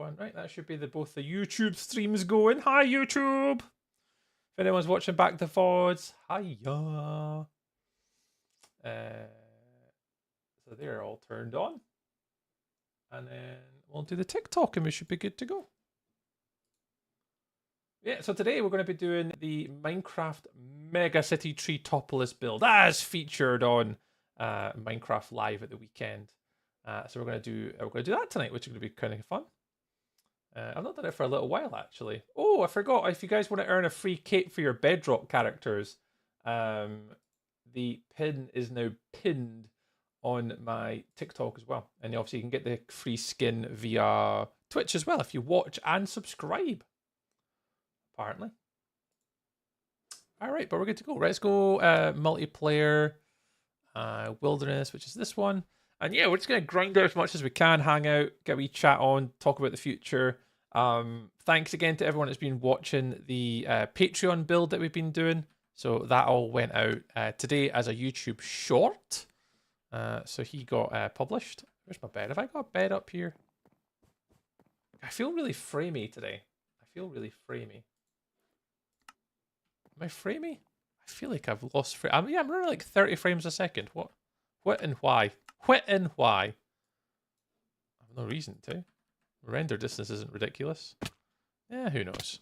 one. Right, that should be both the YouTube streams going. Hi, YouTube! If anyone's watching back the VODs, hiya! So they're all turned on. And then we'll do the TikTok and we should be good to go. Yeah, so today we're going to be doing the Minecraft Mega City Treetopolis build as featured on Minecraft Live at the weekend. So we're going to do that tonight, which is going to be kind of fun. I've not done it for a little while actually. Oh, I forgot. If you guys want to earn a free cape for your Bedrock characters, the pin is now pinned on my TikTok as well, and obviously you can get the free skin via Twitch as well if you watch and subscribe. Apparently. All right, but we're good to go. Right, let's go multiplayer, wilderness, which is this one. And yeah, we're just going to grind out as much as we can, hang out, get a wee chat on, talk about the future. Thanks again to everyone that's been watching the Patreon build that we've been doing. So that all went out today as a YouTube short. So he got published. Where's my bed? Have I got a bed up here? I feel really framey today. I feel really framey. Am I framey? I feel like I've lost frame. Yeah, I'm running like 30 frames a second. What and why? What and why? I have no reason to. Render distance isn't ridiculous. Yeah, who knows?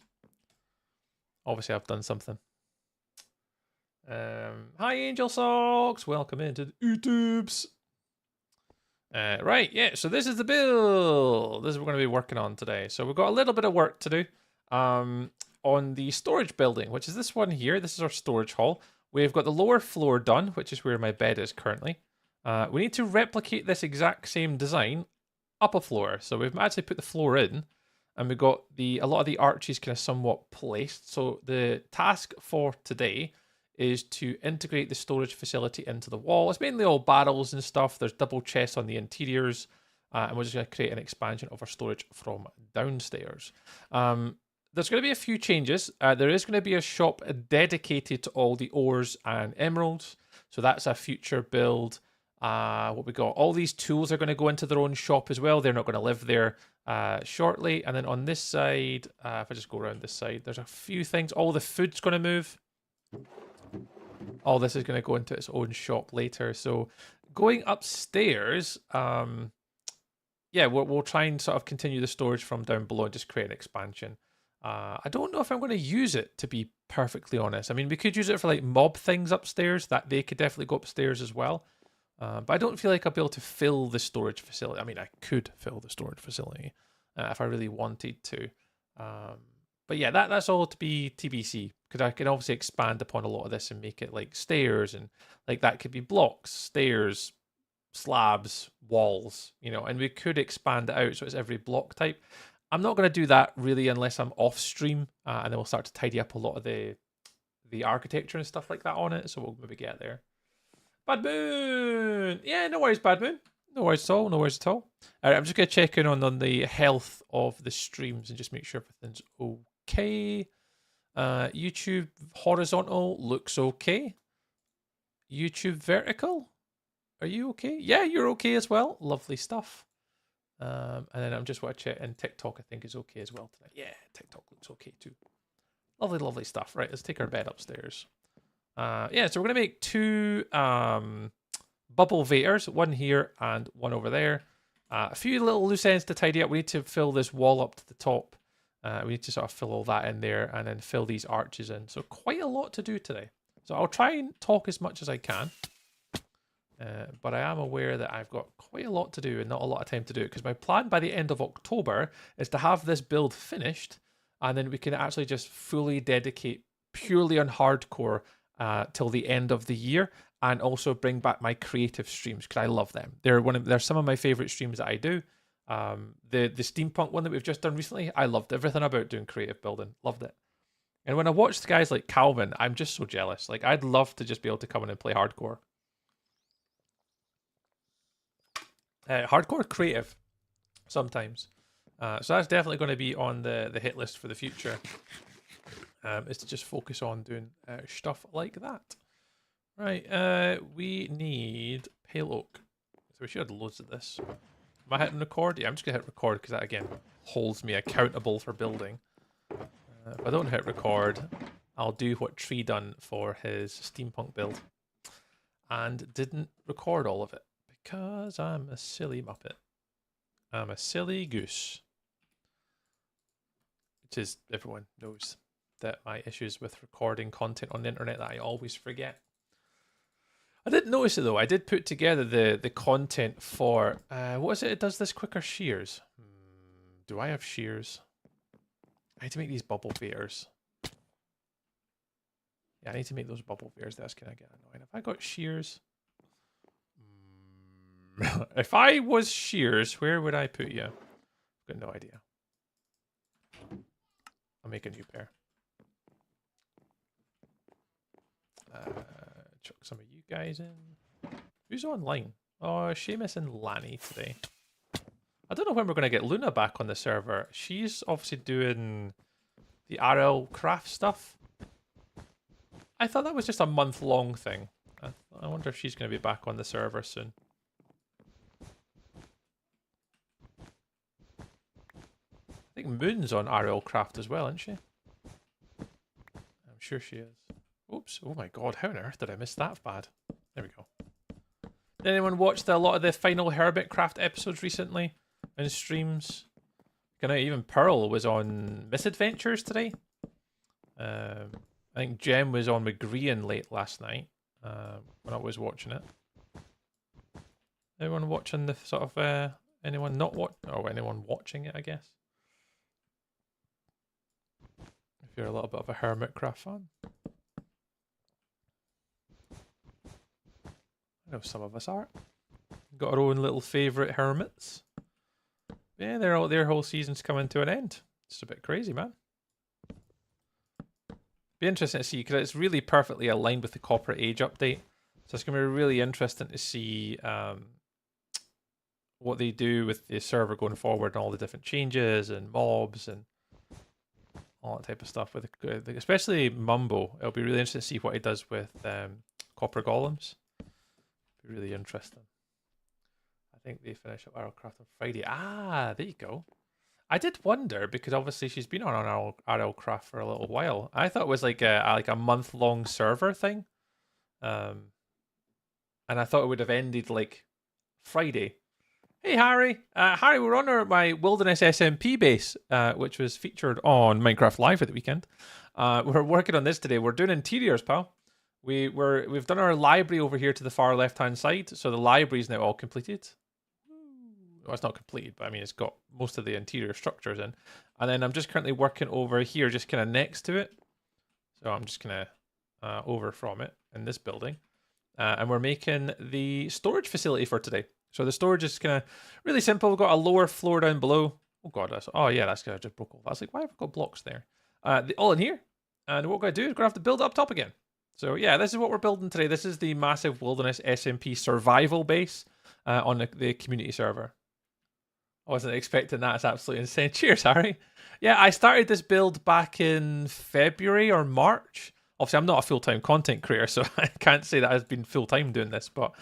Obviously, I've done something. Hi, Angel Socks. Welcome into the YouTubes. Right, yeah. So this is the build. This is what we're going to be working on today. So we've got a little bit of work to do. On the storage building, which is this one here. This is our storage hall. We've got the lower floor done, which is where my bed is currently. We need to replicate this exact same design up a floor. So we've actually put the floor in, and we've got a lot of the arches kind of somewhat placed. So the task for today is to integrate the storage facility into the wall. It's mainly all barrels and stuff. There's double chests on the interiors, and we're just going to create an expansion of our storage from downstairs. There's going to be a few changes. There is going to be a shop dedicated to all the ores and emeralds. So that's a future build. What we got? All these tools are going to go into their own shop as well. They're not going to live there shortly. And then on this side, if I just go around this side, there's a few things. All the food's going to move. All this is going to go into its own shop later. So going upstairs, yeah, we'll try and sort of continue the storage from down below and just create an expansion. I don't know if I'm going to use it, to be perfectly honest. I mean, we could use it for like mob things upstairs. That they could definitely go upstairs as well. But I don't feel like I'll be able to fill the storage facility. I mean, I could fill the storage facility if I really wanted to. But yeah, that's all to be TBC, because I can obviously expand upon a lot of this and make it like stairs, and like that could be blocks, stairs, slabs, walls, you know, and we could expand it out so it's every block type. I'm not going to do that really unless I'm off stream, and then we'll start to tidy up a lot of the architecture and stuff like that on it. So we'll maybe get there. Bad Moon, yeah, no worries, Bad Moon, no worries at all, no worries at all. All right, I'm just going to check in on the health of the streams and just make sure everything's okay. YouTube horizontal looks okay. YouTube vertical, are you okay? Yeah, you're okay as well. Lovely stuff. And then I'm just watching it, and TikTok I think is okay as well tonight. Yeah, TikTok looks okay too. Lovely, lovely stuff. Right, let's take our bed upstairs. Yeah, so we're gonna make two bubble vators, one here and one over there. A few little loose ends to tidy up. We need to fill this wall up to the top. We need to sort of fill all that in there, and then fill these arches in. So quite a lot to do today. So I'll try and talk as much as I can. But I am aware that I've got quite a lot to do and not a lot of time to do it, because my plan by the end of October is to have this build finished, and then we can actually just fully dedicate purely on hardcore till the end of the year, and also bring back my creative streams, because I love them. They're some of my favorite streams that I do. The steampunk one that we've just done recently, I loved everything about doing creative building. Loved it. And when I watched guys like Calvin, I'm just so jealous. Like, I'd love to just be able to come in and play hardcore. Hardcore creative sometimes. So that's definitely going to be on the hit list for the future. Is to just focus on doing stuff like that. Right, we need pale oak. So we should have loads of this. I hitting record? Yeah, I'm just going to hit record because that, again, holds me accountable for building. If I don't hit record, I'll do what Tree done for his steampunk build. And didn't record all of it because I'm a silly muppet. I'm a silly goose. Which is, everyone knows that my issues with recording content on the internet that I always forget. I did notice it though. I did put together the content for what is it? It does this quicker shears. Do I have shears? I need to make these bubble bears. Yeah, I need to make those bubble bears. That's gonna get annoying. Have I got shears? If I was shears, where would I put you? I've got no idea. I'll make a new pair. Chuck some of you guys in. Who's online? Oh, Seamus and Lanny today. I don't know when we're going to get Luna back on the server. She's obviously doing the RL craft stuff. I thought that was just a month-long thing. I wonder if she's going to be back on the server soon. I think Moon's on RL craft as well, isn't she? I'm sure she is. Oops. Oh my god, how on earth did I miss that bad? There we go. Did anyone watch a lot of the final Hermitcraft episodes recently in streams? Even Pearl was on Misadventures today. I think Jem was on McGrean late last night when I was watching it. Anyone watching the sort of anyone not watch or anyone watching it? I guess if you're a little bit of a Hermitcraft fan. I know some of us are. Got our own little favourite hermits. Yeah, their whole season's coming to an end. It's a bit crazy, man. Be interesting to see because it's really perfectly aligned with the Copper Age update. So it's going to be really interesting to see what they do with the server going forward and all the different changes and mobs and all that type of stuff. With especially Mumbo, it'll be really interesting to see what he does with Copper Golems. Be really interesting. I think they finish up RLCraft on Friday. Ah, there you go. I did wonder because obviously she's been on RLCraft for a little while. I thought it was like a month-long server thing, and I thought it would have ended like Friday. Hey Harry, Harry, we're on my Wilderness SMP base, which was featured on Minecraft Live at the weekend. We're working on this today. We're doing interiors, pal. We've done our library over here to the far left-hand side, so the library is now all completed. Well, it's not completed, but I mean, it's got most of the interior structures in. And then I'm just currently working over here, just kind of next to it. So I'm just kind of over from it in this building. And we're making the storage facility for today. So the storage is kind of really simple. We've got a lower floor down below. Oh, God. That's kind of just broke off. I was like, why have I got blocks there? All in here. And what we're going to do is we're going to have to build it up top again. So yeah, this is what we're building today. This is the massive Wilderness SMP survival base on the community server. I wasn't expecting that. It's absolutely insane. Cheers, Harry. Yeah, I started this build back in February or March. Obviously, I'm not a full-time content creator, so I can't say that I've been full-time doing this. But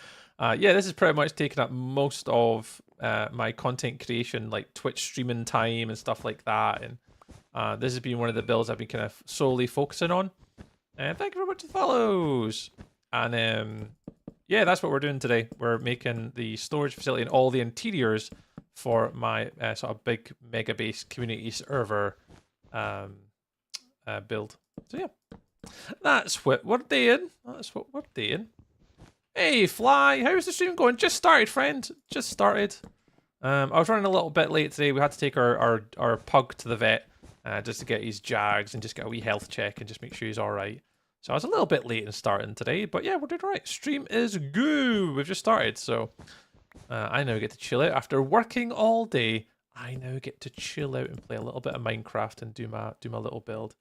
yeah, this has pretty much taken up most of my content creation, like Twitch streaming time and stuff like that. And this has been one of the builds I've been kind of solely focusing on. And thank you very much for the follows. And yeah, that's what we're doing today. We're making the storage facility and all the interiors for my sort of big mega base community server build. So yeah, that's what we're doing. That's what we're doing. Hey, Fly, how's the stream going? Just started, friend. Just started. I was running a little bit late today. We had to take our pug to the vet just to get his jags and just get a wee health check and just make sure he's all right. So I was a little bit late in starting today, but yeah, we're doing all right. Stream is good. We've just started, so I now get to chill out after working all day. I now get to chill out and play a little bit of Minecraft and do my little build.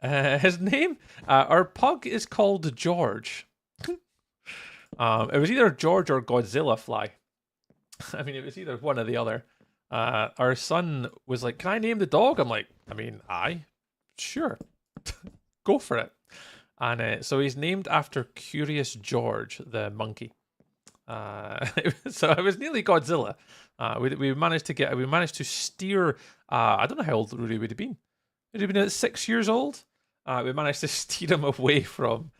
His name, our pug is called George. It was either George or Godzilla Fly. I mean, it was either one or the other. Our son was like, "Can I name the dog?" I'm like, sure, go for it. And so he's named after Curious George, the monkey. So it was nearly Godzilla. We managed to steer. I don't know how old Rory would have been. Would have been at 6 years old. We managed to steer him away from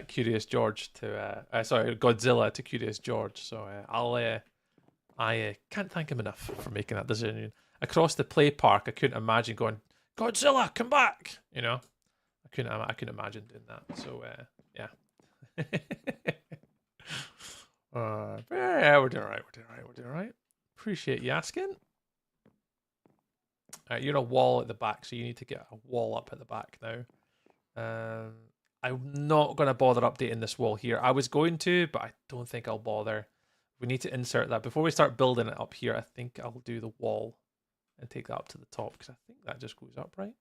Curious George to sorry, Godzilla to Curious George. So I can't thank him enough for making that decision. Across the play park, I couldn't imagine going, Godzilla, come back! You know, I couldn't imagine doing that. So yeah. Yeah, we're doing all right. We're doing all right. Appreciate you asking. You're a wall at the back, so you need to get a wall up at the back now. I'm not going to bother updating this wall here. I was going to, but I don't think I'll bother. We need to insert that. Before we start building it up here, I think I'll do the wall and take that up to the top, because I think that just goes up, right?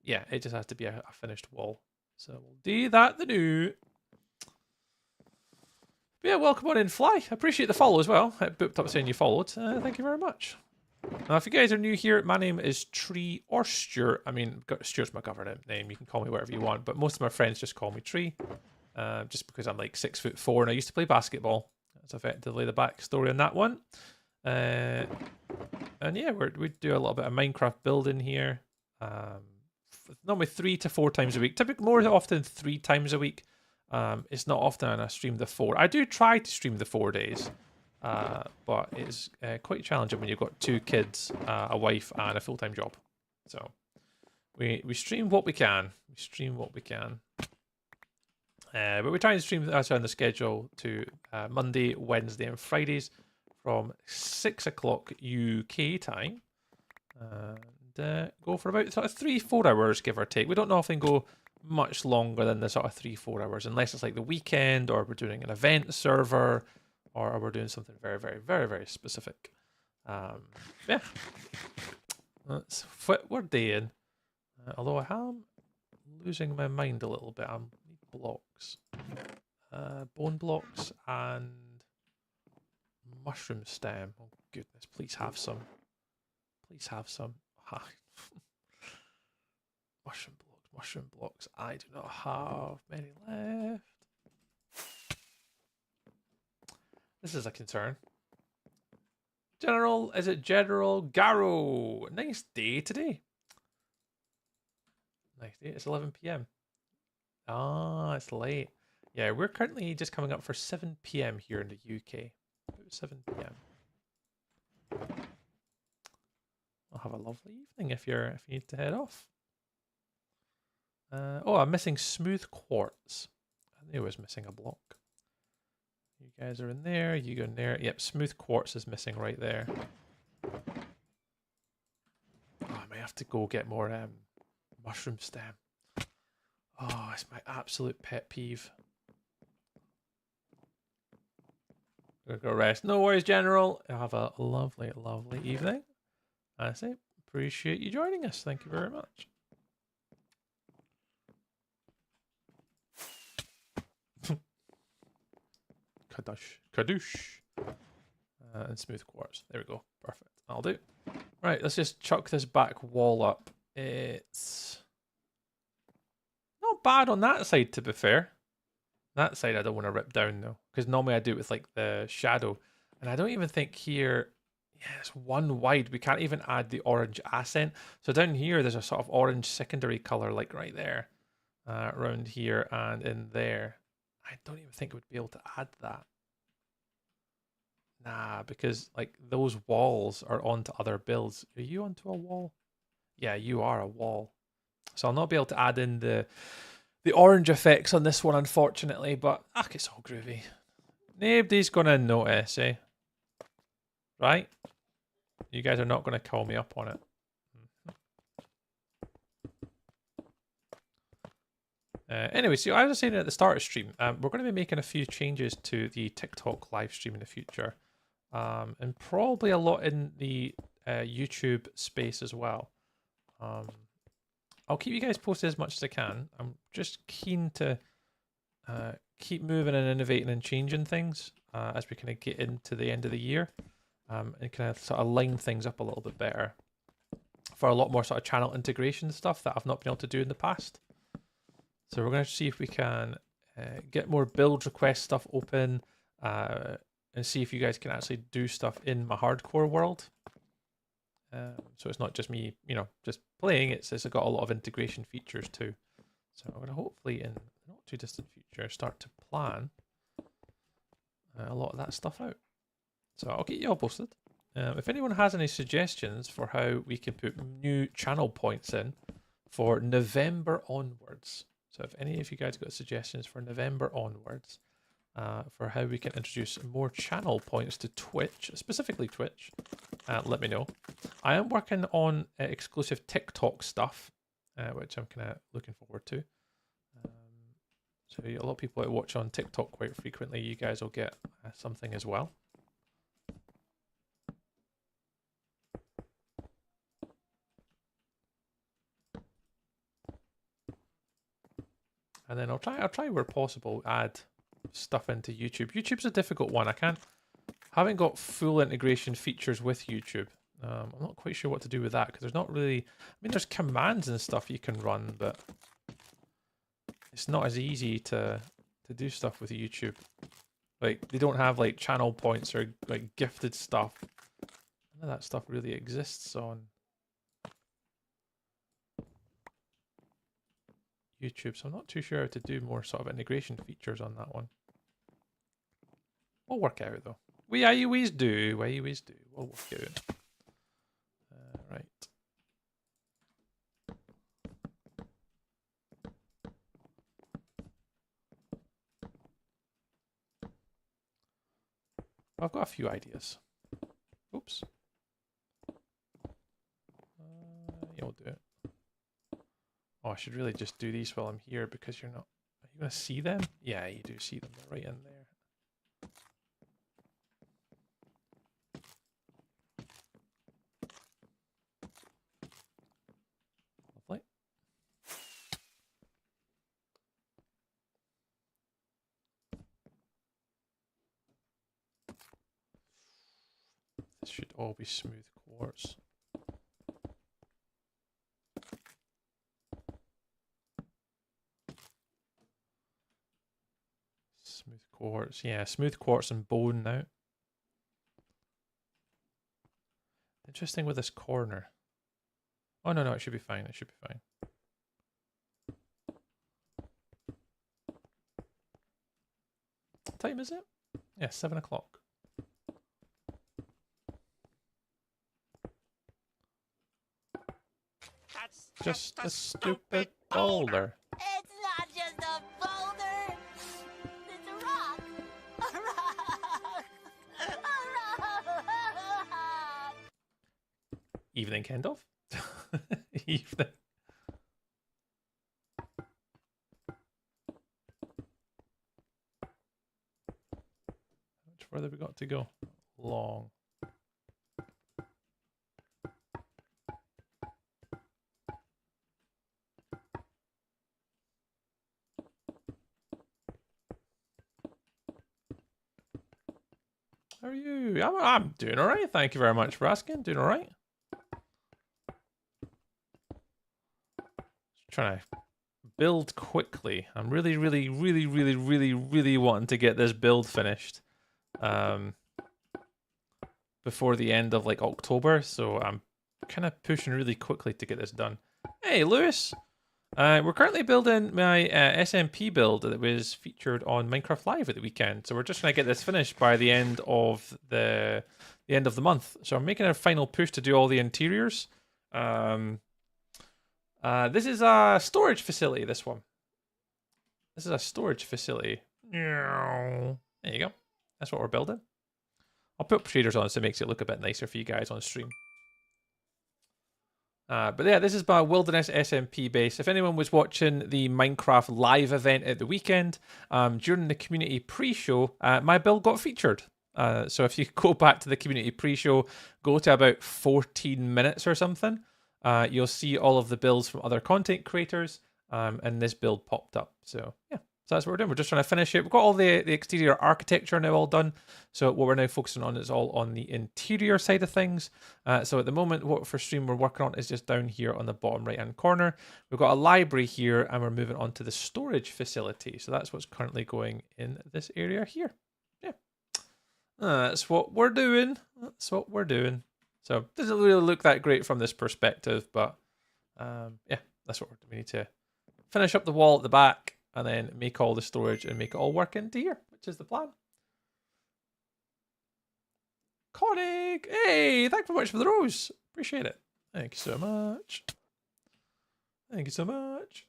Yeah, it just has to be a finished wall. So we'll do that the new. Yeah, welcome on in, Fly. I appreciate the follow as well. I booked up saying you followed. Thank you very much. Now, if you guys are new here, my name is Tree or Stuart. I mean, Stuart's my government name. You can call me whatever you want, but most of my friends just call me Tree, just because I'm like 6'4" and I used to play basketball. That's effectively the backstory on that one. And yeah, we do a little bit of Minecraft building here. Normally 3 to 4 times a week. Typically, more often 3 times a week. It's not often I stream the 4. I do try to stream the 4 days. But it's quite challenging when you've got 2 kids, a wife, and a full-time job. So we stream what we can. We stream what we can. But we try and stream as on the schedule to Monday, Wednesday, and Fridays from 6 o'clock UK time. And go for about sort of 3-4 hours, give or take. We don't often go much longer than the sort of 3-4 hours, unless it's like the weekend or we're doing an event server. Or we're doing something very, very, very, very specific. Yeah. That's what we're doing. Although I am losing my mind a little bit. I need blocks. Bone blocks and mushroom stem. Oh, goodness. Please have some. Please have some. Mushroom blocks. I do not have many left. This is a concern. Is it General Garrow? Nice day today. Nice day. It's 11 p.m. Ah, it's late. Yeah, we're currently just coming up for 7 p.m. here in the UK. About 7 p.m. I'll have a lovely evening if you need to head off. Oh, I'm missing smooth quartz. I knew I was missing a block. You guys are in there, you go in there. Yep, smooth quartz is missing right there. Oh, I may have to go get more mushroom stem. Oh, it's my absolute pet peeve. Gonna go rest. No worries, General. Have a lovely, lovely evening. I say, appreciate you joining us. Thank you very much. Kadoosh. And smooth quartz. There we go. Perfect. I'll do. Right, let's just chuck this back wall up. It's not bad on that side, to be fair. That side I don't want to rip down, though. Because normally I do it with, like, the shadow. And I don't even think here... Yeah, it's 1 wide. We can't even add the orange accent. So down here, there's a sort of orange secondary colour, like right there. Around here and in there. I don't even think we'd be able to add that. Nah, because like those walls are onto other builds. Are you onto a wall? Yeah, you are a wall. So I'll not be able to add in the orange effects on this one, unfortunately. But it's all groovy. Nobody's gonna notice, eh? Right? You guys are not gonna call me up on it. Anyway, so as I was saying at the start of stream, we're going to be making a few changes to the TikTok live stream in the future. And probably a lot in the YouTube space as well. I'll keep you guys posted as much as I can. I'm just keen to keep moving and innovating and changing things as we kind of get into the end of the year. And kind of sort of line things up a little bit better for a lot more sort of channel integration stuff that I've not been able to do in the past. So we're going to see if we can get more build request stuff open. and see if you guys can actually do stuff in my hardcore world. So it's not just me, just playing. It's got a lot of integration features too. So I'm going to hopefully in the not too distant future start to plan a lot of that stuff out. So I'll get you all posted. If anyone has any suggestions for how we can put new channel points in for November onwards. So if any of you guys got suggestions for November onwards, for how we can introduce more channel points to Twitch, specifically Twitch, let me know. I am working on exclusive TikTok stuff, which I'm kind of looking forward to. So a lot of people that watch on TikTok quite frequently, you guys will get something as well. And then I'll try where possible add stuff into YouTube. YouTube's a difficult one. Haven't got full integration features with YouTube. I'm not quite sure what to do with that because there's not really. I mean, there's commands and stuff you can run, but it's not as easy to do stuff with YouTube. Like they don't have like channel points or like gifted stuff. None of that stuff really exists on YouTube, so I'm not too sure how to do more sort of integration features on that one. We'll work it out though. We always do. We always do. We'll work it out. Right. I've got a few ideas. Oops. You'll do it. Oh, I should really just do these while I'm here because you're not. Are you going to see them? Yeah, you do see them. They're right in there. Lovely. This should all be smooth quartz. Smooth quartz, yeah, smooth quartz and bone now. Interesting with this corner. Oh no, it should be fine. It should be fine. What time is it? Yeah, 7 o'clock. That's Just a stupid boulder. It's not just a boulder. It's a rock. A rock. A rock. Evening, Kendall. Evening. How much further we got to go? Long. How are you? I'm doing all right. Thank you very much for asking. Doing all right. Just trying to build quickly. I'm really wanting to get this build finished before the end of like October. So I'm kind of pushing really quickly to get this done. Hey, Lewis. We're currently building my SMP build that was featured on Minecraft Live at the weekend. So we're just trying to get this finished by the end of the month. So I'm making a final push to do all the interiors. This is a storage facility. This one. This is a storage facility. There you go. That's what we're building. I'll put shaders on so it makes it look a bit nicer for you guys on stream. But yeah, this is my Wilderness SMP base. If anyone was watching the Minecraft live event at the weekend, during the community pre-show, my build got featured. So if you go back to the community pre-show, go to about 14 minutes or something, you'll see all of the builds from other content creators, and this build popped up. So yeah. So that's what we're doing. We're just trying to finish it. We've got all the exterior architecture now all done. So what we're now focusing on is all on the interior side of things. So at the moment, what for stream we're working on is just down here on the bottom right-hand corner. We've got a library here, and we're moving on to the storage facility. So that's what's currently going in this area here. Yeah. That's what we're doing. That's what we're doing. So it doesn't really look that great from this perspective, but yeah, that's what we need to finish up the wall at the back and then make all the storage and make it all work into here, which is the plan. Koenig, hey, thank you very much for the rose. Appreciate it. Thank you so much. Thank you so much.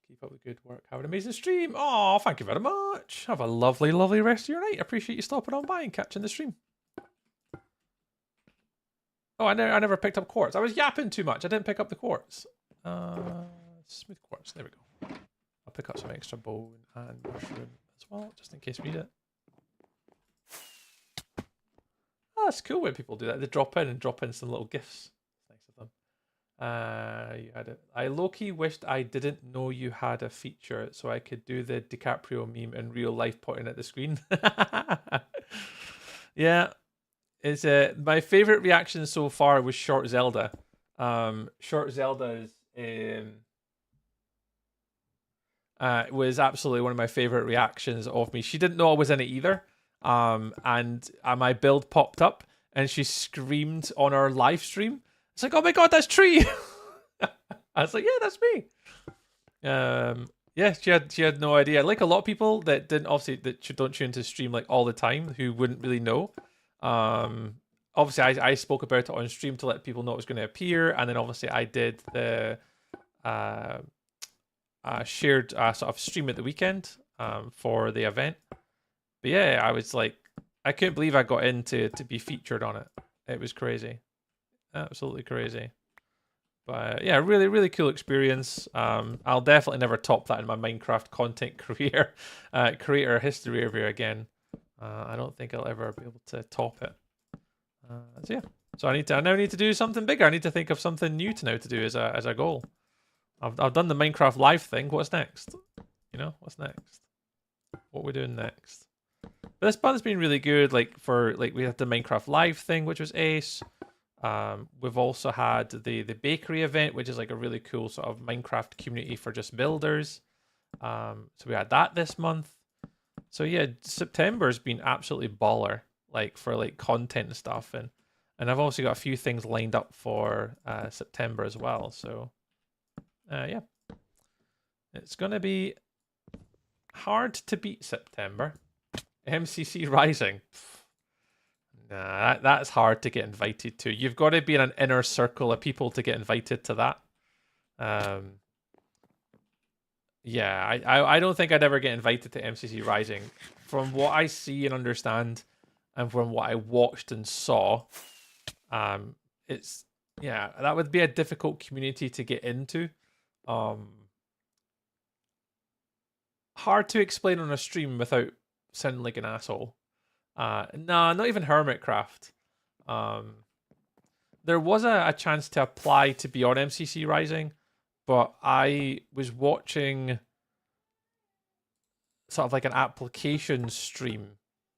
Keep up the good work. Have an amazing stream. Oh, thank you very much. Have a lovely, lovely rest of your night. Appreciate you stopping on by and catching the stream. Oh, I never picked up quartz. I was yapping too much. I didn't pick up the quartz. Smooth quartz. There we go. I'll pick up some extra bone and mushroom as well, just in case we need it. Oh, that's cool when people do that. They drop in some little gifts. Nice of them. You had it. I low-key wished I didn't know you had a feature so I could do the DiCaprio meme in real life pointing at the screen. Yeah. It's my favorite reaction so far was Short Zelda. Short Zelda was absolutely one of my favorite reactions of me. She didn't know I was in it either. And my build popped up and she screamed on our live stream. It's like, oh my god, that's Tree. I was like, yeah, that's me. Yeah, she had no idea. Like a lot of people that don't tune into stream like all the time who wouldn't really know. Obviously I spoke about it on stream to let people know it was going to appear, and then obviously I did the shared sort of stream at the weekend for the event. But yeah, I was like, I couldn't believe I got in to be featured on it. It was crazy, absolutely crazy. But yeah, really, really cool experience. I'll definitely never top that in my Minecraft content career, creator history over again. I don't think I'll ever be able to top it. So yeah, so I now need to do something bigger. I need to think of something new to do as a goal. I've done the Minecraft live thing. What's next? You know, what's next? What we're doing next? But this bun's been really good. Like we had the Minecraft live thing, which was ace. We've also had the bakery event, which is like a really cool sort of Minecraft community for just builders. So we had that this month. So yeah, September's been absolutely baller, like for like content and stuff, and I've also got a few things lined up for September as well. So yeah, it's gonna be hard to beat September. MCC Rising, nah, that's hard to get invited to. You've got to be in an inner circle of people to get invited to that. Yeah, I don't think I'd ever get invited to MCC Rising. From what I see and understand, and from what I watched and saw, it's that would be a difficult community to get into. Hard to explain on a stream without sounding like an asshole. Nah, not even Hermitcraft. There was a chance to apply to be on MCC Rising, but I was watching sort of like an application stream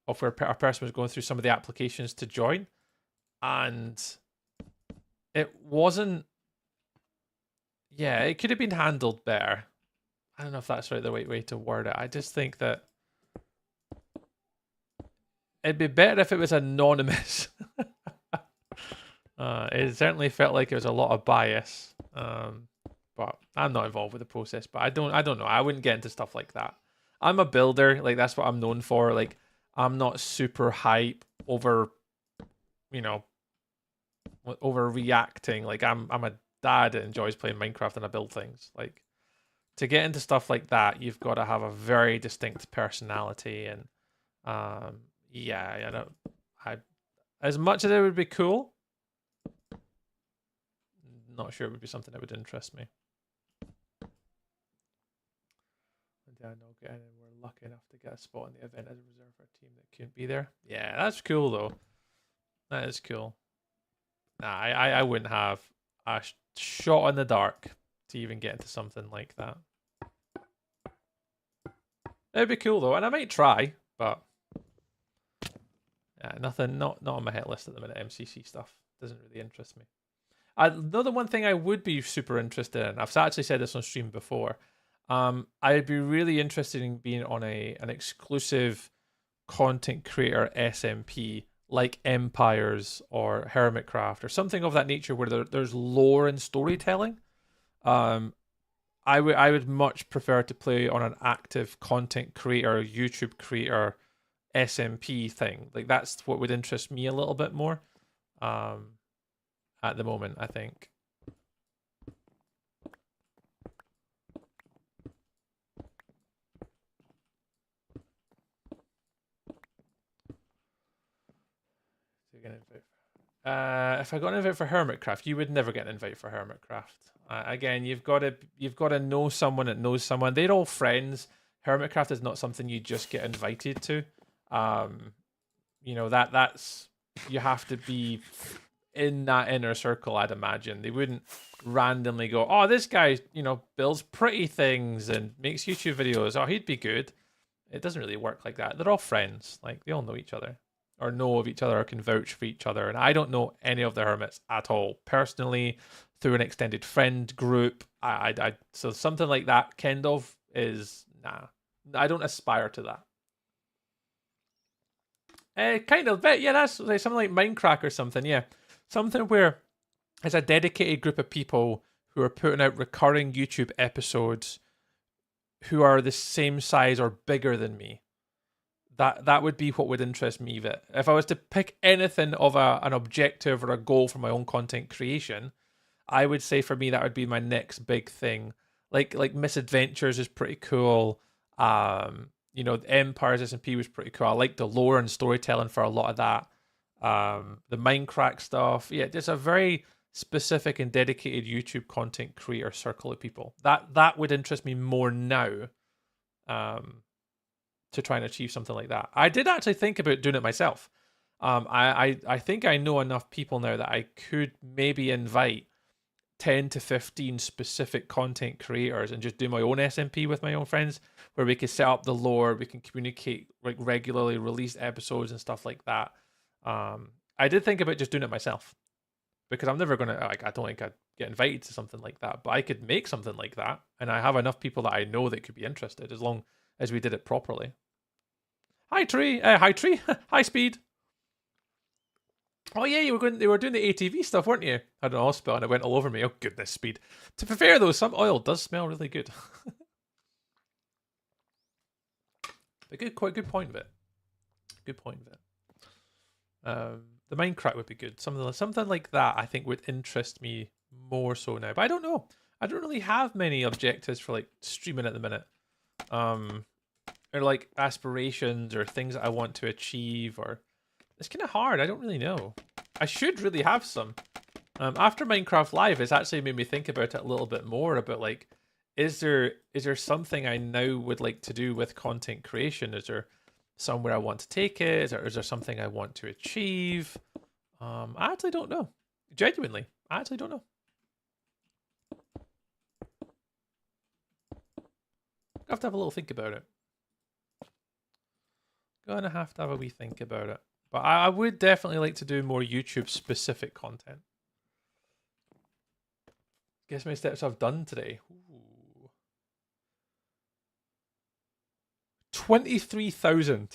of where a person was going through some of the applications to join, and it wasn't. Yeah, it could have been handled better. I don't know if that's the right way to word it. I just think that it'd be better if it was anonymous. It certainly felt like there was a lot of bias. But I'm not involved with the process. But I don't know. I wouldn't get into stuff like that. I'm a builder. Like that's what I'm known for. Like I'm not super hype over, overreacting. Like I'm a dad that enjoys playing Minecraft and I build things. Like to get into stuff like that, you've got to have a very distinct personality. And as much as it would be cool, not sure it would be something that would interest me. I know, and we're lucky enough to get a spot in the event as a reserve for a team that couldn't be there. Yeah, that's cool though. That is cool. Nah, I wouldn't have a shot in the dark to even get into something like that. It'd be cool though, and I might try, but Nothing, not on my hit list at the minute. MCC stuff doesn't really interest me. Another one thing I would be super interested in, I've actually said this on stream before, I'd be really interested in being on an exclusive content creator SMP like Empires or Hermitcraft or something of that nature where there's lore and storytelling. I would much prefer to play on an active content creator, YouTube creator, SMP thing. Like that's what would interest me a little bit more. At the moment, I think. If I got an invite for Hermitcraft, you would never get an invite for Hermitcraft. Again, you've got to know someone that knows someone. They're all friends. Hermitcraft is not something you just get invited to. You know that's you have to be in that inner circle. I'd imagine they wouldn't randomly go, "Oh, this guy, builds pretty things and makes YouTube videos. Oh, he'd be good." It doesn't really work like that. They're all friends. Like they all know each other. Or know of each other or can vouch for each other. And I don't know any of the hermits at all. Personally, through an extended friend group, so something like that kind of is, nah. I don't aspire to that. Kind of, but yeah, that's like something like Minecraft or something, yeah. Something where it's a dedicated group of people who are putting out recurring YouTube episodes who are the same size or bigger than me. That would be what would interest me. If I was to pick anything of an objective or a goal for my own content creation, I would say for me that would be my next big thing. Like Misadventures is pretty cool. Empires SMP was pretty cool. I like the lore and storytelling for a lot of that. The Minecraft stuff, yeah, there's a very specific and dedicated YouTube content creator circle of people. That would interest me more now. To try and achieve something like that. I did actually think about doing it myself. I think I know enough people now that I could maybe invite 10 to 15 specific content creators and just do my own SMP with my own friends where we can set up the lore, we can communicate like regularly, release episodes and stuff like that. I did think about just doing it myself because I'm never going to, I don't think I'd get invited to something like that, but I could make something like that and I have enough people that I know that could be interested as long as we did it properly. Hi Tree, hi Speed. Oh yeah, you were doing the ATV stuff, weren't you? I had an oil spill and it went all over me. Oh goodness, Speed. To be fair though, some oil does smell really good. But quite good point of it. Good point of it. The Minecraft would be good. Something like that I think would interest me more so now. But I don't know. I don't really have many objectives for like streaming at the minute. Or like aspirations or things that I want to achieve, or it's kind of hard. I don't really know. I should really have some. After Minecraft Live, it's actually made me think about it a little bit more about like, is there something I now would like to do with content creation? Is there somewhere I want to take it? Is there something I want to achieve? I actually don't know. Genuinely, I actually don't know. I have to have a little think about it. Gonna have to have a wee think about it. But I would definitely like to do more YouTube specific content. Guess how many steps I've done today. Ooh. 23,000.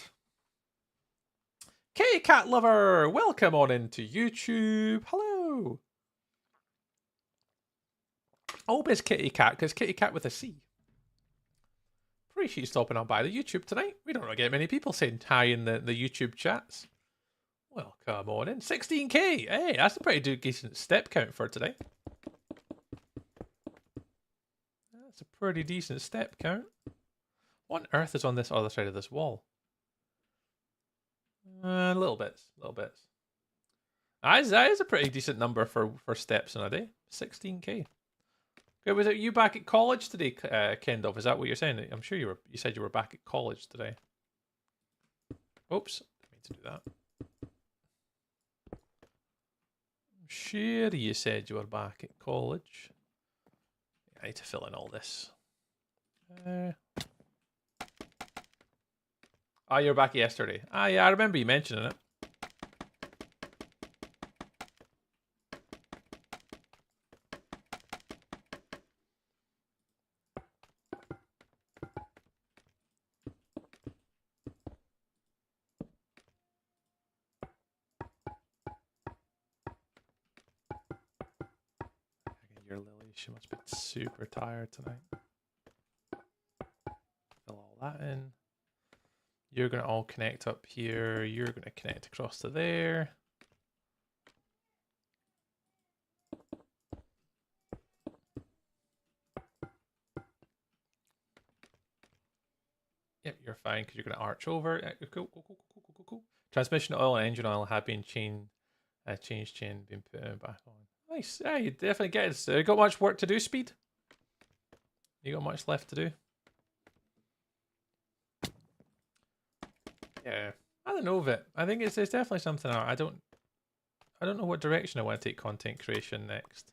Kitty Cat Lover, welcome on into YouTube. Hello. I hope it's Kitty Cat, because Kitty Cat with a C. Appreciate you stopping on by the YouTube tonight. We don't get many people saying hi in the YouTube chats. Well, come on in. 16k. Hey, that's a pretty decent step count for today. That's a pretty decent step count. What on earth is on this other side of this wall? Little bits. That is a pretty decent number for steps in a day. 16k. Okay, was it you back at college today, Kendall? Is that what you're saying? I'm sure you said you were back at college today. Oops, I mean to do that. I'm sure you said you were back at college. I need to fill in all this. Oh, you were back yesterday. Ah, yeah, I remember you mentioning it. she must be super tired tonight. Fill all that in. You're going to all connect up here. You're going to connect across to there. Yep, you're fine because you're going to arch over. Cool, cool, cool, cool, cool, cool, cool. Transmission oil and engine oil have been changed been put back on. Nice. Yeah, you definitely get it. So you got much work to do, Speed? You got much left to do? Yeah, I don't know of it. I think it's definitely something I don't know what direction I want to take content creation next.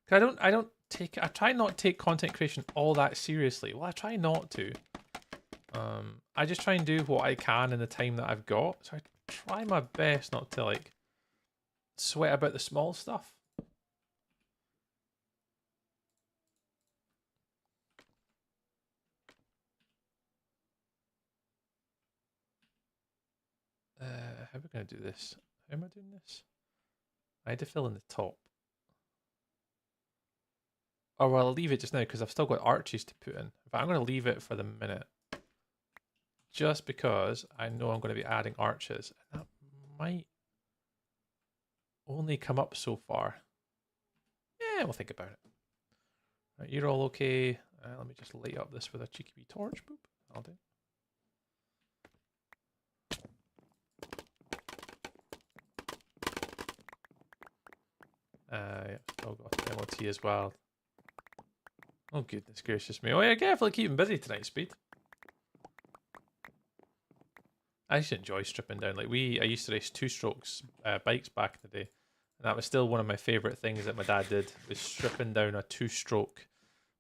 Cause I try not to take content creation all that seriously. Well, I try not to. I just try and do what I can in the time that I've got. So I try my best not to like sweat about the small stuff. How are we going to do this? How am I doing this? I had to fill in the top. Or well, I'll leave it just now because I've still got arches to put in. But I'm going to leave it for the minute. Just because I know I'm going to be adding arches. And that might only come up so far. Yeah, we'll think about it. Right, you're all okay. Let me just light up this with a cheeky wee torch. Boop. I'll do. Yeah, still got MOT as well. Oh, goodness gracious me. Oh, yeah, definitely keeping busy tonight, Speed. I used to enjoy stripping down. Like, I used to race two-strokes bikes back in the day. And that was still one of my favourite things that my dad did, was stripping down a two-stroke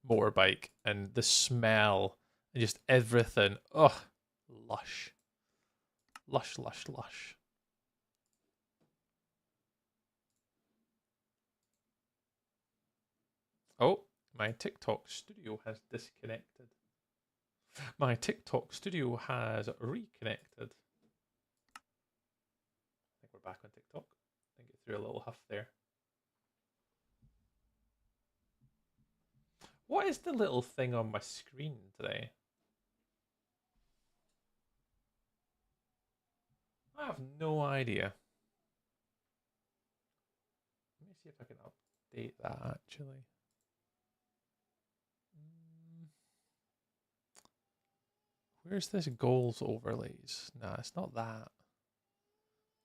motorbike. And the smell, and just everything. Oh, lush. Lush, lush, lush. Oh, my TikTok studio has disconnected. My TikTok studio has reconnected. I think we're back on TikTok. I think it threw a little huff there. What is the little thing on my screen today? I have no idea. Let me see if I can update that actually. Where's this goals overlays? Nah, it's not that.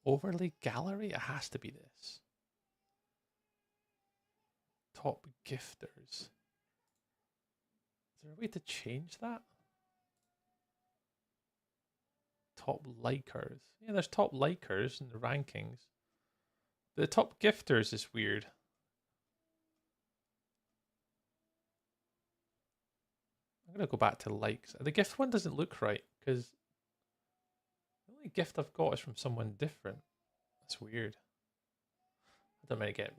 Overlay gallery? It has to be this. Top gifters. Is there a way to change that? Top likers. Yeah, there's top likers in the rankings. The top gifters is weird. I'm going to go back to likes. The gift one doesn't look right because the only gift I've got is from someone different. That's weird. I don't mind getting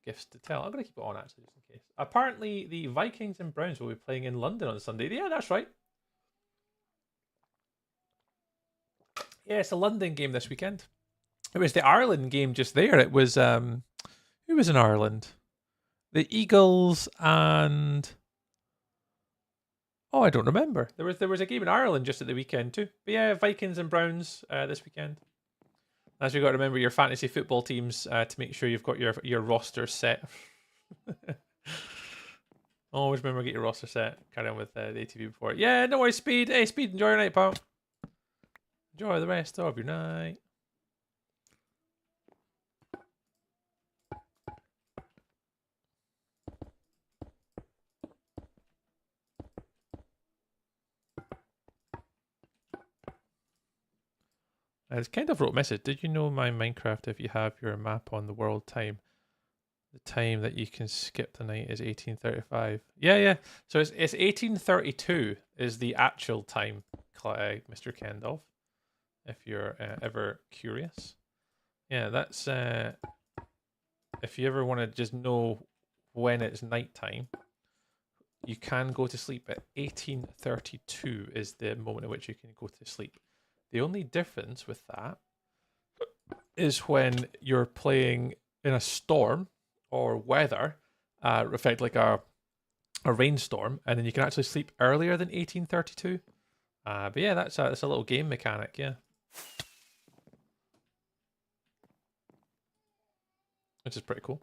gifts to tell. I'm going to keep it on actually just in case. Apparently the Vikings and Browns will be playing in London on Sunday. Yeah, that's right. Yeah, it's a London game this weekend. It was the Ireland game just there. It was who was in Ireland? The Eagles and oh, I don't remember. There was a game in Ireland just at the weekend too. But yeah, Vikings and Browns this weekend. As you got to remember your fantasy football teams to make sure you've got your roster set. Always remember get your roster set. Carry on with the ATV before. Yeah, no worries, Speed. Hey, Speed, enjoy your night, pal. Enjoy the rest of your night. It's kind of wrote a message. Did you know my Minecraft, if you have your map on the world time, the time that you can skip the night is 1835? Yeah. So it's 1832 is the actual time, Mr. Kendall, if you're ever curious. Yeah, that's if you ever want to just know when it's nighttime, you can go to sleep at 1832 is the moment at which you can go to sleep. The only difference with that is when you're playing in a storm or weather, affect like a rainstorm, and then you can actually sleep earlier than 1832. But yeah, that's a little game mechanic, yeah. Which is pretty cool.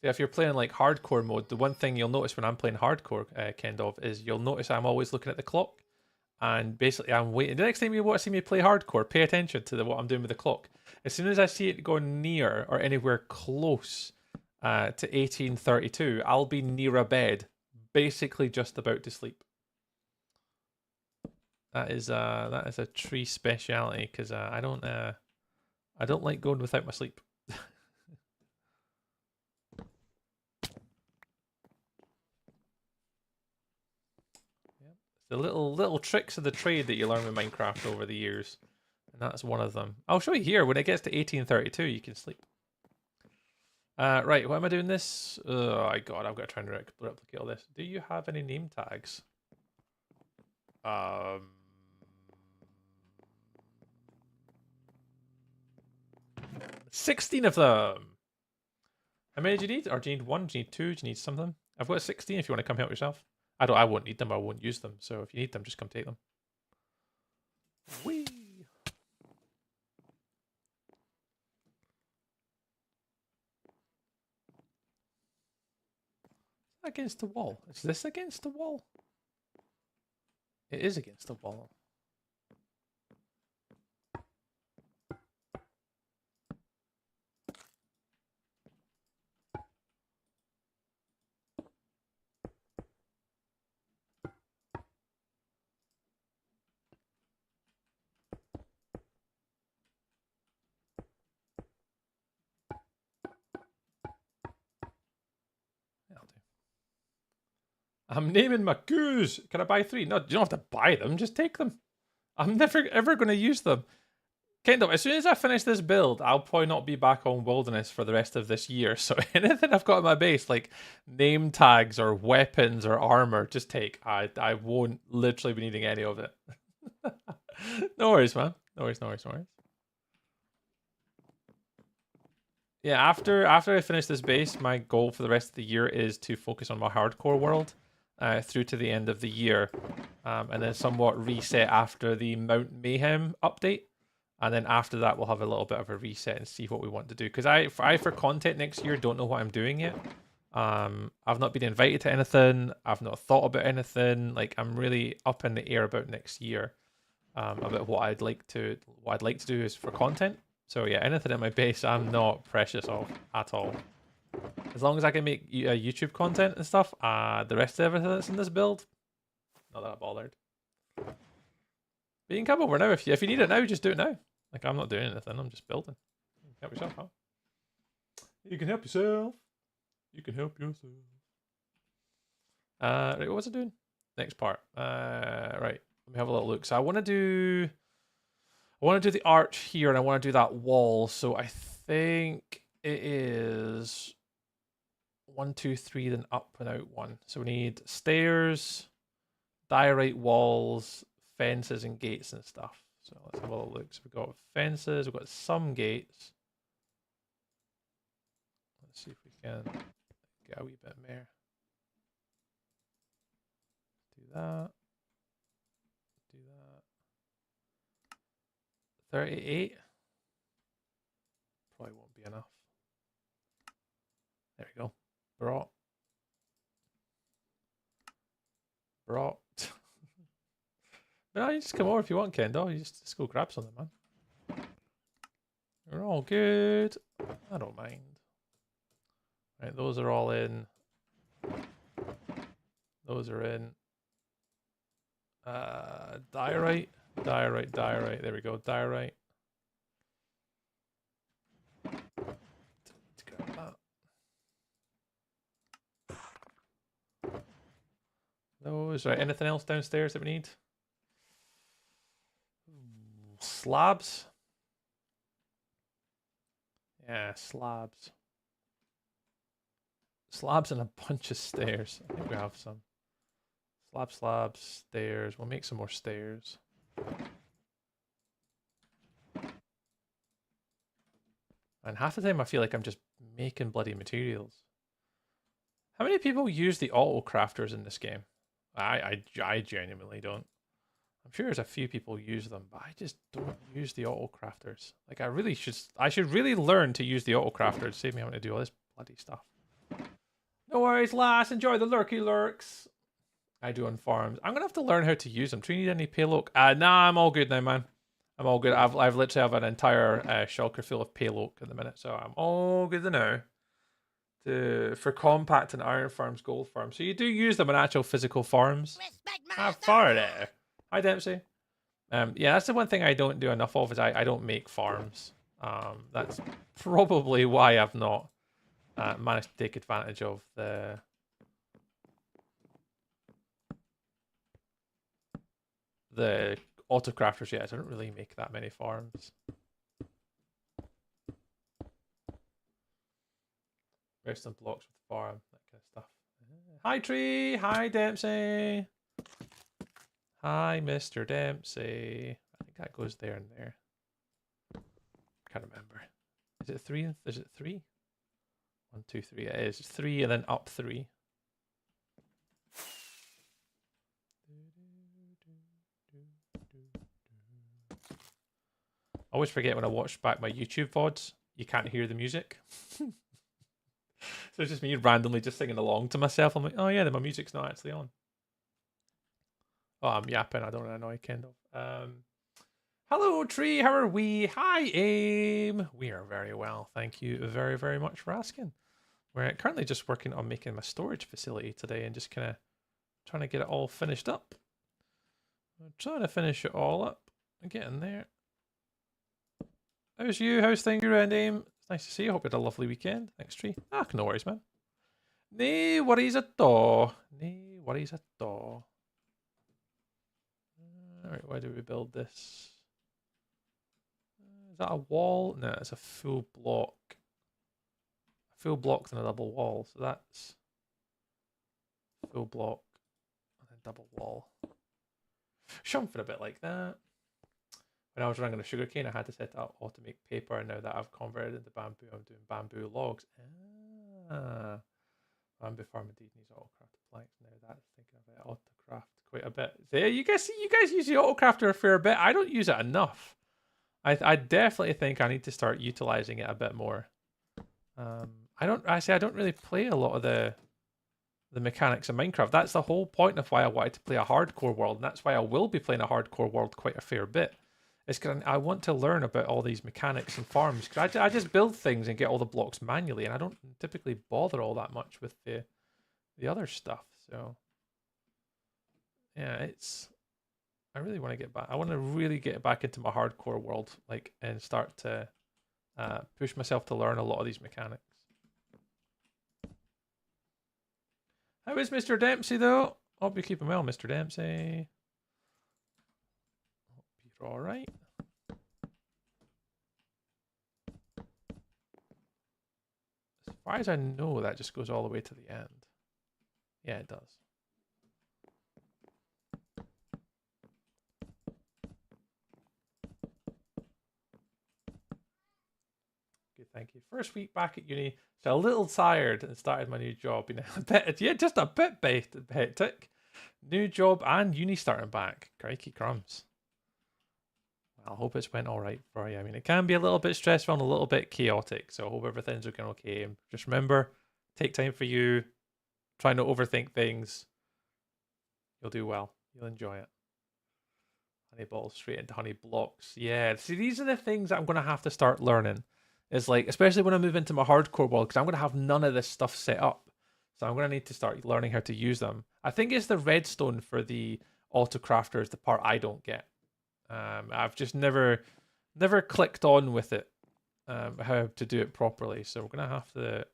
Yeah, if you're playing like hardcore mode, the one thing you'll notice when I'm playing hardcore, kind of, is you'll notice I'm always looking at the clock, and basically I'm waiting. The next time you want to see me play hardcore, pay attention to what I'm doing with the clock. As soon as I see it going near or anywhere close to 1832, I'll be near a bed, basically just about to sleep. That is a tree speciality, because I don't like going without my sleep. The little tricks of the trade that you learn with Minecraft over the years, and that's one of them. I'll show you here. When it gets to 1832, you can sleep. Right, what am I doing this? Oh my god, I've got to try and replicate all this. Do you have any name tags? 16 of them. How many do you need? Or do you need one? Do you need two? Do you need something? I've got 16 if you want to come help yourself. I won't need them, I won't use them. So if you need them, just come take them. Whee! Against the wall. Is this against the wall? It is against the wall. I'm naming my goose. Can I buy 3? No, you don't have to buy them. Just take them. I'm never ever going to use them. Kind of. As soon as I finish this build, I'll probably not be back on Wilderness for the rest of this year. So anything I've got in my base, like name tags or weapons or armor, just take. I won't literally be needing any of it. No worries, man. No worries. Yeah, after I finish this base, my goal for the rest of the year is to focus on my hardcore world through to the end of the year, and then somewhat reset after the Mount Mayhem update, and then after that we'll have a little bit of a reset and see what we want to do. Because I for content next year don't know what I'm doing yet. I've not been invited to anything. I've not thought about anything. Like I'm really up in the air about next year, about what I'd like to do is for content. So yeah, anything in my base, I'm not precious of at all. As long as I can make YouTube content and stuff, the rest of everything that's in this build, not that bothered. But you can come over now if you need it now. Just do it now. Like I'm not doing anything. I'm just building. Help yourself, huh? You can help yourself. You can help yourself. Right, what was I doing? Next part. Right. Let me have a little look. So I want to do the arch here, and I want to do that wall. So I think it is 1, 2, 3, then up and out 1. So we need stairs, diorite walls, fences, and gates and stuff. So let's have a little look. So we've got fences, we've got some gates. Let's see if we can get a wee bit more. Do that. 38 probably won't be enough. There we go. Brought. But no, you just come over if you want, Kendo. You just go grab something, man. You're all good. I don't mind. Right, those are all in. Those are in. Diorite. There we go. Diorite. Let's grab that. Those. Right. Anything else downstairs that we need? Slabs. Yeah, slabs. Slabs and a bunch of stairs. I think we have some. Slabs, stairs. We'll make some more stairs. And half the time I feel like I'm just making bloody materials. How many people use the auto crafters in this game? I genuinely don't. I'm sure there's a few people use them, but I just don't use the auto crafters. Like I should really learn to use the auto crafters. Save me having to do all this bloody stuff. No worries, lass. Enjoy the lurky lurks. I do on farms. I'm gonna have to learn how to use them. Do you need any payload? Nah, I'm all good now, man. I'm all good. I've literally have an entire shulker full of payload at the minute, so I'm all good to know. For compact and iron farms, gold farms. So you do use them in actual physical farms. Have far there. Hi Dempsey. Yeah, that's the one thing I don't do enough of is I don't make farms. That's probably why I've not managed to take advantage of the autocrafters yet. I don't really make that many farms. There's some blocks with farm, that kind of stuff. Hi Tree, hi Dempsey. Hi Mr. Dempsey. I think that goes there and there. Can't remember. Is it 3? Is it 3? 1, 2, 3. It is 3 and then up 3. I always forget when I watch back my YouTube VODs, you can't hear the music. So it's just me randomly just singing along to myself. I'm like, oh yeah, then my music's not actually on. Oh, I'm yapping. I don't want to annoy Kendall. Hello, Tree. How are we? Hi, Aim. We are very well. Thank you very, very much for asking. We're currently just working on making my storage facility today and just kind of trying to get it all finished up. I'm trying to finish it all up. I'm getting there. How's you? How's things around, Aim? It's nice to see you. Hope you had a lovely weekend. Thanks, Tree. No worries, man. No worries at all. No worries at all. Alright, why do we build this? Is that a wall? No, it's a full block. A full block and a double wall. So that's full block and then double wall. Something a bit like that. When I was running a sugarcane, I had to set up how to make paper, and now that I've converted into bamboo, I'm doing bamboo logs. Bamboo farm indeed needs autocrafted planks. Now that's thinking of it, autocraft quite a bit. There, you guys use the autocrafter a fair bit. I don't use it enough. I definitely think I need to start utilizing it a bit more. I don't really play a lot of the mechanics of Minecraft. That's the whole point of why I wanted to play a hardcore world, and that's why I will be playing a hardcore world quite a fair bit. It's because I want to learn about all these mechanics and farms. Because I just build things and get all the blocks manually, and I don't typically bother all that much with the other stuff. So yeah, I really want to get back. I want to really get back into my hardcore world, like, and start to push myself to learn a lot of these mechanics. How is Mr. Dempsey though? Hope you're keeping well, Mr. Dempsey. Hope you're all right. As far as I know, that just goes all the way to the end. Yeah, it does. Good, thank you. First week back at uni, so a little tired and started my new job. You know, just a bit hectic. New job and uni starting back. Crikey crumbs. Well, I hope it's went all right for you. I mean, it can be a little bit stressful and a little bit chaotic, so I hope everything's going okay. And just remember, take time for you. Try not to overthink things. You'll do well. You'll enjoy it. Honey balls straight into honey blocks. Yeah, see, these are the things that I'm going to have to start learning. It's like, especially when I move into my hardcore world, because I'm going to have none of this stuff set up. So I'm going to need to start learning how to use them. I think it's the redstone for the autocrafters, the part I don't get. I've just never clicked on with it, how to do it properly. So we're going to have to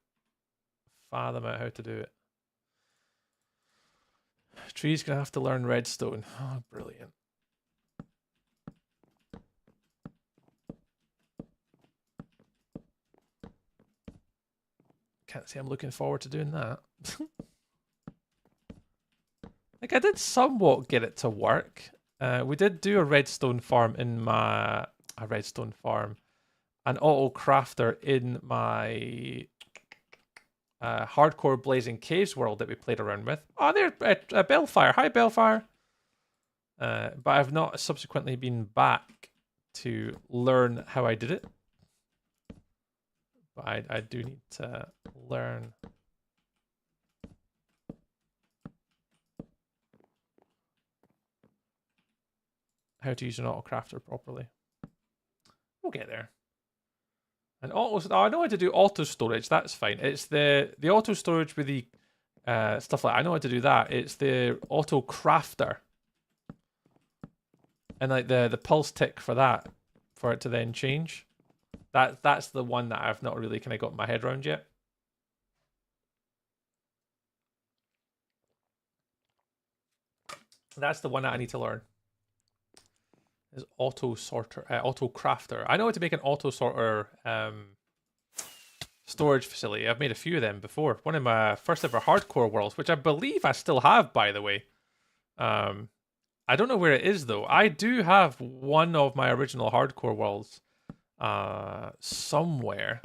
fathom out how to do it. Tree's going to have to learn redstone. Oh, brilliant. Can't say I'm looking forward to doing that. Like, I did somewhat get it to work. We did do a redstone farm in an auto crafter in my hardcore Blazing Caves world that we played around with. Oh, there's Bellfire. Hi, Bellfire. But I've not subsequently been back to learn how I did it. But I do need to learn. How to use an autocrafter properly. We'll get there. And auto, oh, I know how to do auto storage. That's fine. It's the auto storage with the stuff like I know how to do that. It's the auto crafter, and like the pulse tick for that, for it to then change. That's the one that I've not really kind of got my head around yet. That's the one that I need to learn. Is auto sorter, auto crafter. I know how to make an auto sorter storage facility. I've made a few of them before. One of my first ever hardcore worlds, which I believe I still have, by the way. I don't know where it is though. I do have one of my original hardcore worlds somewhere.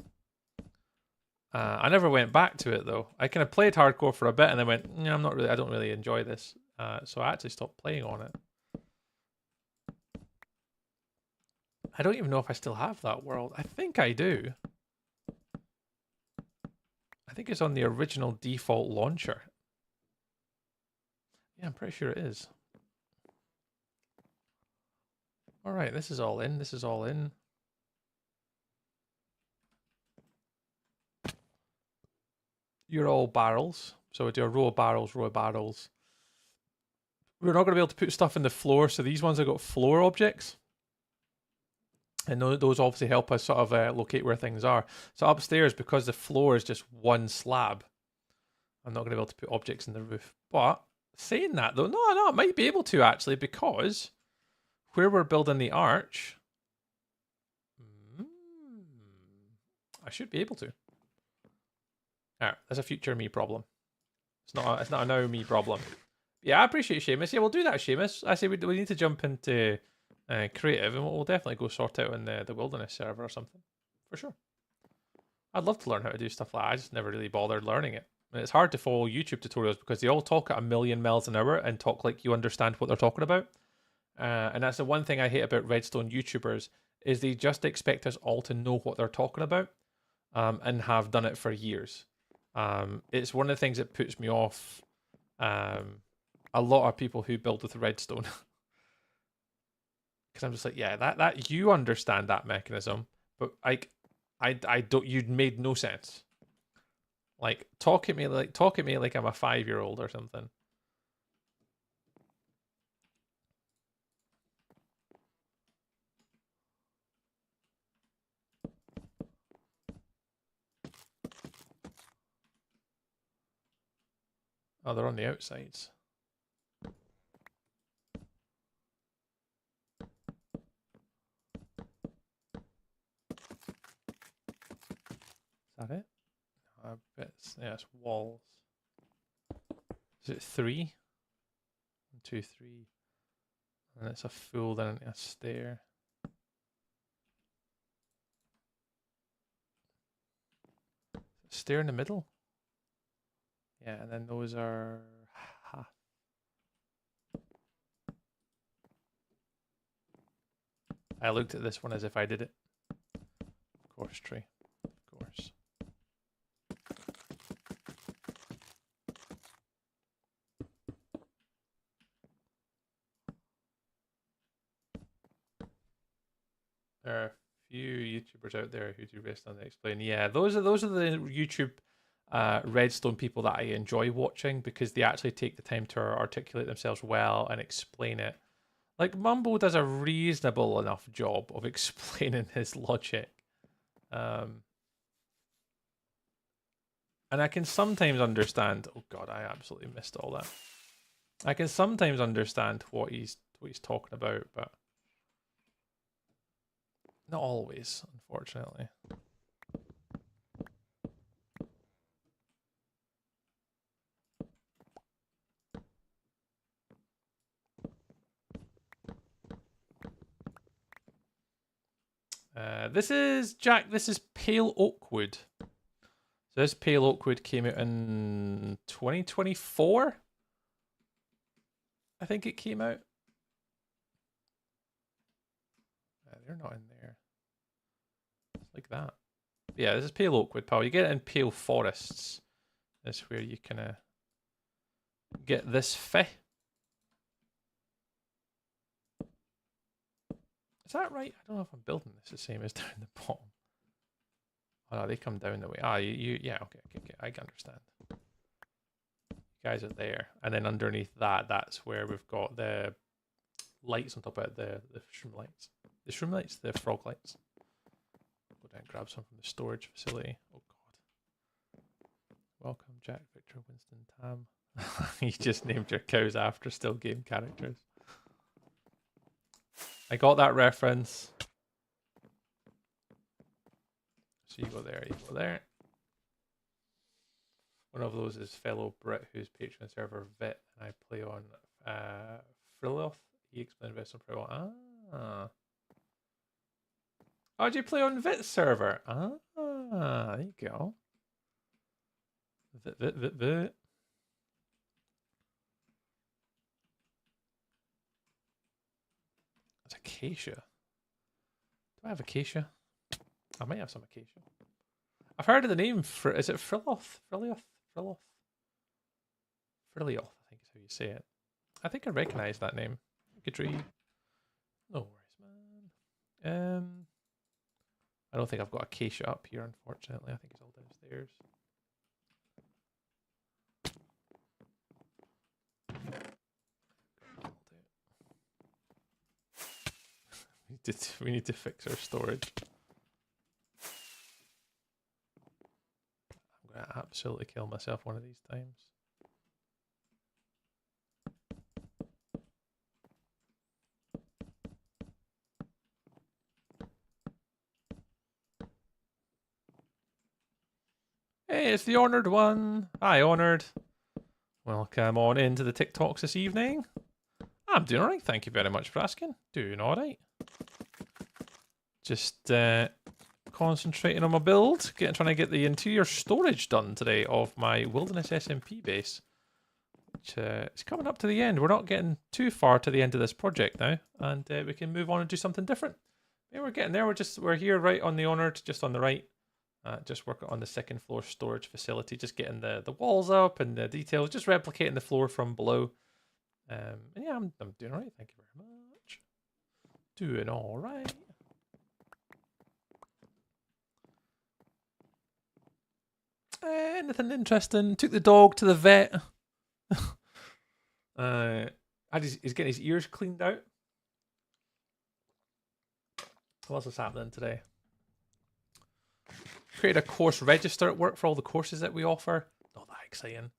I never went back to it though. I kind of played hardcore for a bit and then went, I don't really enjoy this. So I actually stopped playing on it. I don't even know if I still have that world. I think I do. I think it's on the original default launcher. Yeah, I'm pretty sure it is. All right, this is all in. This is all in. You're all barrels. So we do a row of barrels, row of barrels. We're not going to be able to put stuff in the floor, so these ones have got floor objects. And those obviously help us sort of locate where things are. So upstairs, because the floor is just one slab, I'm not going to be able to put objects in the roof. But saying that though, no, I might be able to actually, because where we're building the arch, I should be able to. Alright, that's a future me problem. It's not a now me problem. Yeah, I appreciate Seamus. Yeah, we'll do that, Seamus. I say we need to jump into creative, and we'll definitely go sort out in the wilderness server or something, for sure. I'd love to learn how to do stuff like that. I just never really bothered learning it. And it's hard to follow YouTube tutorials because they all talk at 1,000,000 miles an hour and talk like you understand what they're talking about. And that's the one thing I hate about Redstone YouTubers, is they just expect us all to know what they're talking about, and have done it for years. It's one of the things that puts me off a lot of people who build with Redstone. Because I'm just like, yeah, that you understand that mechanism, but like, I don't. You'd made no sense. Like, talk at me like I'm a 5-year-old or something. Oh, they're on the outsides. Is that it? I bet yeah, it's walls. Is it 3? 1, 2, 3. And it's a full, then a stair. Stair in the middle? Yeah, and then those are half. I looked at this one as if I did it. Of course, tree. Of course. There are a few YouTubers out there who do Redstone and explain. Yeah, those are the YouTube Redstone people that I enjoy watching, because they actually take the time to articulate themselves well and explain it. Like, Mumbo does a reasonable enough job of explaining his logic. And I can sometimes understand. Oh god, I absolutely missed all that. I can sometimes understand what he's talking about, but not always, unfortunately. This is Jack. This is pale oak wood. So this Pale Oakwood came out in 2024. I think it came out. They're not in there. It's like that. Yeah, this is Pale Oakwood, pal. You get it in Pale Forests. That's where you kind of get this feh. Is that right? I don't know if I'm building this the same as down the bottom. Oh no, they come down the way. Ah, yeah, okay, I can understand. You guys are there. And then underneath that, that's where we've got the lights on top of it, the shroom lights. The shroom lights, the frog lights. Go down and grab some from the storage facility. Oh god. Welcome, Jack, Victor, Winston, Tam. You just named your cows after still game characters. I got that reference. So you go there, you go there. One of those is fellow Brit who's patron server Vit, and I play on Frilloth. He explained this on Pro. Ah. Oh, did you play on Vit server? Ah, there you go. Vit. That's acacia. Do I have acacia? I might have some acacia. I've heard of the name. Is it Frilloth? Frilloth, I think is how you say it. I think I recognise that name. Good tree. No worries, man. I don't think I've got acacia up here, unfortunately. I think it's all downstairs. We need to fix our storage. I'm gonna absolutely kill myself one of these times. Hey, it's the Honoured one. Hi, Honoured. Welcome on into the TikToks this evening. I'm doing alright, thank you very much for asking. Doing alright. Just concentrating on my build, trying to get the interior storage done today of my Wilderness SMP base. Which is coming up to the end. We're not getting too far to the end of this project now, and we can move on and do something different. Yeah, we're getting there. We're here right on the Honoured, just on the right. Just working on the second floor storage facility, just getting the walls up and the details, just replicating the floor from below. And yeah, I'm doing alright. Thank you very much. Doing alright. Anything interesting? Took the dog to the vet. He's getting his ears cleaned out. What else is happening today? Created a course register at work for all the courses that we offer. Not that exciting.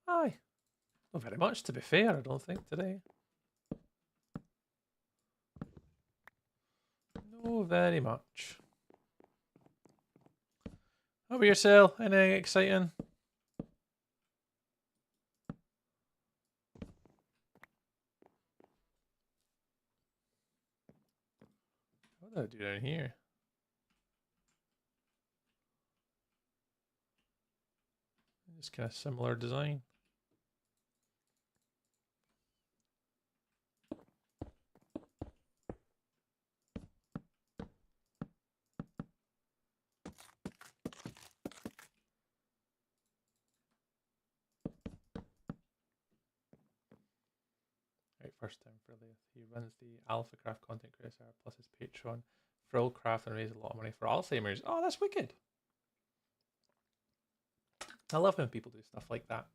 Aye. Not very much, to be fair, I don't think, today. No, very much. How about yourself? Anything exciting? What did I do down here? Just kind of similar design. First time for Leith. He runs the AlphaCraft content creator plus his Patreon. Frillcraft and raised a lot of money for Alzheimer's. Oh, that's wicked. I love when people do stuff like that.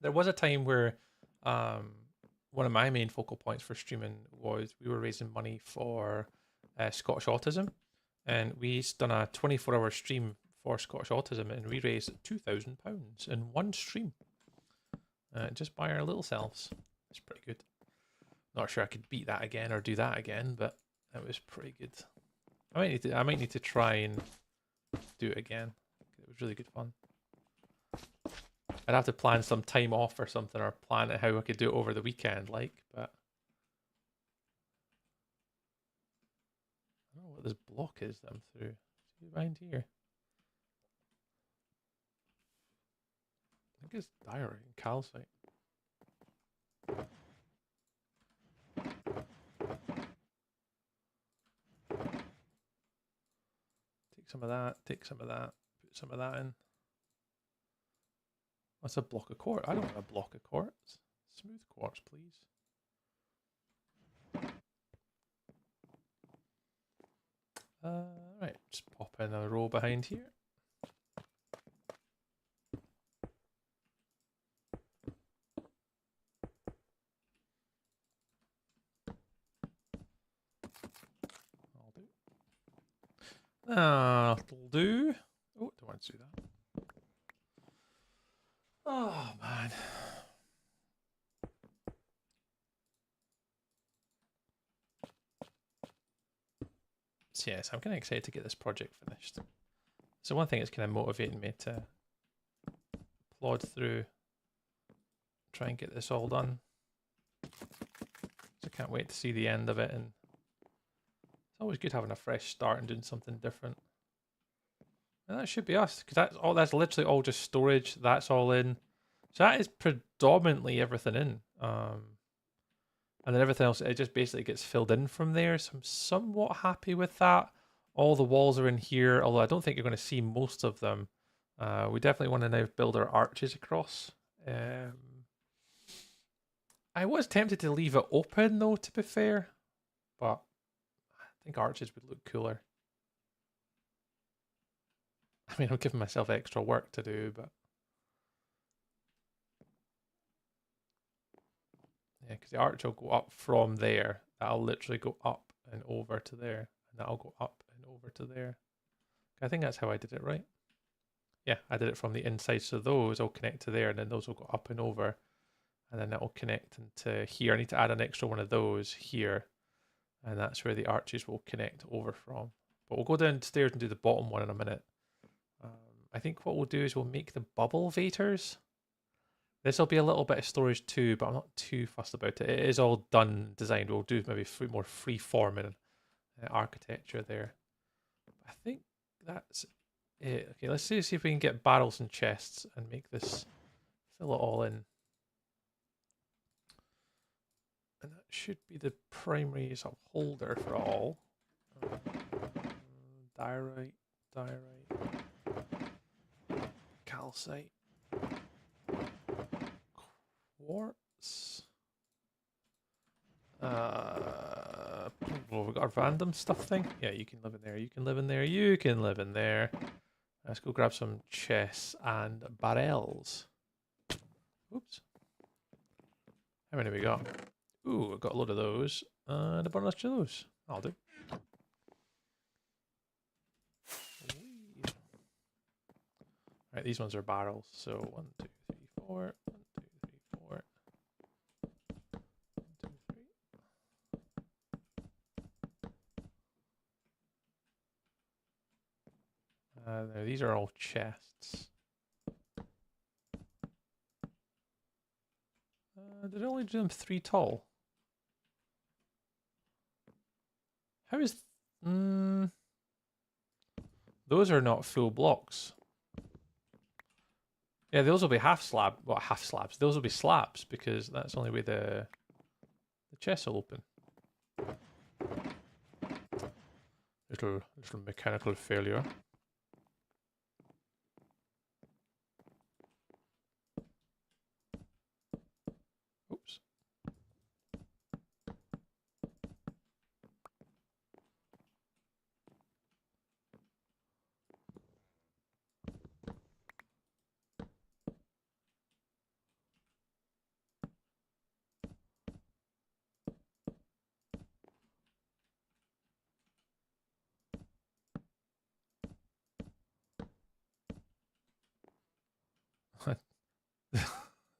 There was a time where one of my main focal points for streaming was we were raising money for Scottish Autism, and we done a 24-hour stream for Scottish Autism, and we raised £2,000 in one stream, just by our little selves. It's pretty good. Not sure I could beat that again or do that again, but it was pretty good. I might need to try and do it again. It was really good fun. I'd have to plan some time off or something, or plan it how I could do it over the weekend, like, but I don't know what this block is that I'm through. See behind here. I think it's diorite and calcite. Take some of that, take some of that, put some of that in. What's a block of quartz? I don't want a block of quartz. Smooth quartz, please. Right, just pop in a row behind here. That'll do. Oh, don't want to do that. Oh, man. So, yes, I'm kind of excited to get this project finished. So one thing that's kind of motivating me to plod through, try and get this all done. So I can't wait to see the end of it, and it's always good having a fresh start and doing something different. And that should be us, because that's literally all just storage. That's all in. So that is predominantly everything in. And then everything else, it just basically gets filled in from there. So I'm somewhat happy with that. All the walls are in here, although I don't think you're going to see most of them. We definitely want to now build our arches across. I was tempted to leave it open, though, to be fair. But I think arches would look cooler. I mean, I'm giving myself extra work to do, but... yeah, because the arch will go up from there. That'll literally go up and over to there. And that'll go up and over to there. I think that's how I did it, right? Yeah, I did it from the inside. So those will connect to there, and then those will go up and over. And then that will connect into here. I need to add an extra one of those here. And that's where the arches will connect over from. But we'll go downstairs and do the bottom one in a minute. I think what we'll do is we'll make the bubble vators. This will be a little bit of storage too, but I'm not too fussed about it. It is all done, designed. We'll do maybe more free-forming architecture there. I think that's it. Okay, let's see if we can get barrels and chests and make this, fill it all in. And that should be the primary sort of holder for all. Diorite, calcite, quartz. Well, we got our random stuff thing. Yeah, you can live in there. You can live in there. You can live in there. Let's go grab some chests and barrels. Oops. How many we got? Ooh, I got a load of those. And a bunch of those. I'll do. Right, these ones are barrels. So 1, 2, 3, 4. 1, 2, 3, 4. 1, 2, 3. No, these are all chests. Did I only do them 3 tall? How is... those are not full blocks. Yeah, those will be half slab. Well, half slabs. Those will be slabs because that's the only way the chests will open. Little mechanical failure. Oops.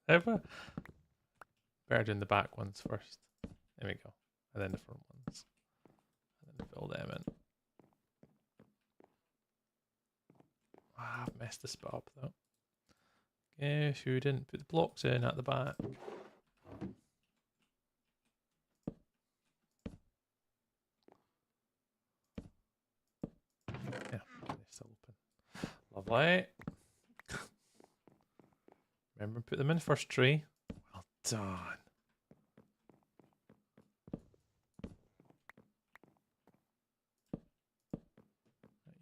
Ever? Better doing the back ones first. There we go. And then the front ones. And then fill them in. Ah, I've messed this bit up though. Guess you didn't put the blocks in at the back. Yeah, they're still open. Lovely. Remember, put them in first tree. Well done.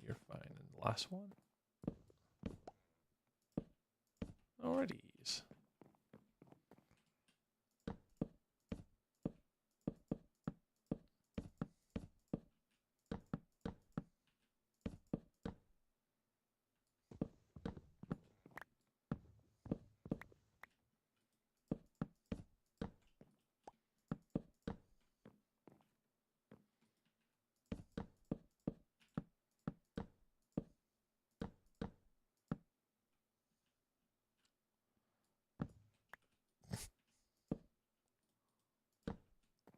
You're fine. And the last one. Alrighties.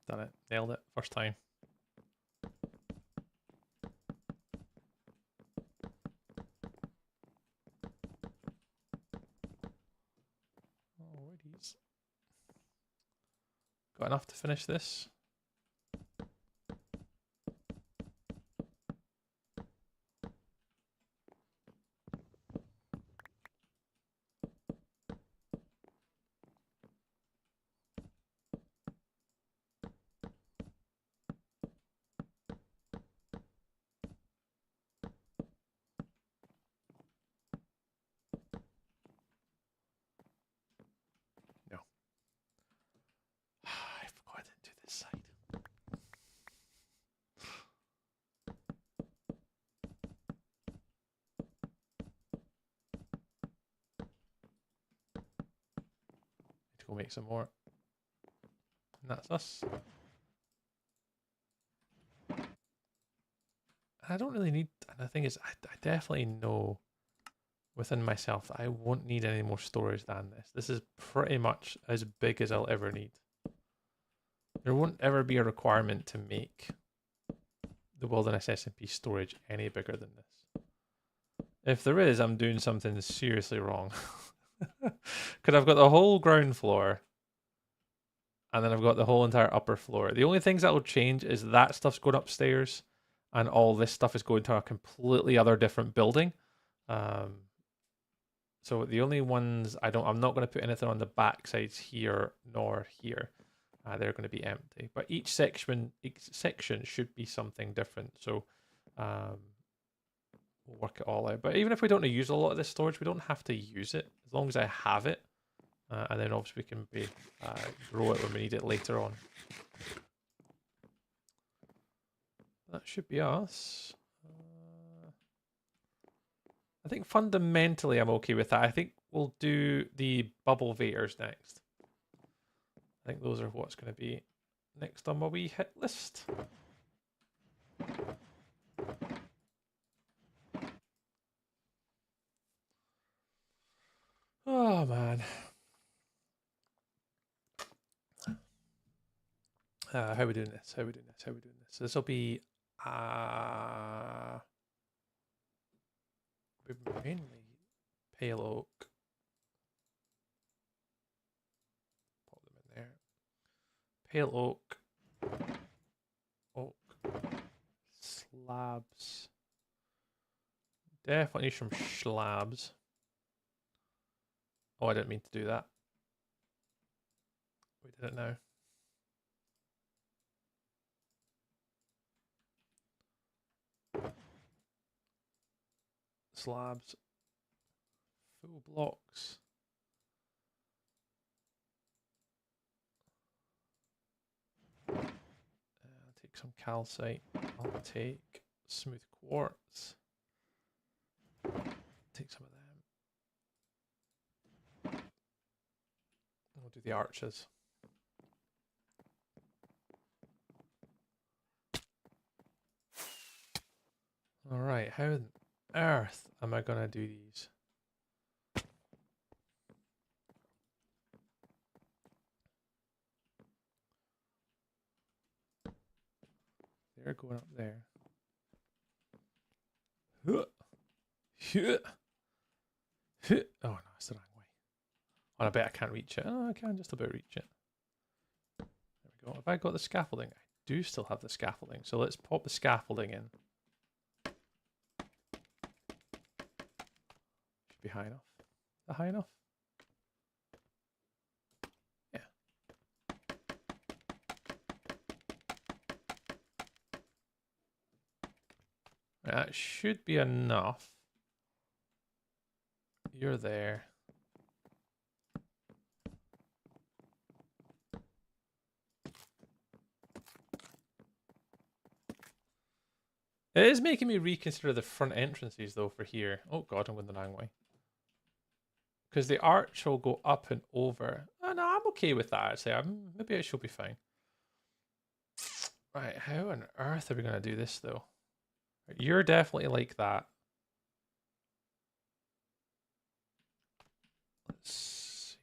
Done it. Nailed it. First time. Alrighties. Got enough to finish this? No. I forgot I didn't do this side. Need to go make some more. And that's us. I don't really need, and the thing is, I definitely know within myself that I won't need any more storage than this. This is pretty much as big as I'll ever need. There won't ever be a requirement to make the Wilderness SMP storage any bigger than this. If there is, I'm doing something seriously wrong. Because I've got the whole ground floor, and then I've got the whole entire upper floor. The only things that will change is that stuff's going upstairs, and all this stuff is going to a completely other different building. So the only ones I'm not going to put anything on the back sides here nor here. They're going to be empty. But each section should be something different. So we'll work it all out. But even if we don't use a lot of this storage, we don't have to use it as long as I have it. And then obviously we can grow it when we need it later on. That should be us. I think fundamentally I'm okay with that. I think we'll do the bubble vators next. I think those are what's going to be next on my wee hit list. Oh man. How are we doing this? How are we doing this? How are we doing this? So this will be mainly pale oak. Pop them in there. Pale oak. Oak. Slabs. Definitely some slabs. Oh, I didn't mean to do that. We did it now. Slabs. Full blocks. I'll take some calcite. I'll take smooth quartz. Take some of them. We'll do the arches. Alright, how on earth am I going to do these? They're going up there. Oh no, it's the wrong way. Oh, I bet I can't reach it. Oh, I can just about reach it. There we go. Have I got the scaffolding? I do still have the scaffolding. So let's pop the scaffolding in. Should be high enough. Is that high enough? Yeah. That should be enough. You're there. It is making me reconsider the front entrances though for here. Oh god, I'm going the wrong way. Because the arch will go up and over. Oh no, I'm okay with that actually. Maybe it should be fine. Right, how on earth are we going to do this though? You're definitely like that. Let's see.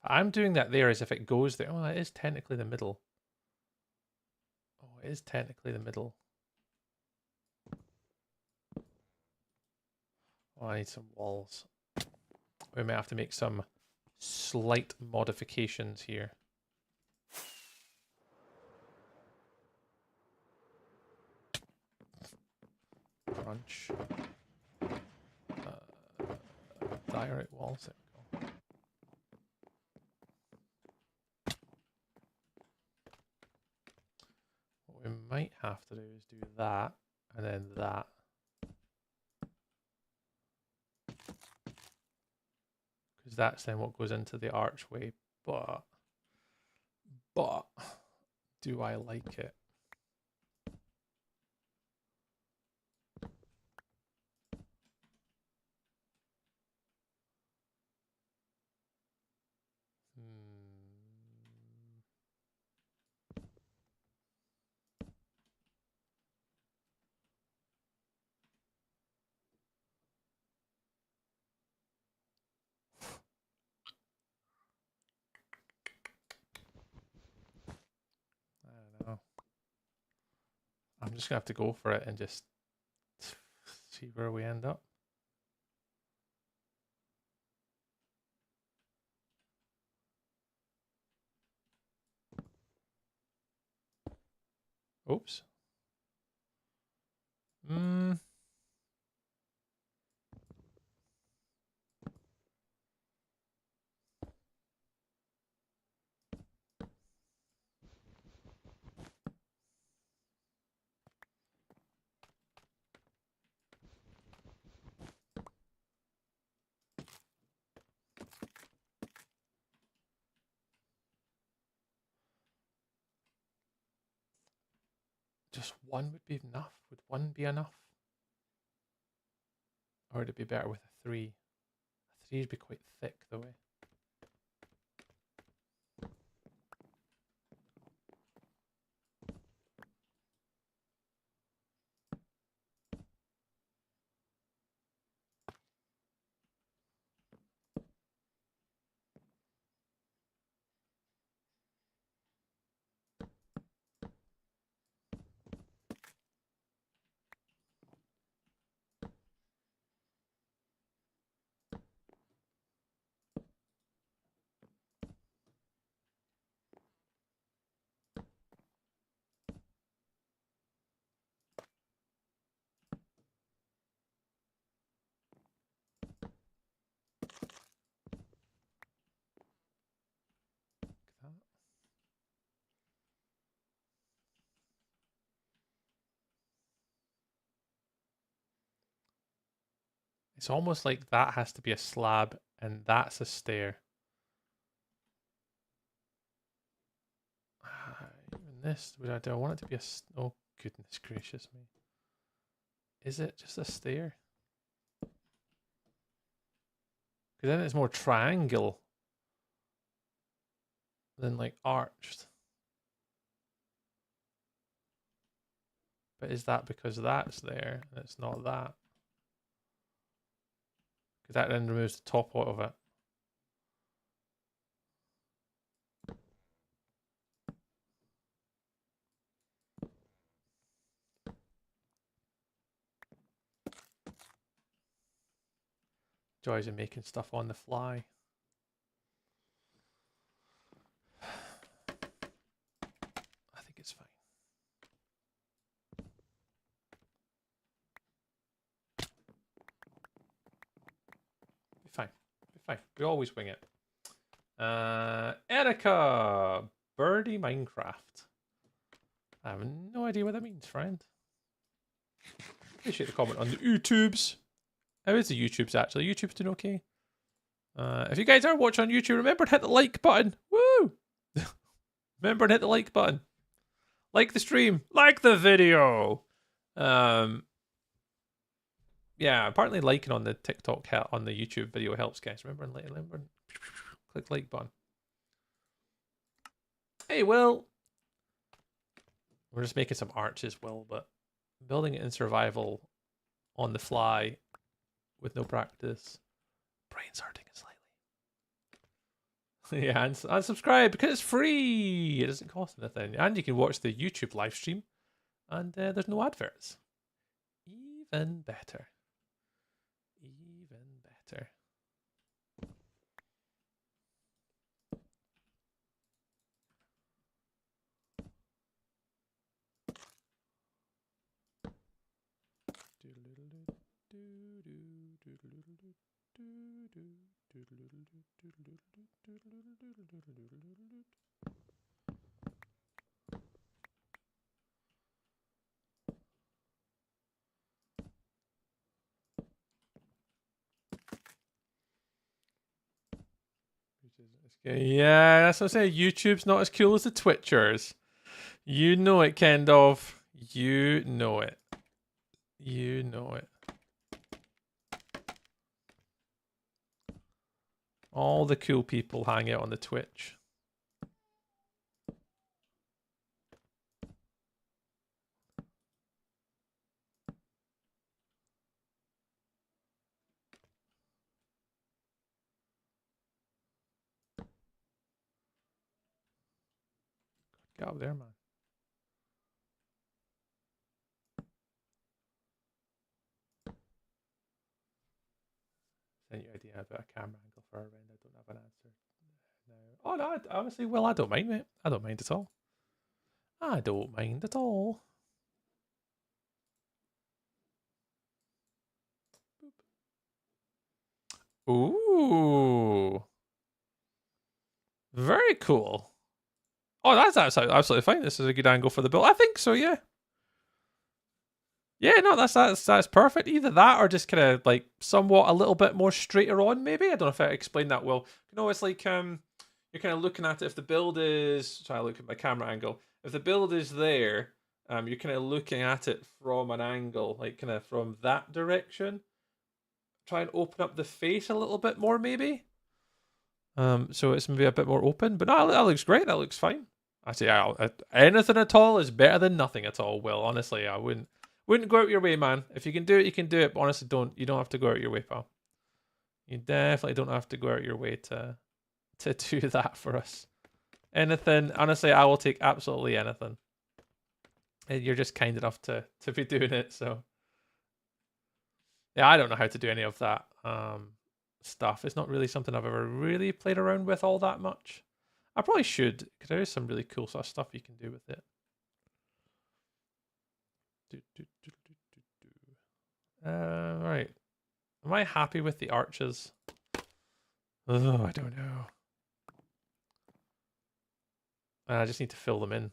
I'm doing that there as if it goes there. Oh, it is technically the middle. Oh, it is technically the middle. Oh, I need some walls. We might have to make some slight modifications here. Crunch. Direct walls. There we go. What we might have to do is do that and then that. Because that's then what goes into the archway. But do I like it? I don't know. I'm just gonna have to go for it and just see where we end up. Oops. Just one would be enough. Would one be enough? Or would it be better with a 3? A 3 would be quite thick though. Like that. It's almost like that has to be a slab and that's a stair. Even this, do I want it to be a... Oh, goodness gracious me. Is it just a stair? Because then it's more triangle than like arched. But is that because that's there and it's not that? Because that then removes the top out of it. Joys of making stuff on the fly. I think it's fine. Be fine. Be fine. We always wing it. Erica! Birdie Minecraft. I have no idea what that means, friend. Appreciate the comment on the YouTubes. How is the YouTubes actually? YouTube's doing okay. If you guys are watching on YouTube, remember to hit the like button. Woo! Remember to hit the like button. Like the stream. Like the video. Yeah, apparently liking on the TikTok on the YouTube video helps, guys. Remember click like button. Hey, Will. We're just making some arches, Will, but building it in survival on the fly with no practice. Brain's hurting slightly. Yeah, and subscribe because it's free. It doesn't cost anything. And you can watch the YouTube live stream. And there's no adverts. Even better. Even better. Yeah, that's what I say. YouTube's not as cool as the Twitchers. You know it, Kendov. You know it. You know it. All the cool people hang out on the Twitch. Get up there, man. Send you an idea about a camera angle for a render. I don't have an answer now. Oh no, honestly, well, I don't mind, mate. I don't mind at all. I don't mind at all. Ooh. Very cool. Oh, that's absolutely fine. This is a good angle for the build. I think so, yeah. Yeah, no, that's perfect. Either that or just kind of like somewhat a little bit more straighter on, maybe. I don't know if I explained that well. You know, it's like you're kind of looking at it. If the build is, try to look at my camera angle. If the build is there, you're kind of looking at it from an angle, like kind of from that direction. Try and open up the face a little bit more, maybe. So it's maybe a bit more open. But no, that looks great. That looks fine. I say anything at all is better than nothing at all. Will, honestly, I wouldn't go out your way, man. If you can do it, you can do it. But honestly, you don't have to go out your way, pal. You definitely don't have to go out your way to do that for us. Anything, honestly, I will take absolutely anything. And you're just kind enough to be doing it, so yeah, I don't know how to do any of that stuff. It's not really something I've ever really played around with all that much. I probably should, because there is some really cool sort of stuff you can do with it. Right. Am I happy with the arches? Oh, I don't know. I just need to fill them in.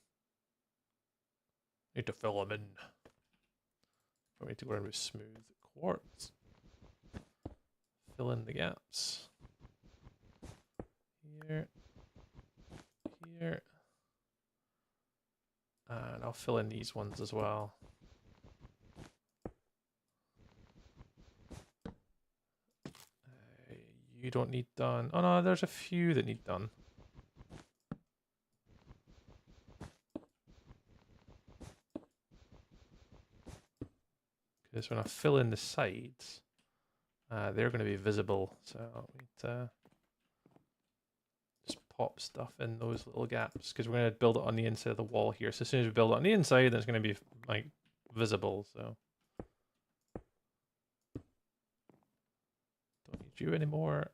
Need to fill them in. I need to go around with smooth quartz. Fill in the gaps. Here. Here. And I'll fill in these ones as well. You don't need done. Oh no, there's a few that need done. Because when I fill in the sides, They're going to be visible, so we need to just pop stuff in those little gaps because we're going to build it on the inside of the wall here. So as soon as we build it on the inside, then it's going to be like visible. So don't need you anymore.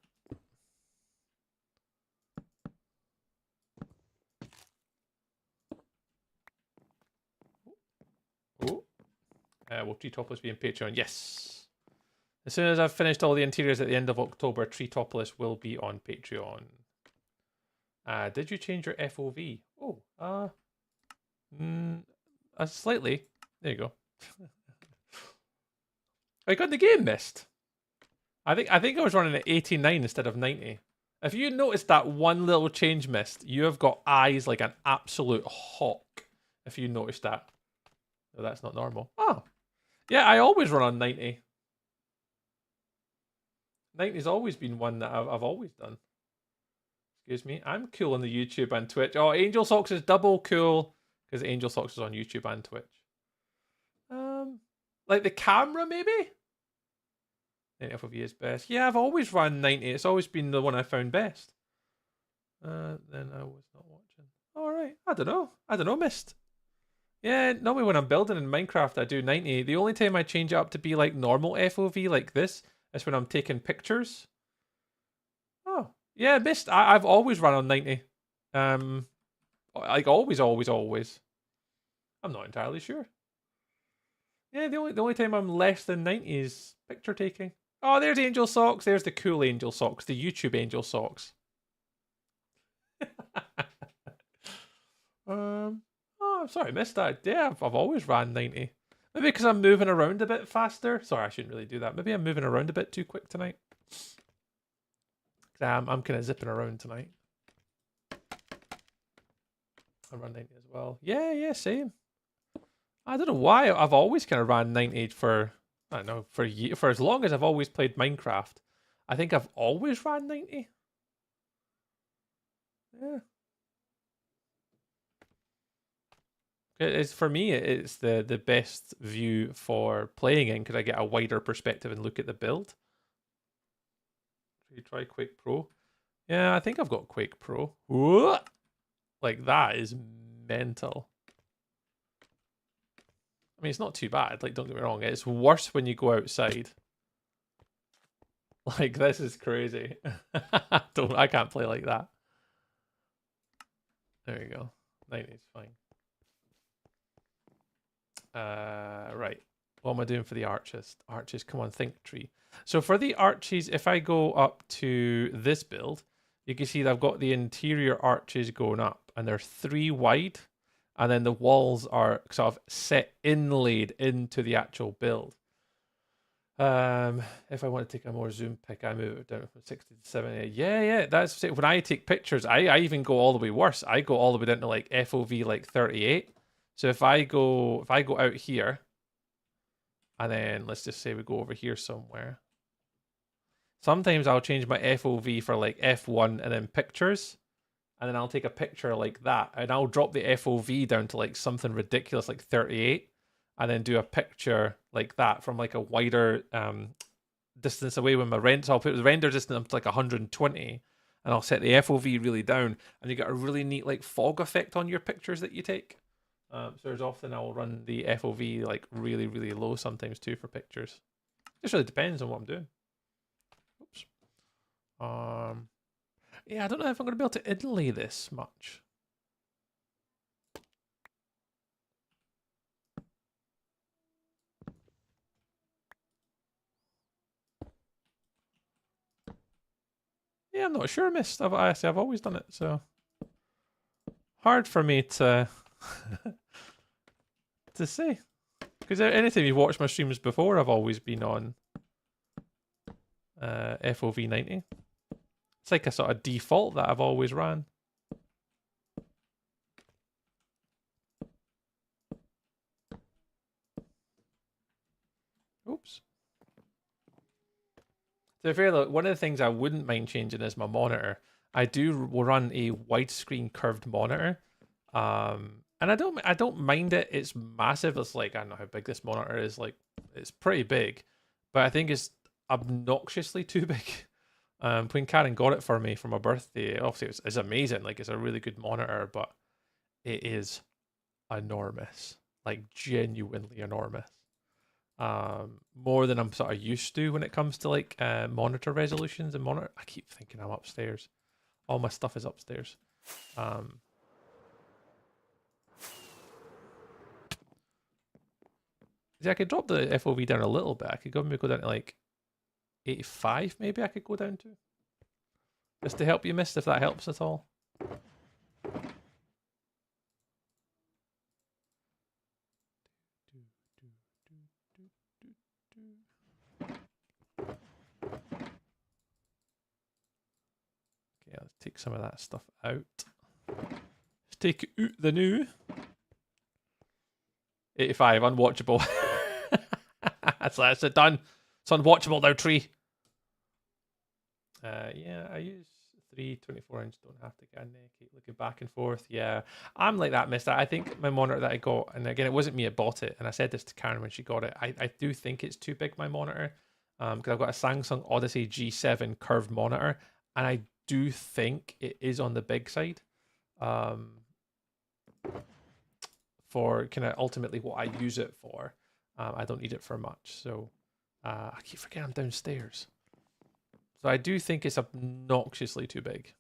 Oh, will Treetopolis be in Patreon? Yes. As soon as I've finished all the interiors at the end of October, Treetopolis will be on Patreon. Did you change your FOV? Oh, slightly. There you go. I got the game missed. I think I was running at 89 instead of 90. If you noticed that one little change missed, you have got eyes like an absolute hawk. If you noticed that. No, that's not normal. Oh. Yeah, I always run on 90. 90's always been one that I've always done. Excuse me. I'm cool on the YouTube and Twitch. Oh, Angel Socks is double cool because Angel Socks is on YouTube and Twitch. Like the camera, maybe? 90 FOV is best. Yeah, I've always run 90. It's always been the one I found best. Then I was not watching. All right. I don't know, Mist. Yeah, normally when I'm building in Minecraft, I do 90. The only time I change it up to be like normal FOV like this is when I'm taking pictures. Oh, yeah, Mist. I've always run on 90. Like always. I'm not entirely sure. Yeah, the only time I'm less than 90 is picture taking. Oh, there's Angel Socks. There's the cool Angel Socks, the YouTube Angel Socks. Oh, I'm sorry, I missed that. Yeah, I've always ran 90. Maybe because I'm moving around a bit faster. Sorry, I shouldn't really do that. Maybe I'm moving around a bit too quick tonight. I'm kind of zipping around tonight. I run 90 as well. Yeah, same. I don't know why I've always kind of ran 90 for, I don't know, for as long as I've always played Minecraft. I think I've always ran 90. Yeah. It's for me, it's the best view for playing in because I get a wider perspective and look at the build. You try Quake Pro? Yeah, I think I've got Quake Pro. Whoa! Like that is mental. I mean, it's not too bad. Like, don't get me wrong. It's worse when you go outside. Like, this is crazy. I can't play like that. There you go. 90 is fine. Right. What am I doing for the arches? Arches, come on, think tree. So for the arches, if I go up to this build, you can see that I've got the interior arches going up, and they're 3 wide, and then the walls are sort of set inlaid into the actual build. If I want to take a more zoom pick, I move it down from 60 to 70. Yeah. That's it. When I take pictures, I even go all the way worse. I go all the way down to like FOV like 38. So if I go out here, and then let's just say we go over here somewhere. Sometimes I'll change my FOV for like F1 and then pictures, and then I'll take a picture like that, and I'll drop the FOV down to like something ridiculous like 38, and then do a picture like that from like a wider distance away with my render. So I'll put the render distance up to like 120, and I'll set the FOV really down, and you get a really neat like fog effect on your pictures that you take. So there's often I'll run the FOV like really, really low sometimes too for pictures. Just really depends on what I'm doing. Oops. Yeah, I don't know if I'm going to be able to inlay this much. Yeah, I'm not sure, Mist. I've always done it, so hard for me to to say. Because anytime you've watched my streams before, I've always been on FOV 90. It's like a sort of default that I've always ran. Oops. To be fair though, one of the things I wouldn't mind changing is my monitor. I will run a widescreen curved monitor. And I don't mind it. It's massive. It's like, I don't know how big this monitor is. Like, it's pretty big. But I think it's obnoxiously too big. When Karen got it for me for my birthday, obviously it's amazing. Like it's a really good monitor, but it is enormous, like genuinely enormous. More than I'm sort of used to when it comes to like monitor resolutions and monitor. I keep thinking I'm upstairs. All my stuff is upstairs. See, I could drop the FOV down a little bit. I could maybe go down to like 85. Maybe I could go down to just to help you, Mist, if that helps at all. Okay, let's take some of that stuff out. Let's take out the new 85, unwatchable. That's it, done. It's unwatchable now, Tree. Yeah, I use 324-inch. Don't have to get in there. Keep looking back and forth. Yeah, I'm like that, Mister. I think my monitor that I got, and again, it wasn't me that bought it, and I said this to Karen when she got it. I do think it's too big, my monitor, because I've got a Samsung Odyssey G7 curved monitor, and I do think it is on the big side. For kind of ultimately what I use it for, I don't need it for much. So I keep forgetting I'm downstairs. So I do think it's obnoxiously too big.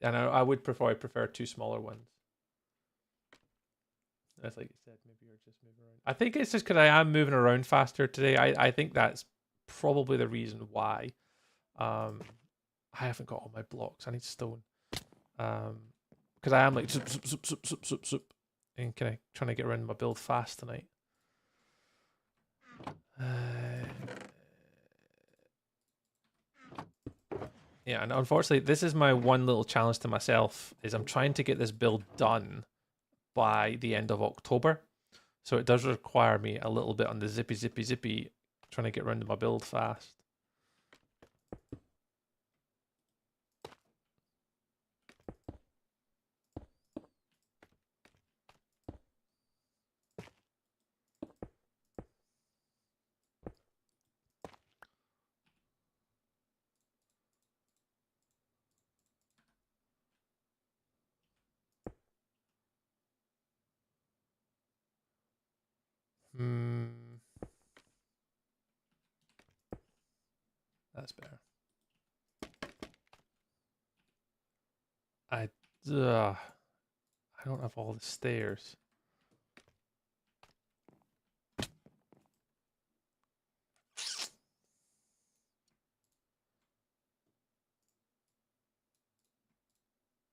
And I would prefer two smaller ones. That's like you said, maybe you're just moving around. I think it's just because I am moving around faster today. I think that's probably the reason why. I haven't got all my blocks. I need stone. Because I am like soup, and kind of trying to get around my build fast tonight. Yeah, and unfortunately, this is my one little challenge to myself, is I'm trying to get this build done by the end of October. So it does require me a little bit on the zippy, trying to get around to my build fast. That's better. I don't have all the stairs.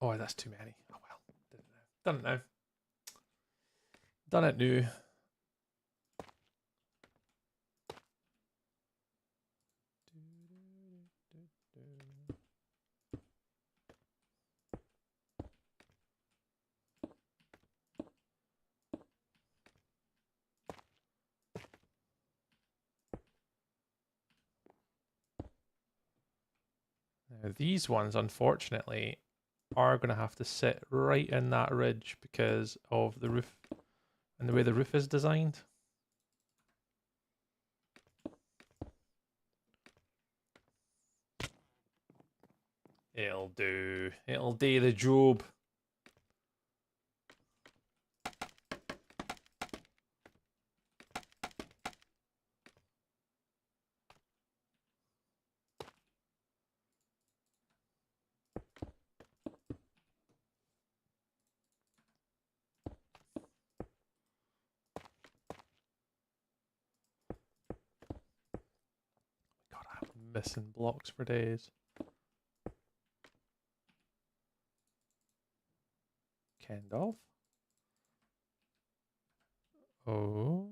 Oh, that's too many. Oh well. Done it now. Done it now. Now, these ones, unfortunately, are going to have to sit right in that ridge because of the roof and the way the roof is designed. It'll do. It'll do the job. God, I'm missing blocks for days. Kendall. Oh.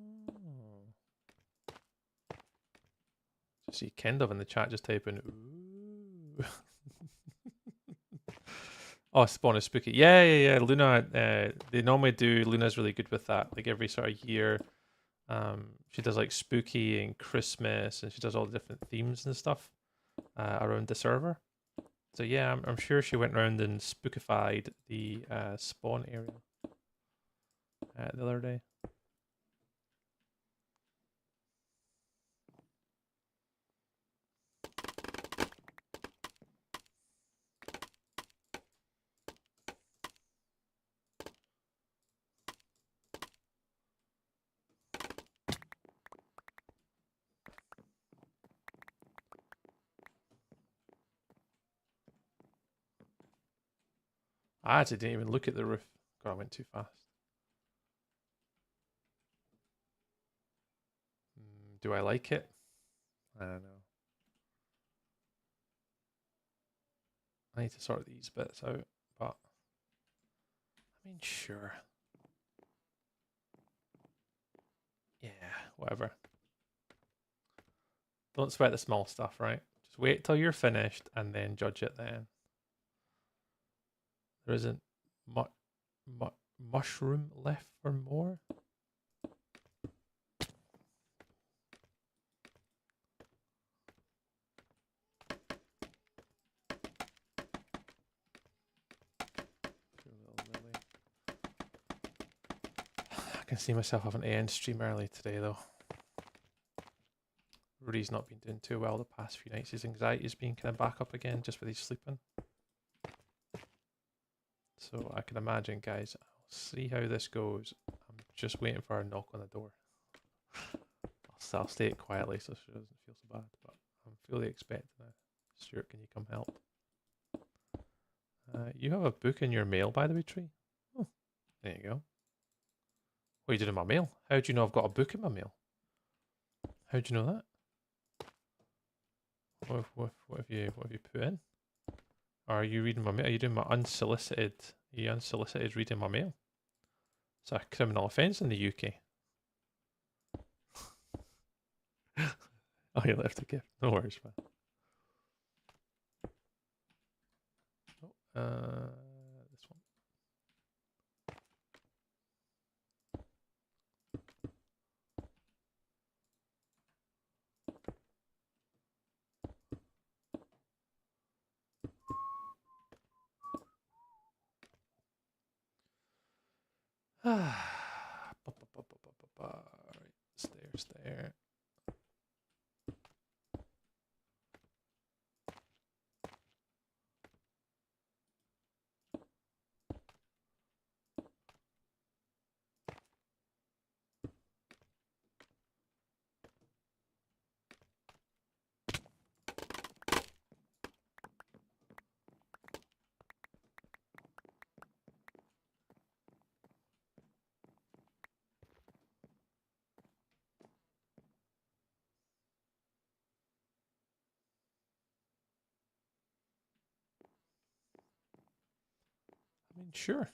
Just see Kendall in the chat just typing. Ooh. Oh, Spawn is spooky. Yeah. Luna, they normally do. Luna's really good with that. Like every sort of year, she does like spooky and Christmas, and she does all the different themes and stuff around the server. So yeah, I'm sure she went around and spookified the spawn area the other day. I actually didn't even look at the roof. God, I went too fast. Do I like it? I don't know. I need to sort these bits out, but I mean, sure. Yeah, whatever. Don't sweat the small stuff, right? Just wait till you're finished and then judge it then. There isn't mushroom left for more. I can see myself having to end stream early today though. Rudy's not been doing too well the past few nights. His anxiety's been kind of back up again just with his sleeping. So I can imagine, guys, I'll see how this goes. I'm just waiting for a knock on the door. I'll stay it quietly so she doesn't feel so bad, but I'm fully expecting it. Stuart, can you come help? You have a book in your mail, by the way, Tree. Oh, there you go. What are you doing in my mail? How do you know I've got a book in my mail? How do you know that? What have you put in? Or are you reading my mail? Are you doing my unsolicited? Are you unsolicited reading my mail? It's a criminal offence in the UK. Oh, you left a gift. No worries, man. Oh, this one. Right, stairs there. I mean, sure.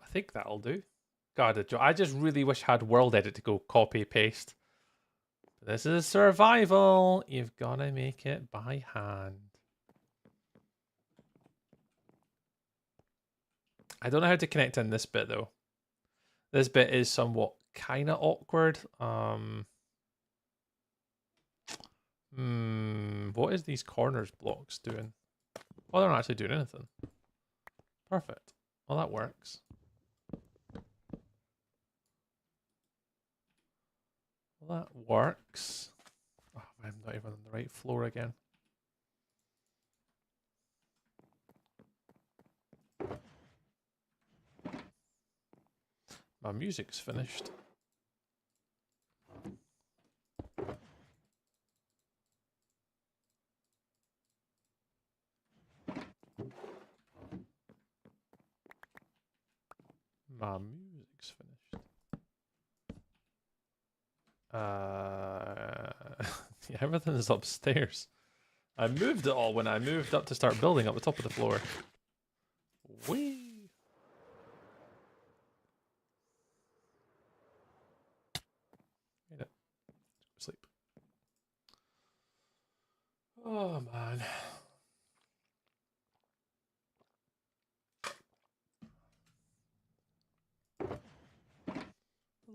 I think that'll do. God, I just really wish I had World Edit to go copy paste. This is survival. You've got to make it by hand. I don't know how to connect in this bit though. This bit is somewhat kind of awkward. What is these corners blocks doing? Oh, they're not actually doing anything. Perfect. Well, that works. Well, that works. Oh, I'm not even on the right floor again. My music's finished. My music's finished. Yeah, everything's upstairs. I moved it all when I moved up to start building up the top of the floor. Whee! Made it. Sleep. Oh man.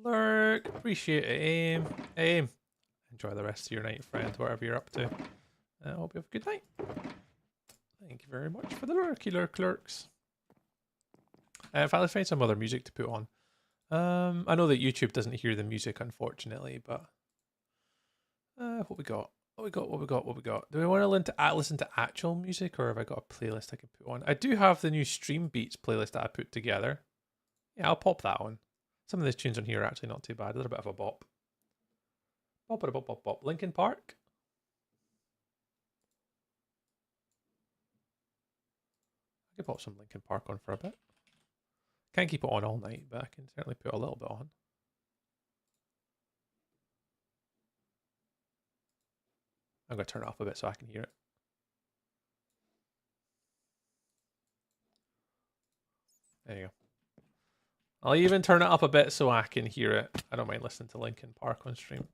Lurk, appreciate it, aim. Aim. Enjoy the rest of your night, friend, whatever you're up to. I hope you have a good night. Thank you very much for the lurky lurks. If I find some other music to put on. I know that YouTube doesn't hear the music, unfortunately, but What we got? What we got? Do we want to listen to actual music, or have I got a playlist I can put on? I do have the new Stream Beats playlist that I put together. Yeah, I'll pop that on. Some of these tunes on here are actually not too bad. They're a bit of a bop. Bop, bop, bop, bop. Linkin Park. I could pop some Linkin Park on for a bit. Can't keep it on all night, but I can certainly put a little bit on. I'm going to turn it up a bit so I can hear it. There you go. I'll even turn it up a bit so I can hear it. I don't mind listening to Linkin Park on stream.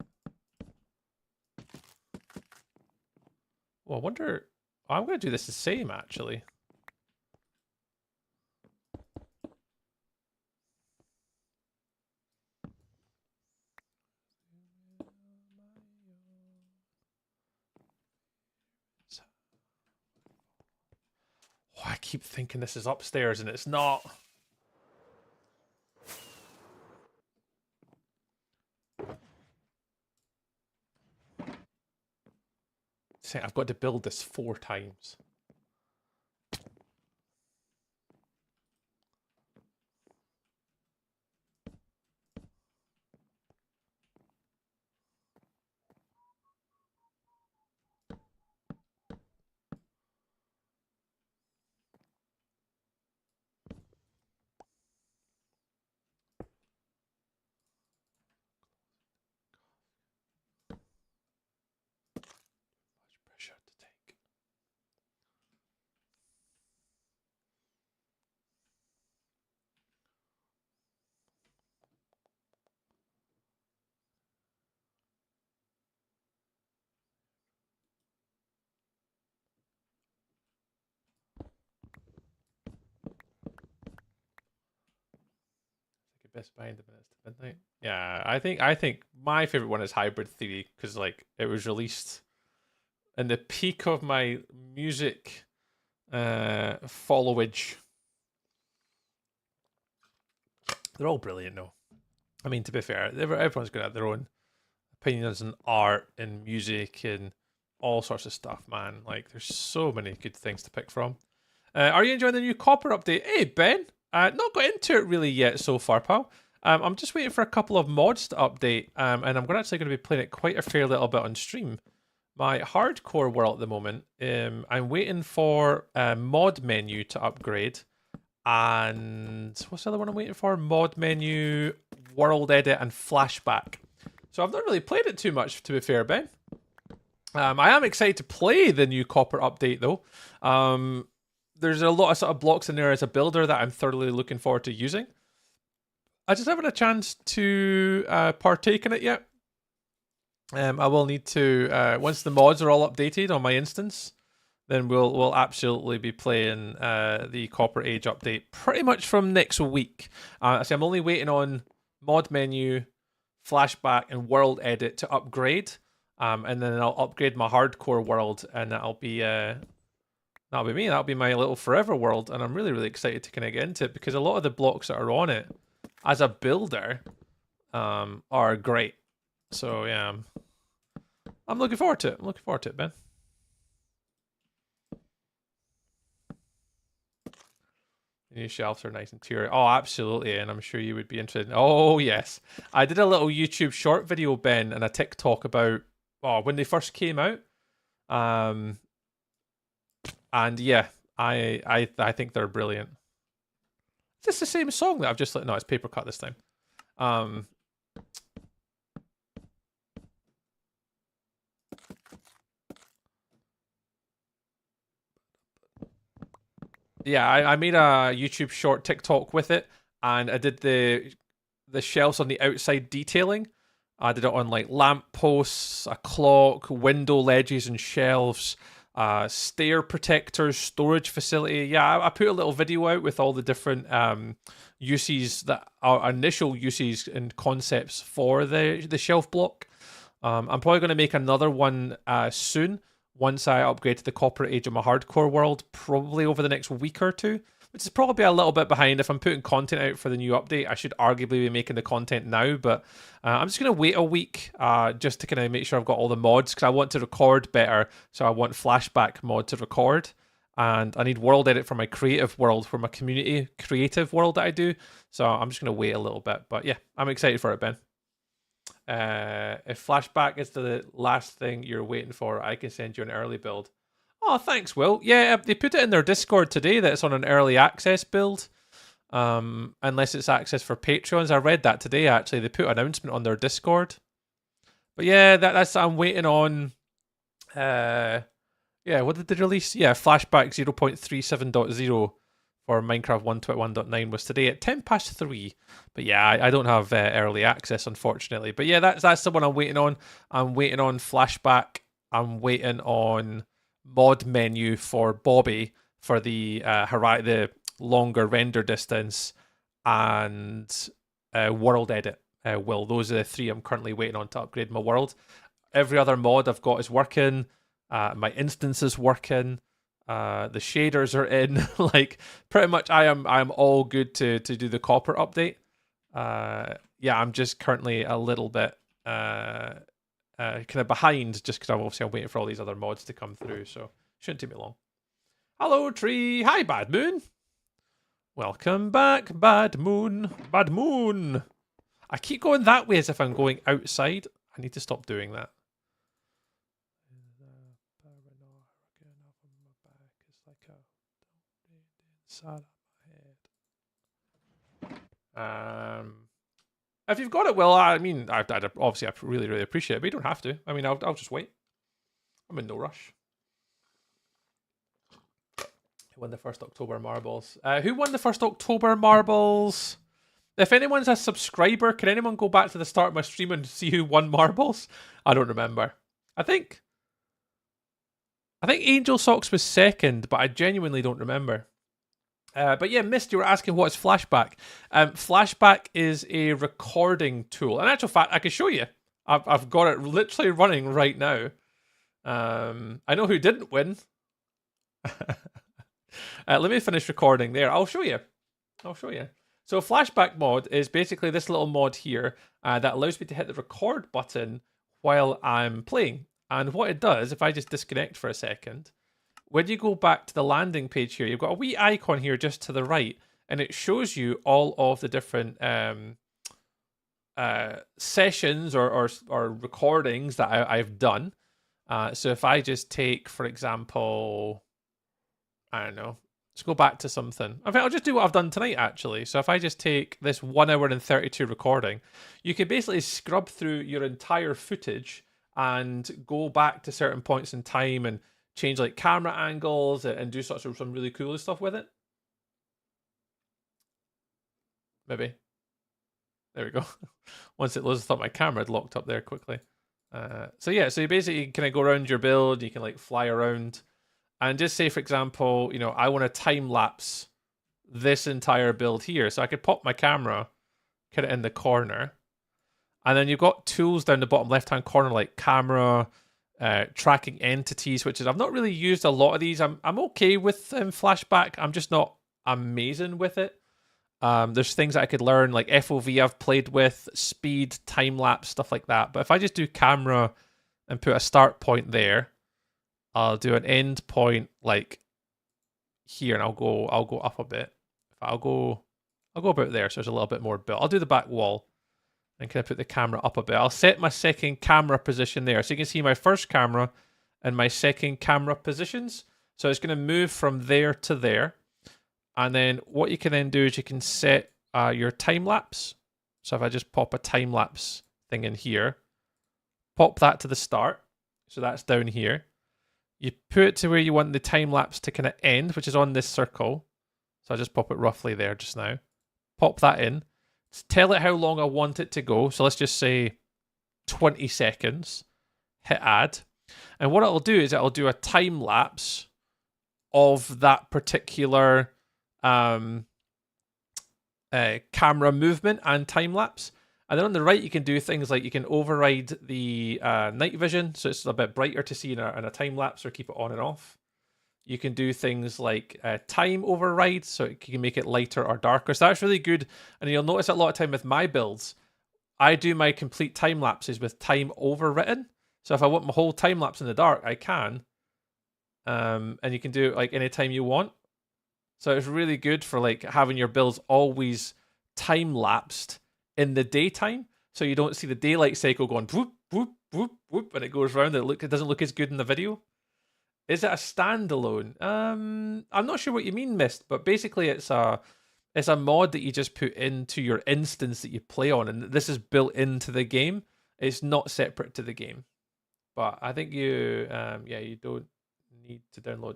Well, I wonder... Oh, I'm going to do this the same, actually. Oh, I keep thinking this is upstairs and it's not. See, I've got to build this 4 times. Pressure to take. Best Buy in the minutes to midnight. Yeah, I think my favorite one is Hybrid Theory because like it was released in the peak of my music followage. They're all brilliant though. I mean, to be fair, everyone's going to have their own opinions on art and music and all sorts of stuff, man. Like, there's so many good things to pick from. Are you enjoying the new Copper update? Hey, Ben. Not got into it really yet so far, pal. I'm just waiting for a couple of mods to update, and I'm actually going to be playing it quite a fair little bit on stream. My hardcore world at the moment, I'm waiting for a mod menu to upgrade. And what's the other one I'm waiting for? Mod menu, world edit, and flashback. So I've not really played it too much, to be fair, Ben. I am excited to play the new Copper update, though. There's a lot of sort of blocks in there as a builder that I'm thoroughly looking forward to using. I just haven't had a chance to partake in it yet. I will need to, once the mods are all updated on my instance, then we'll absolutely be playing the Copper Age update pretty much from next week. So I'm only waiting on mod menu, flashback, and world edit to upgrade. And then I'll upgrade my hardcore world, and that'll be me. That'll be my little forever world, and I'm really, really excited to kind of get into it because a lot of the blocks that are on it, as a builder, are great. So yeah, I'm looking forward to it. I'm looking forward to it, Ben. The new shelves are nice interior. Oh, absolutely, and I'm sure you would be interested. Oh yes, I did a little YouTube short video, Ben, and a TikTok about when they first came out. And yeah, I think they're brilliant. Is this the same song that I've just no, it's Paper Cut this time. Yeah, I made a YouTube short TikTok with it, and I did the shelves on the outside detailing. I did it on like lamp posts, a clock, window ledges and shelves, stair protectors, storage facility. Yeah, I put a little video out with all the different uses that are initial uses and concepts for the shelf block. I'm probably going to make another one soon once I upgrade to the Copper Age of my hardcore world, probably over the next week or two. which is probably a little bit behind. If I'm putting content out for the new update, I should arguably be making the content now, but I'm just going to wait a week just to kind of make sure I've got all the mods, because I want to record better, so I want Flashback mod to record, and I need world edit for my creative world, for my community creative world that I do, so I'm just going to wait a little bit, but yeah, I'm excited for it, Ben. If Flashback is the last thing you're waiting for, I can send you an early build. Oh, thanks, Will. Yeah, they put it in their Discord today that it's on an early access build. Unless it's access for Patreons. I read that today, actually. They put an announcement on their Discord. But yeah, that's I'm waiting on. Yeah, what did they release? Yeah, Flashback 0.37.0 for Minecraft 1.1.9 was today at 3:10. But yeah, I don't have early access, unfortunately. But yeah, that's the one I'm waiting on. I'm waiting on Flashback. I'm waiting on mod menu for Bobby for the longer render distance, and world edit. Will, those are the three I'm currently waiting on to upgrade my world. Every other mod I've got is working. My instance is working. The shaders are in. Like pretty much, I am all good to do the copper update. Yeah, I'm just currently a little bit kind of behind, just because I'm waiting for all these other mods to come through, so shouldn't take me long. Hello, Tree. Hi, Bad Moon. Welcome back, Bad Moon. Bad Moon. I keep going that way as if I'm going outside. I need to stop doing that. If you've got it, well, I mean, I'd obviously I really appreciate it, but you don't have to. I mean, I'll just wait. I'm in no rush. Who won the first October marbles? Who won the first October marbles? If anyone's a subscriber, can anyone go back to the start of my stream and see who won marbles? I don't remember. I think Angel Socks was second, but I genuinely don't remember. But yeah, Mist, you were asking what's Flashback. Flashback is a recording tool. In actual fact, I can show you. I've got it literally running right now. I know who didn't win. Let me finish recording there. I'll show you. So Flashback mod is basically this little mod here that allows me to hit the record button while I'm playing. And what it does, if I just disconnect for a second, when you go back to the landing page here, you've got a wee icon here just to the right, and it shows you all of the different sessions or recordings that I've done. So if I just take, for example, I don't know, let's go back to something. In fact, I'll just do what I've done tonight, actually. So if I just take this 1 hour and 32 recording, you can basically scrub through your entire footage and go back to certain points in time and change like camera angles and do sorts of some really cool stuff with it. Maybe. There we go. Once it loads, I thought my camera had locked up there quickly. So yeah, so you basically kind of go around your build, you can like fly around and just say, for example, you know, I want to time lapse this entire build here. So I could pop my camera kind of in the corner, and then you've got tools down the bottom left-hand corner like camera, tracking entities, which is, I've not really used a lot of these. I'm okay with Flashback. I'm just not amazing with it. There's things that I could learn, like FOV I've played with, speed, time-lapse, stuff like that. But if I just do camera and put a start point there, I'll do an end point like here, and I'll go up a bit. I'll go about there, so there's a little bit more built. I'll do the back wall and kind of put the camera up a bit. I'll set my second camera position there. So you can see my first camera and my second camera positions. So it's going to move from there to there. And then what you can then do is you can set your time lapse. So if I just pop a time lapse thing in here, pop that to the start. So that's down here. You put it to where you want the time lapse to kind of end, which is on this circle. So I'll just pop it roughly there just now. Pop that in. Tell it how long I want it to go. So let's just say 20 seconds. Hit add. And what it'll do is it'll do a time lapse of that particular camera movement and time lapse. And then on the right, you can do things like you can override the night vision, so it's a bit brighter to see in a time lapse, or keep it on and off. You can do things like time override, so you can make it lighter or darker. So that's really good. And you'll notice a lot of time with my builds, I do my complete time lapses with time overwritten. So if I want my whole time lapse in the dark, I can. And you can do it like anytime you want. So it's really good for like having your builds always time lapsed in the daytime, so you don't see the daylight cycle going whoop whoop whoop whoop when it goes round. It doesn't look as good in the video. Is it a standalone? I'm not sure what you mean, Mist, but basically it's a mod that you just put into your instance that you play on, and this is built into the game. It's not separate to the game. But I think you you don't need to download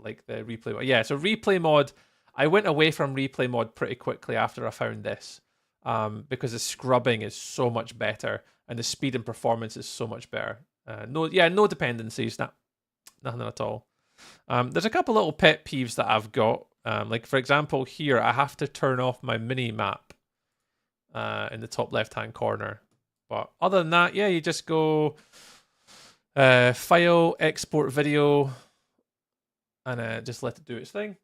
like the replay mod. Yeah, so replay mod, I went away from replay mod pretty quickly after I found this. Because the scrubbing is so much better and the speed and performance is so much better. No dependencies, nothing at all. There's a couple little pet peeves that I've got. Like for example, here I have to turn off my mini map in the top left hand corner. But other than that, yeah, you just go file, export video, and just let it do its thing.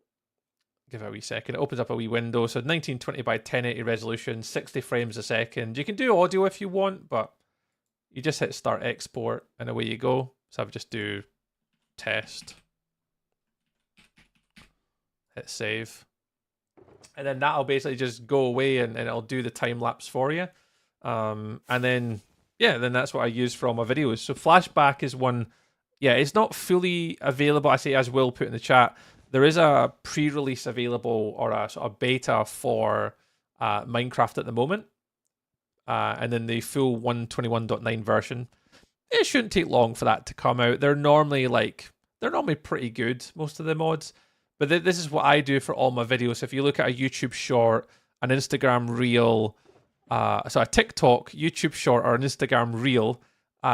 Give it a wee second. It opens up a wee window. So 1920 by 1080 resolution, 60 frames a second. You can do audio if you want, but you just hit start export and away you go. So I would just do test. Hit save. And then that'll basically just go away and it'll do the time lapse for you. And then, yeah, then that's what I use for all my videos. So flashback is one, yeah, it's not fully available. I say, as Will put in the chat, there is a pre-release available or a sort of beta for Minecraft at the moment. And then the full 121.9 version. It shouldn't take long for that to come out. They're normally pretty good, most of the mods. But this is what I do for all my videos. So if you look at a YouTube short, an Instagram reel, so a TikTok, YouTube short, or an Instagram reel,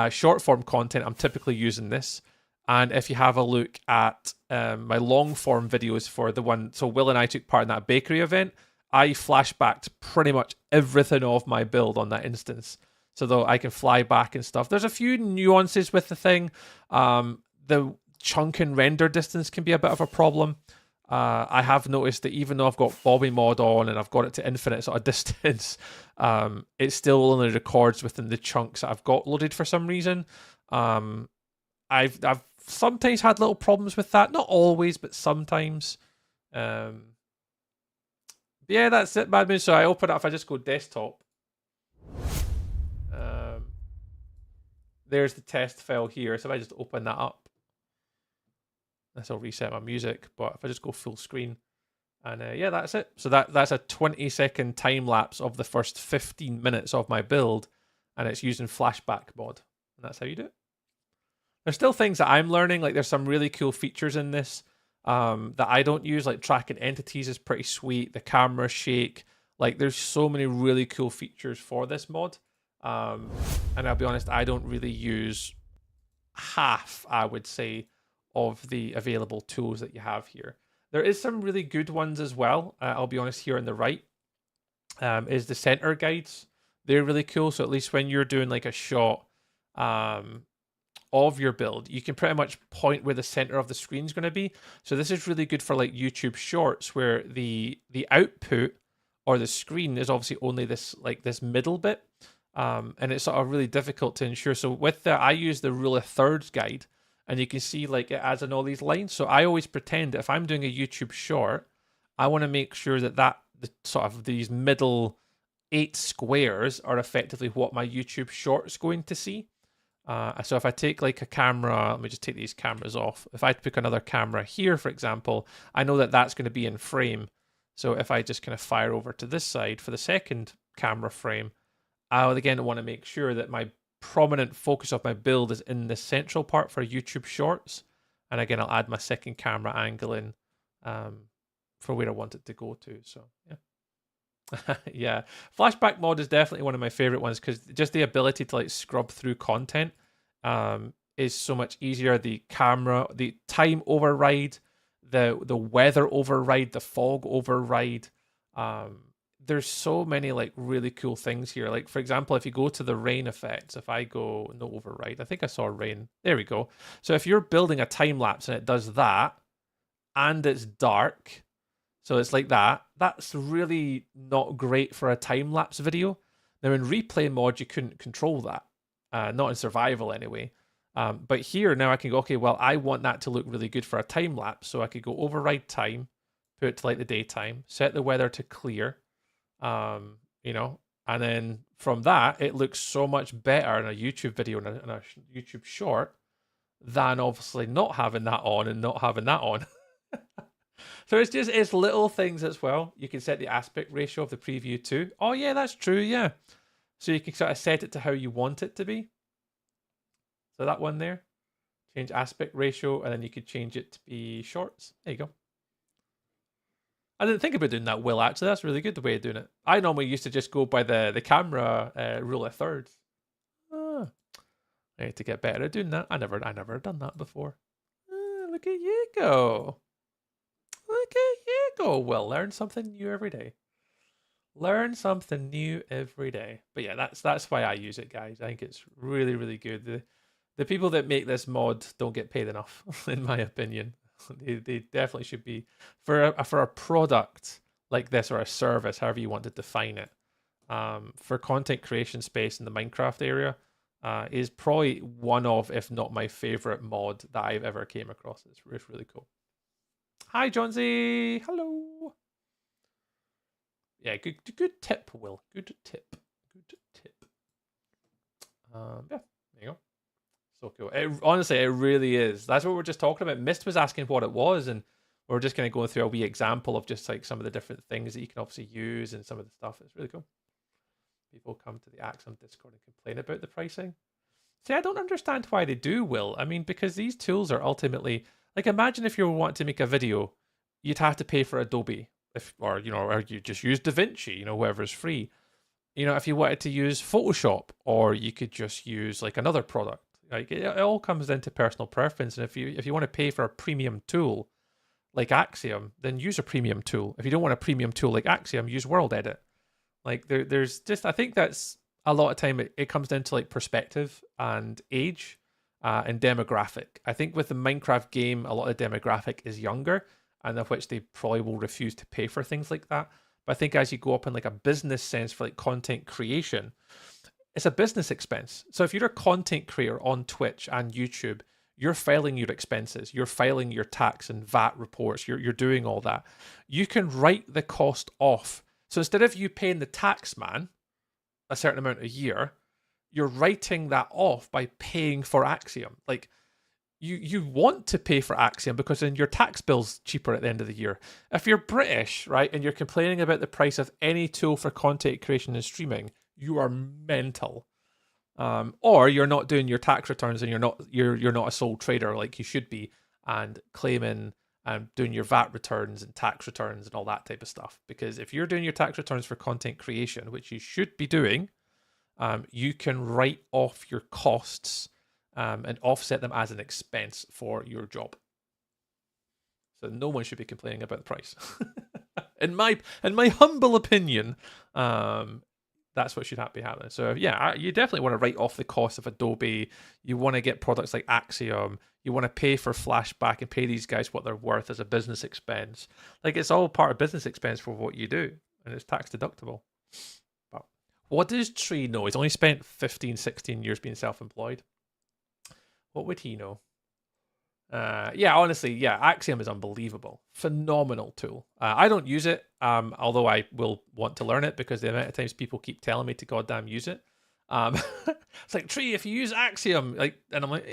short form content, I'm typically using this. And if you have a look at my long form videos for the one, so Will and I took part in that bakery event, I flashbacked pretty much everything of my build on that instance. So though I can fly back and stuff. There's a few nuances with the thing. The chunk and render distance can be a bit of a problem. I have noticed that even though I've got Bobby mod on and I've got it to infinite sort of distance, it still only records within the chunks that I've got loaded for some reason. I've sometimes had little problems with that. Not always, but sometimes. Yeah, that's it, Madman. So I open up, if I just go desktop. There's the test file here. So if I just open that up, this will reset my music. But if I just go full screen, and yeah, that's it. So that's a 20-second time lapse of the first 15 minutes of my build, and it's using flashback mod, and that's how you do it. There's still things that I'm learning. Like there's some really cool features in this that I don't use. Like tracking entities is pretty sweet. The camera shake. Like there's so many really cool features for this mod. And I'll be honest, I don't really use half, I would say, of the available tools that you have here. There is some really good ones as well. I'll be honest, here on the right is the center guides. They're really cool. So at least when you're doing like a shot of your build, you can pretty much point where the center of the screen is going to be. So this is really good for like YouTube shorts, where the output or the screen is obviously only this middle bit. And it's sort of really difficult to ensure. So with that, I use the rule of thirds guide, and you can see like it adds in all these lines. So I always pretend if I'm doing a YouTube short, I want to make sure that the sort of these middle 8 squares are effectively what my YouTube short is going to see. So if I take like a camera, let me just take these cameras off. If I pick another camera here, for example, I know that that's going to be in frame. So if I just kind of fire over to this side for the second camera frame, I would again want to make sure that my prominent focus of my build is in the central part for YouTube Shorts. And again, I'll add my second camera angle in for where I want it to go to. So yeah. Yeah, flashback mod is definitely one of my favorite ones, because just the ability to like scrub through content is so much easier. The camera, the time override, the weather override, the fog override. There's so many like really cool things here. Like for example, if you go to the rain effects, if I go no override, I think I saw rain. There we go. So if you're building a time lapse and it does that, and it's dark, so it's like that. That's really not great for a time-lapse video. Now in replay mode, you couldn't control that, not in survival anyway. But here now I can go, okay, well, I want that to look really good for a time-lapse, so I could go override time, put it to like the daytime, set the weather to clear, you know, and then from that, it looks so much better in a YouTube video and a YouTube short than obviously not having that on and not having that on. So it's little things as well. You can set the aspect ratio of the preview too. Oh yeah, that's true, yeah. So you can sort of set it to how you want it to be. So that one there, change aspect ratio, and then you could change it to be shorts. There you go. I didn't think about doing that, Will, actually. That's really good, the way of doing it. I normally used to just go by the camera rule of thirds. I need to get better at doing that. I never done that before. Look at you go. Look at you go, Will. Learn something new every day. Learn something new every day. But yeah, that's why I use it, guys. I think it's really, really good. The people that make this mod don't get paid enough, in my opinion. They definitely should be for a product like this, or a service, however you want to define it. For content creation space in the Minecraft area, is probably one of, if not my favorite mod that I've ever came across. It's really cool. Hi, Johnsy. Hello. Yeah, good tip, Will. Good tip. Yeah, there you go. So cool. Honestly, it really is. That's what we're just talking about. Mist was asking what it was, and we're just going to go through a wee example of just like some of the different things that you can obviously use and some of the stuff. It's really cool. People come to the Axiom Discord and complain about the pricing. See, I don't understand why they do, Will. I mean, because these tools are ultimately, like, imagine if you wanted to make a video, you'd have to pay for Adobe, or you just use DaVinci, whoever's free. If you wanted to use Photoshop, or you could just use like another product. Like it all comes down to personal preference, and if you want to pay for a premium tool like Axiom, then use a premium tool. If you don't want a premium tool like Axiom, use World Edit. Like there's just, I think that's a lot of time it comes down to like perspective and age and demographic. I think with the Minecraft game, a lot of the demographic is younger, and of which they probably will refuse to pay for things like that. But I think as you go up in like a business sense for like content creation, it's a business expense. So if you're a content creator on Twitch and YouTube, you're filing your expenses, you're filing your tax and VAT reports, you're doing all that. You can write the cost off. So instead of you paying the tax man a certain amount a year, you're writing that off by paying for Axiom. Like you want to pay for Axiom because then your tax bill's cheaper at the end of the year. If you're British, right, and you're complaining about the price of any tool for content creation and streaming, you are mental. Or you're not doing your tax returns, and you're not a sole trader like you should be, and claiming and doing your VAT returns and tax returns and all that type of stuff. Because if you're doing your tax returns for content creation, which you should be doing, you can write off your costs and offset them as an expense for your job. So no one should be complaining about the price. in my humble opinion, that's what should be happening. So yeah, you definitely want to write off the cost of Adobe. You want to get products like Axiom. You want to pay for Flashback and pay these guys what they're worth as a business expense. Like it's all part of business expense for what you do, and it's tax deductible. But what does Tree know? He's only spent 15, 16 years being self-employed. What would he know? Yeah, honestly, yeah, Axiom is unbelievable. Phenomenal tool. I don't use it, although I will want to learn it because the amount of times people keep telling me to goddamn use it. It's like, Tree, if you use Axiom, and I'm like,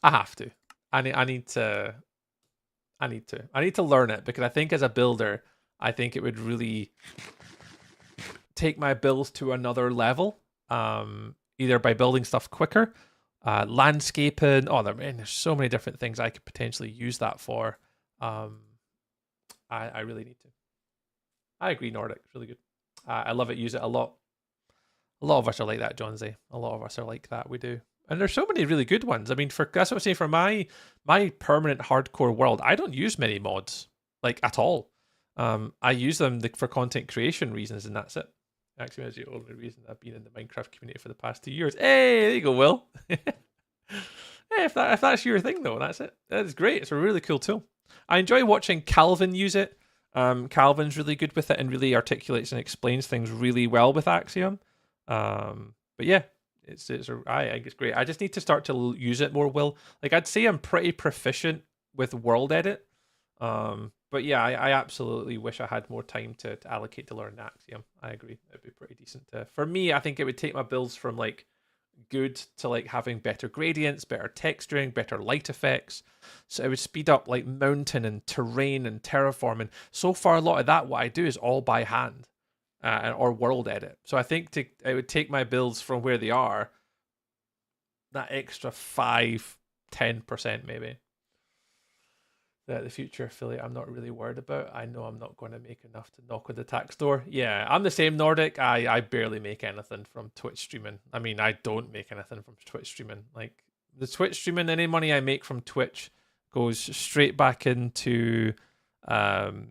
I have to. I need to learn it, because I think as a builder, I think it would really take my builds to another level. Either by building stuff quicker, landscaping. There's so many different things I could potentially use that for. I really need to. I agree, Nordic. It's really good. I love it. Use it a lot. A lot of us are like that, Johnsy. A lot of us are like that. We do. And there's so many really good ones. I mean, that's what I'm saying. For my permanent hardcore world, I don't use many mods, like at all. I use them for content creation reasons, and that's it. Actually, that's the only reason I've been in the Minecraft community for the past 2 years. Hey, there you go, Will. Hey, if that's your thing though, that's it. That is great. It's a really cool tool. I enjoy watching Calvin use it. Calvin's really good with it and really articulates and explains things really well with Axiom. But yeah, I think it's great. I just need to start to use it more. Will, like, I'd say I'm pretty proficient with world edit. But yeah, I absolutely wish I had more time to allocate to learn Axiom. I agree. It'd be pretty decent to. For me, I think it would take my builds from like good to like having better gradients, better texturing, better light effects. So it would speed up like mountain and terrain and terraforming. So far, a lot of that, what I do is all by hand or world edit. So I think it would take my builds from where they are that extra 5-10% maybe. The future affiliate I'm not really worried about. I know I'm not going to make enough to knock on the tax door. Yeah, I'm the same, Nordic. I barely make anything from Twitch streaming. I mean, I don't make anything from Twitch streaming. Like, the Twitch streaming, any money I make from Twitch goes straight back into the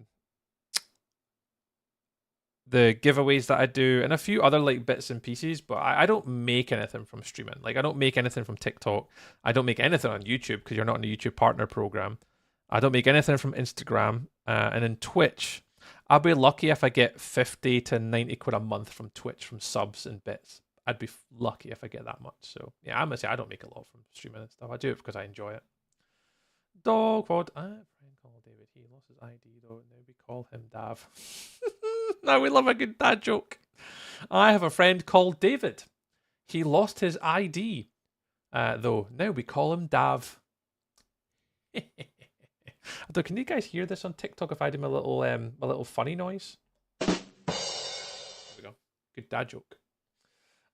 giveaways that I do and a few other like bits and pieces, but I don't make anything from streaming. Like, I don't make anything from TikTok. I don't make anything on YouTube because you're not in a YouTube partner program. I don't make anything from Instagram. And in Twitch, I'll be lucky if I get 50 to 90 quid a month from Twitch from subs and bits. I'd be lucky if I get that much. So yeah, I'm gonna say I don't make a lot from streaming and stuff. I do it because I enjoy it. Dogpod. I have a friend called David. He lost his ID though. Now we call him Dav. Now we love a good dad joke. I have a friend called David. He lost his ID though. Now we call him Dav. Although, can you guys hear this on TikTok if I do my little funny noise? There we go. Good dad joke.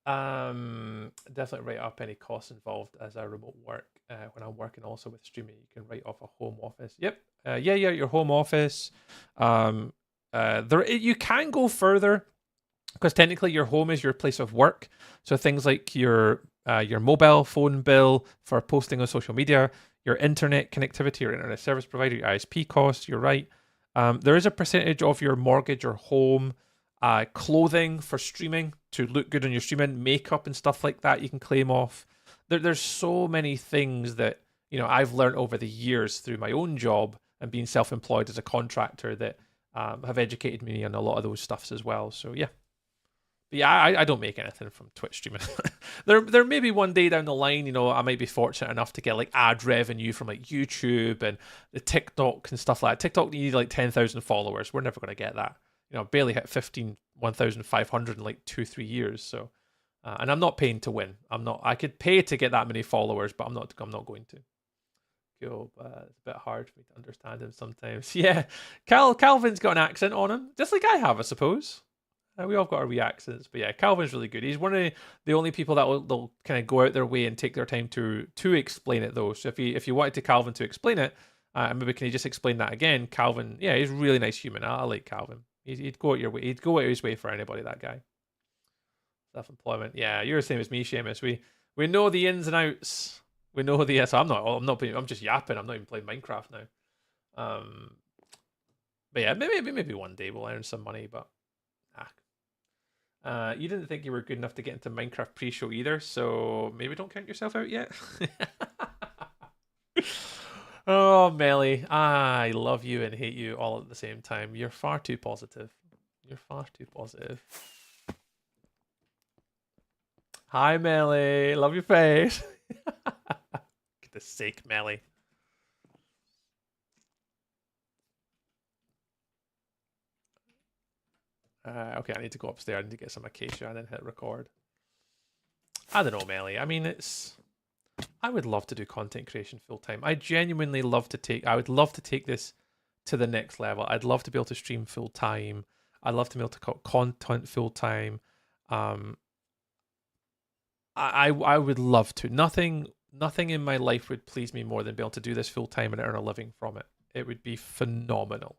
Definitely write up any costs involved as a remote work. When I'm working also with streaming, you can write off a home office. Yep. Yeah, your home office. You can go further because technically your home is your place of work. So things like your mobile phone bill for posting on social media, your internet connectivity, your internet service provider, your ISP costs, you're right. There is a percentage of your mortgage or home, clothing for streaming to look good on your streaming, makeup and stuff like that you can claim off. There's so many things that, you know, I've learned over the years through my own job and being self-employed as a contractor that have educated me on a lot of those stuffs as well. So yeah. But yeah, I don't make anything from Twitch streaming. there may be one day down the line, you know, I might be fortunate enough to get like ad revenue from like YouTube and the TikTok and stuff like that. TikTok needs like 10,000 followers. We're never going to get that. You know, barely hit 1,500 in like 2-3 years. So, and I'm not paying to win. I could pay to get that many followers, but I'm not going to. Cool, but it's a bit hard for me to understand him sometimes. Yeah, Calvin's got an accent on him, just like I have, I suppose. We all got our wee accents, but yeah, Calvin's really good. He's one of the only people that will kind of go out their way and take their time to explain it, though. So if you wanted to Calvin to explain it, maybe can you just explain that again? Calvin, yeah, he's a really nice human. I like Calvin. He'd go out your way. He'd go out his way for anybody. That guy. Self-employment. Yeah, you're the same as me, Seamus. We know the ins and outs. We know the. So I'm just yapping. I'm not even playing Minecraft now. But yeah, maybe one day we'll earn some money, but. You didn't think you were good enough to get into Minecraft pre-show either, so maybe don't count yourself out yet. Oh, Melly, I love you and hate you all at the same time. You're far too positive. You're far too positive. Hi, Melly. Love your face. Goodness sake, Melly. Okay, I need to go upstairs. I need to get some acacia and then hit record. I don't know, Melly. I mean, I would love to do content creation full time. I genuinely love to take. I would love to take this to the next level. I'd love to be able to stream full time. I'd love to be able to cut content full time. I would love to. Nothing in my life would please me more than be able to do this full time and earn a living from it. It would be phenomenal.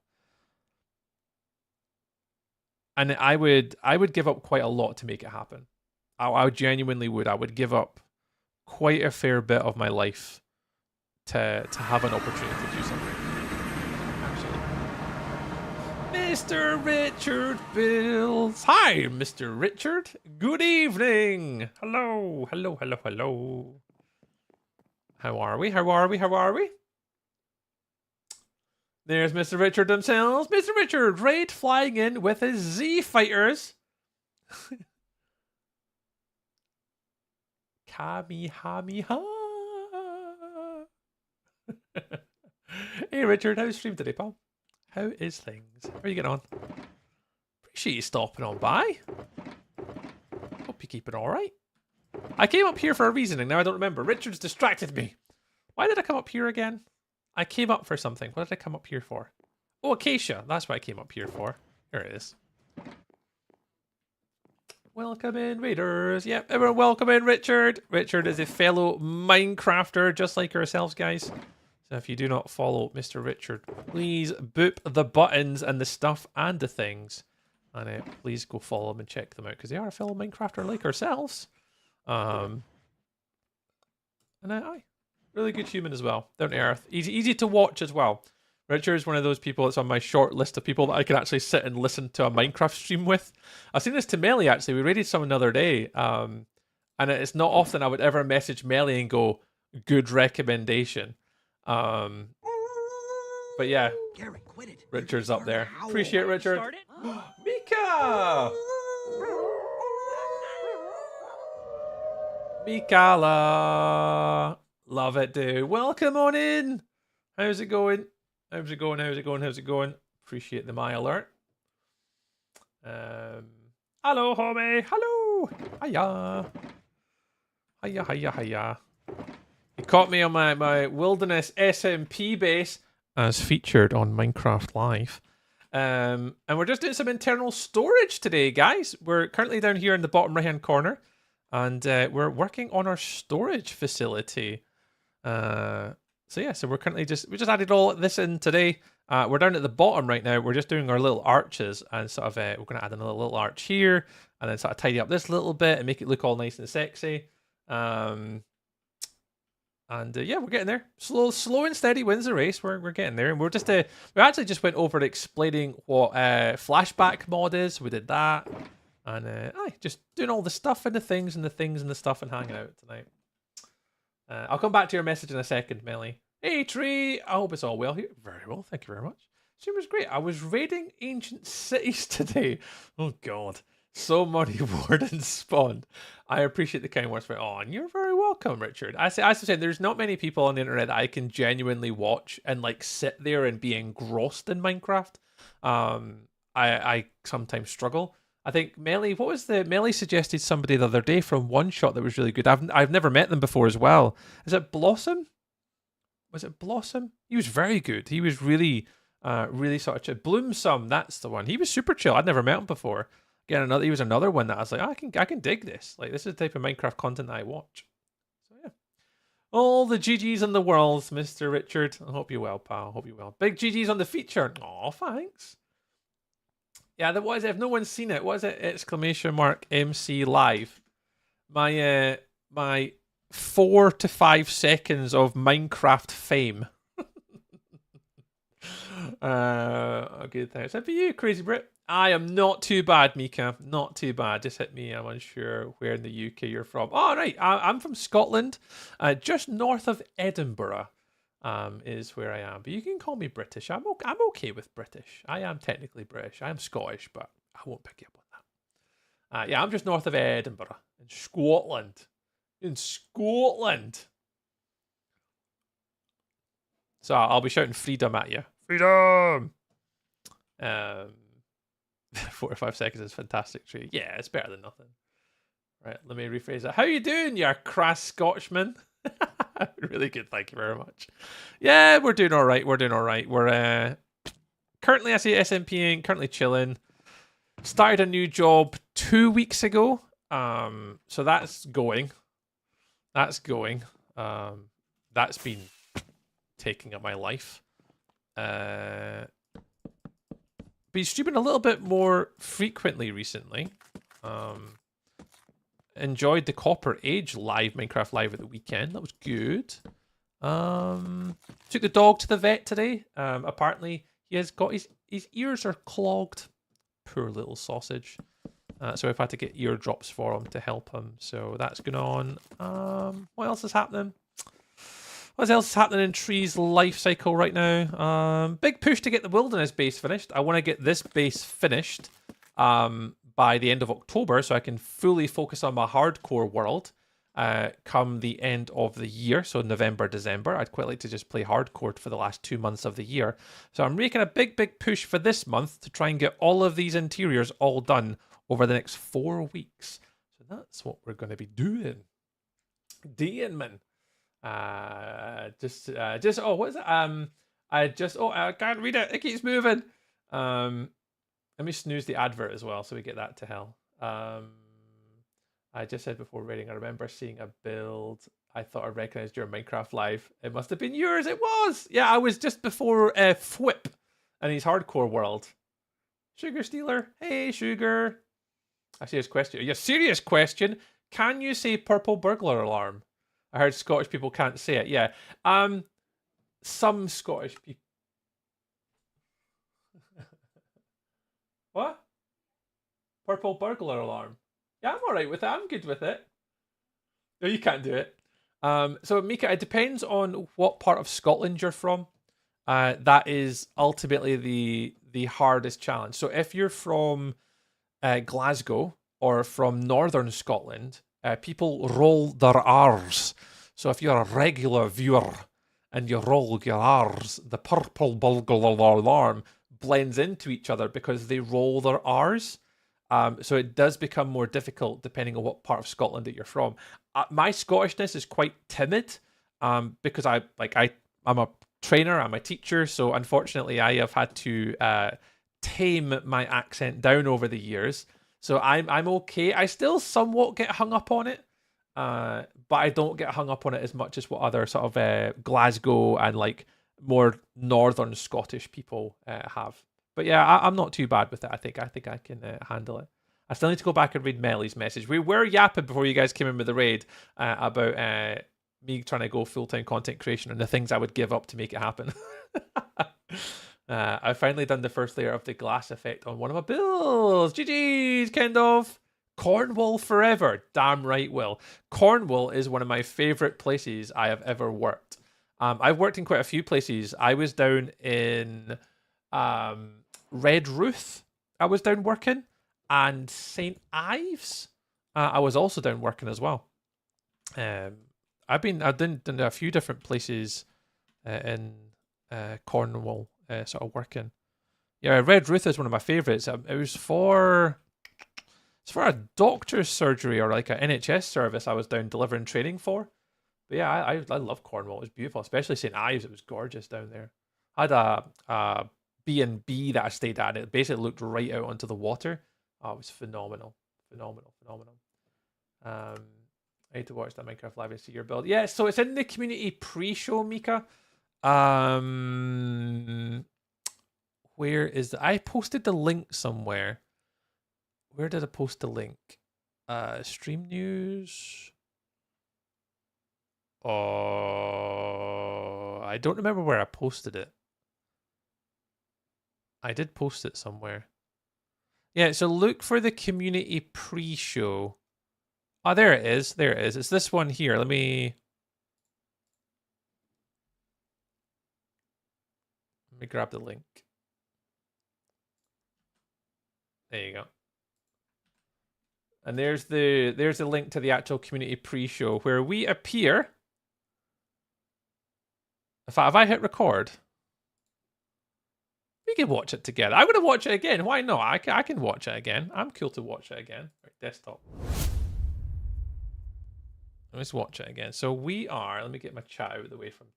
And I would give up quite a lot to make it happen. I genuinely would. I would give up quite a fair bit of my life to have an opportunity to do something. Absolutely. Mr. Richard Bills. Hi, Mr. Richard. Good evening. Hello. How are we? How are we? How are we? There's Mr. Richard themselves. Mr. Richard, Raid flying in with his Z fighters. Kamehameha. Hey, Richard, how's stream today, pal? How is things? How are you getting on? Appreciate you stopping on by. Hope you keep it all right. I came up here for a reason, and now I don't remember. Richard's distracted me. Why did I come up here again? I came up for something. What did I come up here for? Oh, Acacia. That's what I came up here for. Here it is. Welcome in, Raiders. Yep, everyone welcome in, Richard. Richard is a fellow Minecrafter, just like yourselves, guys. So if you do not follow Mr. Richard, please boop the buttons and the stuff and the things. And please go follow them and check them out, because they are a fellow Minecrafter like ourselves. And aye, really good human as well. Down to earth. Easy to watch as well. Richard is one of those people that's on my short list of people that I can actually sit and listen to a Minecraft stream with. I've seen this to Melly, actually. We raided someone the other day. And it's not often I would ever message Melly and go, good recommendation. But yeah, Richard's up there. Appreciate it, Richard. Mika! Mikala! Love it, dude. Welcome on in. How's it going? How's it going? How's it going? How's it going? Appreciate the my alert. Hello, homie. Hello. Hiya. Hiya, hiya, hiya. You caught me on my wilderness SMP base as featured on Minecraft Live. And we're just doing some internal storage today, guys. We're currently down here in the bottom right-hand corner. And we're working on our storage facility. So yeah, so we just added all this in today. We're down at the bottom right now. We're just doing our little arches and sort of we're going to add another little arch here and then sort of tidy up this little bit and make it look all nice and sexy. Yeah, we're getting there. Slow and steady wins the race. We're getting there, and we're just we actually just went over explaining what flashback mod is. We did that, and just doing all the stuff and the things and the things and the stuff and hanging out tonight. I'll come back to your message in a second, Melly. Hey, Tree. I hope it's all well here. Very well, thank you very much. Stream was great. I was raiding ancient cities today. Oh God, so many wardens spawned. I appreciate the kind words. Oh, and you're very welcome, Richard. As I was saying, there's not many people on the internet that I can genuinely watch and like sit there and be engrossed in Minecraft. I sometimes struggle. I think Melly suggested somebody the other day from One Shot that was really good. I've never met them before as well. Is it Blossom? Was it Blossom? He was very good. He was really sort of chill. Bloomsome, that's the one. He was super chill. I'd never met him before. Again, he was another one that I was like, I can dig this. Like, this is the type of Minecraft content that I watch. So yeah. All the GGs in the world, Mr. Richard. I hope you're well, pal. I hope you're well. Big GGs on the feature. Oh, thanks. Yeah, what is it? If no one's seen it, what is it? Exclamation mark MC live. My 4 to 5 seconds of Minecraft fame. Okay, thanks. And for you, Crazy Brit. I am not too bad, Mika. Not too bad. Just hit me. I'm unsure where in the UK you're from. Oh, right. I'm from Scotland, just north of Edinburgh. Is where I am. But you can call me British. I'm okay with British. I am technically British. I am Scottish, but I won't pick you up on that. Yeah, I'm just north of Edinburgh in Scotland. So I'll be shouting freedom at you. Freedom! 4 to 5 seconds is fantastic, Tree. Yeah, it's better than nothing. Right, let me rephrase that. How you doing, you crass Scotchman? Really good, thank you very much. Yeah, we're doing all right. We're currently, I say SMPing, currently chilling. Started a new job 2 weeks ago. So that's going. That's been taking up my life. Been streaming a little bit more frequently recently. Enjoyed the Copper Age Minecraft Live at the weekend. That was good. Took the dog to the vet today. Apparently he has got his ears are clogged. Poor little sausage. So I've had to get eardrops for him to help him. So that's going on. What else is happening? What else is happening in Tree's life cycle right now? Big push to get the wilderness base finished. I want to get this base finished by the end of October so I can fully focus on my hardcore world come the end of the year. So November, December. I'd quite like to just play hardcore for the last 2 months of the year. So I'm making a big push for this month to try and get all of these interiors all done over the next 4 weeks. So that's what we're going to be doing. Man. Oh, what is it? I can't read it. It keeps moving. Let me snooze the advert as well, so we get that to hell. I just said before raiding, I remember seeing a build I thought I recognized your Minecraft live. It must have been yours. It was. Yeah, I was just before Fwip and his hardcore world. Sugar Stealer. Hey, Sugar. A serious question. Yeah, serious question. Can you say purple burglar alarm? I heard Scottish people can't say it. Yeah. Some Scottish people. What? Purple burglar alarm. Yeah, I'm alright with it. I'm good with it. No, you can't do it. So Mika, it depends on what part of Scotland you're from. That is ultimately the hardest challenge. So if you're from Glasgow or from northern Scotland, people roll their R's. So if you're a regular viewer and you roll your R's, the purple burglar alarm blends into each other because they roll their R's. So it does become more difficult depending on what part of Scotland that you're from. My Scottishness is quite timid because I'm a trainer, I'm a teacher, so unfortunately I have had to tame my accent down over the years. So I'm okay. I still somewhat get hung up on it, but I don't get hung up on it as much as what other sort of Glasgow and like more northern Scottish people have. But yeah, I'm not too bad with it. I think I can handle it. I still need to go back and read Melly's message. We were yapping before you guys came in with the raid about me trying to go full-time content creation and the things I would give up to make it happen. I've finally done the first layer of the glass effect on one of my builds. GG's, Kendov. Cornwall forever. Damn right, Will. Cornwall is one of my favourite places I have ever worked. I've worked in quite a few places. I was down in Redruth. I was down working. And St. Ives, I was also down working as well. I've done a few different places in Cornwall, sort of working. Yeah, Redruth is one of my favourites. It was for a doctor's surgery or like an NHS service I was down delivering training for. But yeah, I love Cornwall. It was beautiful, especially St. Ives. It was gorgeous down there. I had a B&B that I stayed at. It basically looked right out onto the water. Oh, it was phenomenal. I need to watch that Minecraft Live and see your build. Yeah, so it's in the community pre-show, Mika. Where is I posted the link somewhere. Where did I post the link? Stream news. Oh, I don't remember where I posted it. I did post it somewhere. Yeah, so look for the community pre-show. Oh, there it is. There it is. It's this one here. Let me grab the link. There you go. And there's the link to the actual community pre-show where we appear. In fact, have I hit record? We can watch it together. I'm going to watch it again. Why not? I can watch it again. I'm cool to watch it again. Right, desktop. Let's watch it again. So we are... Let me get my chat out of the way from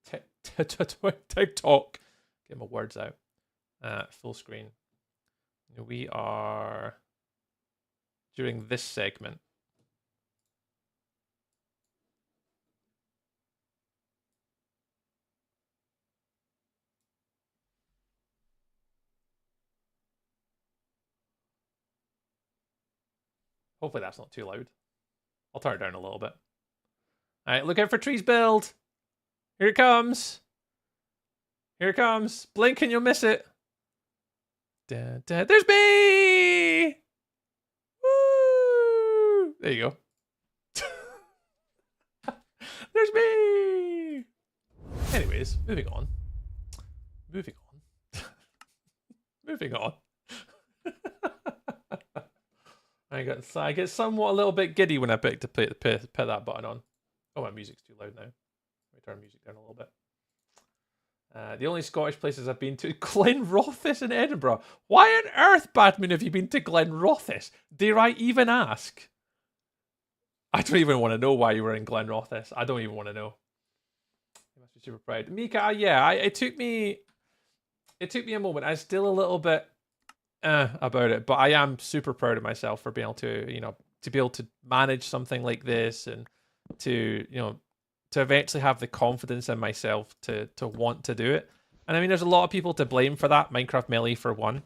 TikTok. Get my words out. Full screen. We are... During this segment. Hopefully that's not too loud. I'll turn it down a little bit. All right, look out for Tree's build. Here it comes. Here it comes. Blink and you'll miss it. Da, da. There's me! Woo! There you go. There's me! anyways, moving on. Moving on. I get somewhat a little bit giddy when I pick to put that button on. Oh, my music's too loud now. Let me turn music down a little bit. The only Scottish places I've been to, Glenrothes in Edinburgh. Why on earth, Badman, have you been to Glenrothes? Dare I even ask? I don't even want to know why you were in Glenrothes. I don't even want to know. You must be super proud. Mika, yeah, it took me a moment. I'm still a little bit about it, but I am super proud of myself for being able to manage something like this and to eventually have the confidence in myself to want to do it. And I mean, there's a lot of people to blame for that. Minecraft Melly for one.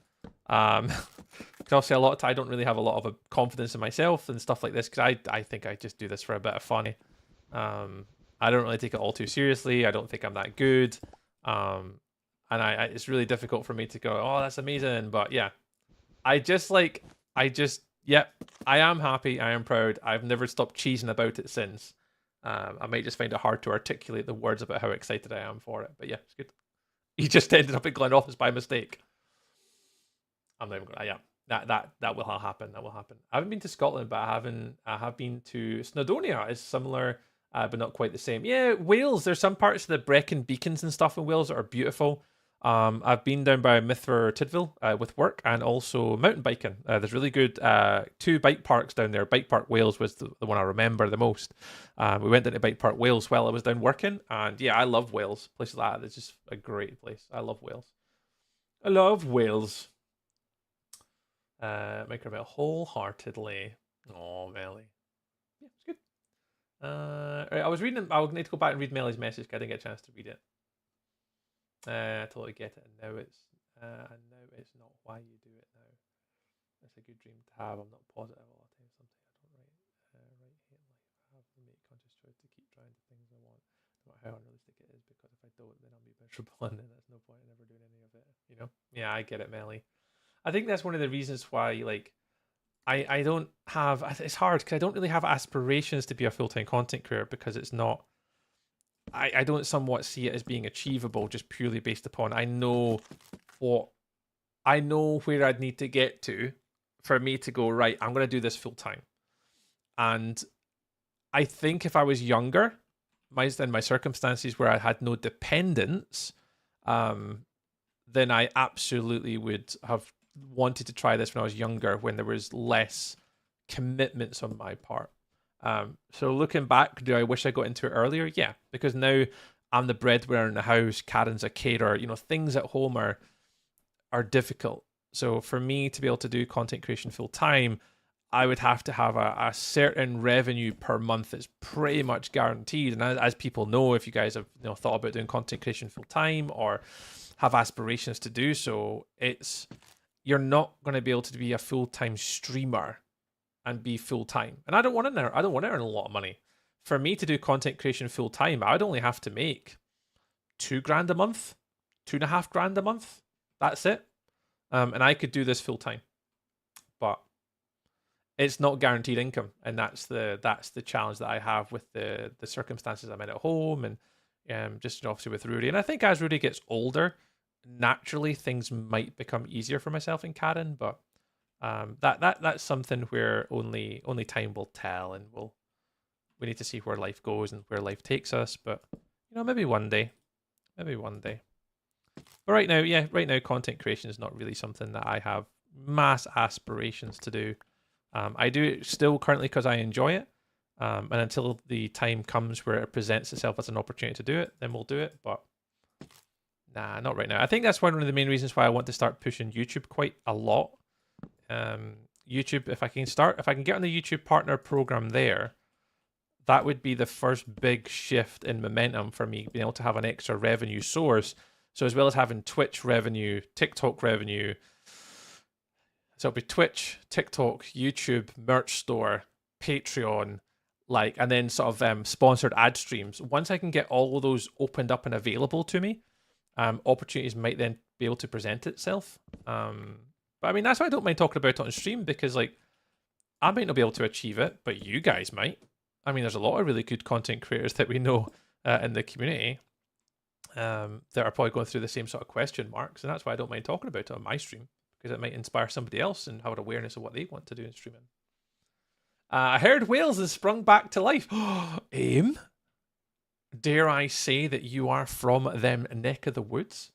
Because obviously a lot of time I don't really have a lot of confidence in myself and stuff like this because I think I just do this for a bit of fun. I don't really take it all too seriously. I don't think I'm that good. And it's really difficult for me to go, oh, that's amazing. But yeah, yep, I am happy. I am proud. I've never stopped cheesing about it since. I might just find it hard to articulate the words about how excited I am for it. But yeah, it's good. He just ended up at Glenrothes by mistake. I'm not even gonna. Yeah, that will happen. That will happen. I haven't been to Scotland, but I have been to Snowdonia. It's similar, but not quite the same. Yeah, Wales. There's some parts of the Brecon Beacons and stuff in Wales that are beautiful. I've been down by Mithra Tidville with work and also mountain biking. There's really good 2 bike parks down there. Bike Park Wales was the one I remember the most. We went into Bike Park Wales while I was down working, and yeah, I love Wales. Places like that. It's just a great place. I love Wales. I love Wales. Micromel wholeheartedly. Oh, Melly. Yeah, it's good. Right, I was reading. I'll need to go back and read Melly's message. I didn't get a chance to read it. I totally get it. And now it's not why you do it now. It's a good dream to have. I'm not positive all the time. Something I don't write hate life. I have to make conscious choice to keep trying the things I want, no matter how unrealistic it is. Because if I don't, then I'll be miserable, and then there's no point in ever doing any of it. You know? Yeah, I get it, Melly. I think that's one of the reasons why, like, I don't have. It's hard because I don't really have aspirations to be a full-time content creator because it's not. I don't somewhat see it as being achievable just purely based upon I know where I'd need to get to for me to go, right, I'm going to do this full-time. And I think if I was younger, in my circumstances where I had no dependents, then I absolutely would have wanted to try this when I was younger, when there was less commitments on my part. So looking back, do I wish I got into it earlier? Yeah, because now I'm the breadwinner in the house. Karen's a caterer. Things at home are difficult. So for me to be able to do content creation full time, I would have to have a certain revenue per month that's pretty much guaranteed. And as people know, if you guys have thought about doing content creation full time or have aspirations to do so, you're not going to be able to be a full-time streamer and be full-time. And I don't want to earn a lot of money. For me to do content creation full-time, I'd only have to make $2,000 a month, $2,500 a month. That's it. And I could do this full-time. But it's not guaranteed income. And that's the challenge that I have with the circumstances I'm in at home and just obviously with Rudy. And I think as Rudy gets older, naturally things might become easier for myself and Karen, but that's something where only time will tell, and we need to see where life goes and where life takes us. But maybe one day. But right now content creation is not really something that I have mass aspirations to do. I do it still currently because I enjoy it, and until the time comes where it presents itself as an opportunity to do it, then we'll do it. But nah, not right now. I think that's one of the main reasons why I want to start pushing YouTube quite a lot. YouTube, if I can get on the YouTube partner program there, that would be the first big shift in momentum for me, being able to have an extra revenue source. So as well as having Twitch revenue, TikTok revenue, so it'll be Twitch, TikTok, YouTube, merch store, Patreon, and then sort of sponsored ad streams. Once I can get all of those opened up and available to me, opportunities might then be able to present itself. But I mean, that's why I don't mind talking about it on stream, because I might not be able to achieve it, but you guys might. I mean, there's a lot of really good content creators that we know in the community. that are probably going through the same sort of question marks, and that's why I don't mind talking about it on my stream, because it might inspire somebody else and have an awareness of what they want to do in streaming. I heard Wales has sprung back to life. Aim? Dare I say that you are from them neck of the woods?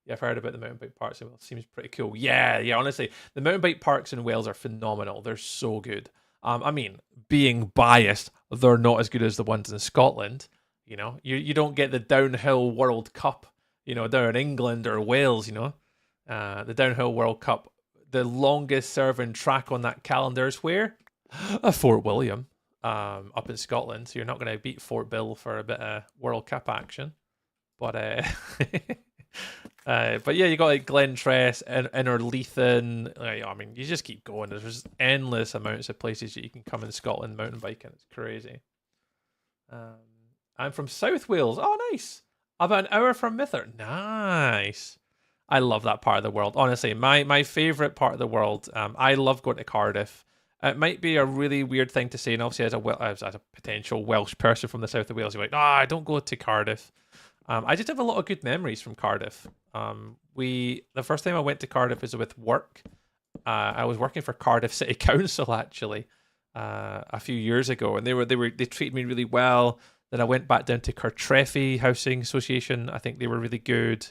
Yeah, I've heard about the mountain bike parks in Wales. Seems pretty cool. Yeah, honestly, the mountain bike parks in Wales are phenomenal. They're so good. I mean, being biased, they're not as good as the ones in Scotland. You don't get the downhill World Cup, down in England or Wales, the downhill World Cup. The longest serving track on that calendar is where? Fort William, up in Scotland. So you're not going to beat Fort Bill for a bit of World Cup action. But but yeah, you got like Glentress and Innerleithen. I mean, you just keep going. There's endless amounts of places that you can come in Scotland mountain biking. It's crazy. I'm from South Wales. Oh, nice. About an hour from Mither. Nice. I love that part of the world. Honestly, my favorite part of the world. I love going to Cardiff. It might be a really weird thing to say, and obviously as a potential Welsh person from the south of Wales, you're like, don't go to Cardiff. I just have a lot of good memories from Cardiff. The first time I went to Cardiff was with work. I was working for Cardiff City Council actually a few years ago, and they treated me really well. Then I went back down to Cartreffe Housing Association. I think they were really good.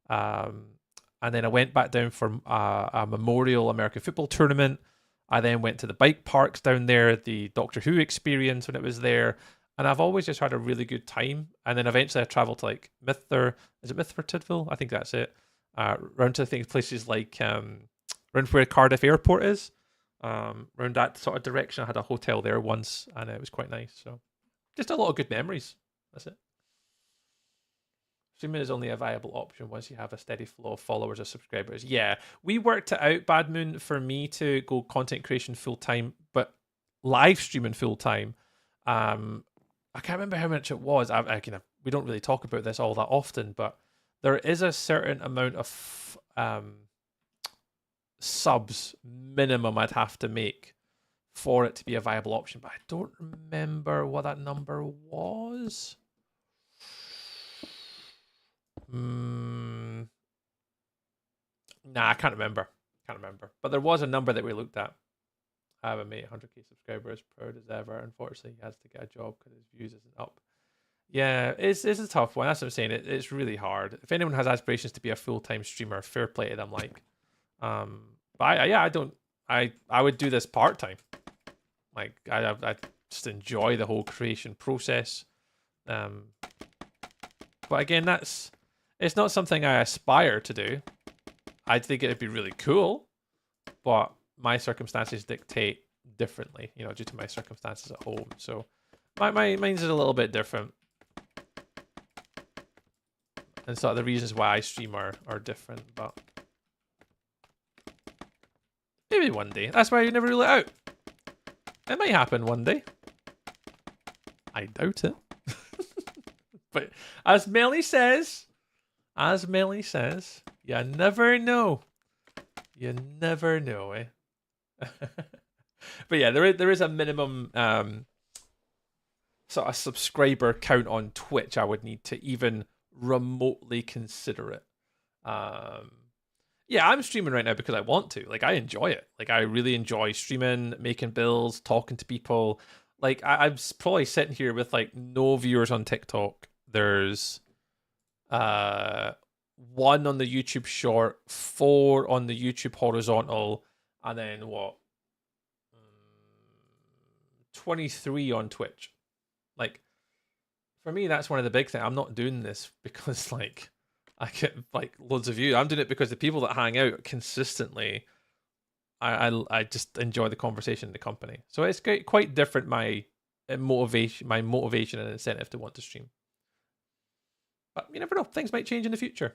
And then I went back down for a Memorial American football tournament. I then went to the bike parks down there, the Doctor Who experience when it was there. And I've always just had a really good time. And then eventually I traveled to like Mither. Is it Mither Tidville? I think that's it. Round to places like around where Cardiff Airport is. Around that sort of direction. I had a hotel there once and it was quite nice. So just a lot of good memories. That's it. Streaming is only a viable option once you have a steady flow of followers or subscribers. Yeah, we worked it out, Bad Moon, for me to go content creation full time, but live streaming full time. I can't remember how much it was. We don't really talk about this all that often, but there is a certain amount of subs minimum I'd have to make for it to be a viable option, but I don't remember what that number was. Nah, I can't remember. But there was a number that we looked at. I have a mate, 100k subscribers, proud as ever. Unfortunately, he has to get a job because his views isn't up. Yeah, it's a tough one. That's what I'm saying. It's really hard. If anyone has aspirations to be a full-time streamer, fair play to them. But I would do this part-time. Like I just enjoy the whole creation process. But again, it's not something I aspire to do. I think it'd be really cool, but my circumstances dictate differently, due to my circumstances at home. So mine's a little bit different. And so the reasons why I stream are different, but maybe one day. That's why you never rule it out. It might happen one day. I doubt it. But as Melly says, you never know. You never know, eh? But yeah, there is a minimum sort of subscriber count on Twitch I would need to even remotely consider it. Yeah, I'm streaming right now because I want to. Like, I enjoy it. Like, I really enjoy streaming, making builds, talking to people. Like, I'm probably sitting here with like no viewers on TikTok. There's 1 on the YouTube short, 4 on the YouTube horizontal, and then 23 on Twitch. Like, for me, that's one of the big things. I'm not doing this because like I get like loads of views. I'm doing it because the people that hang out consistently, I just enjoy the conversation in the company. So it's quite different. My motivation and incentive to want to stream. But you never know. Things might change in the future.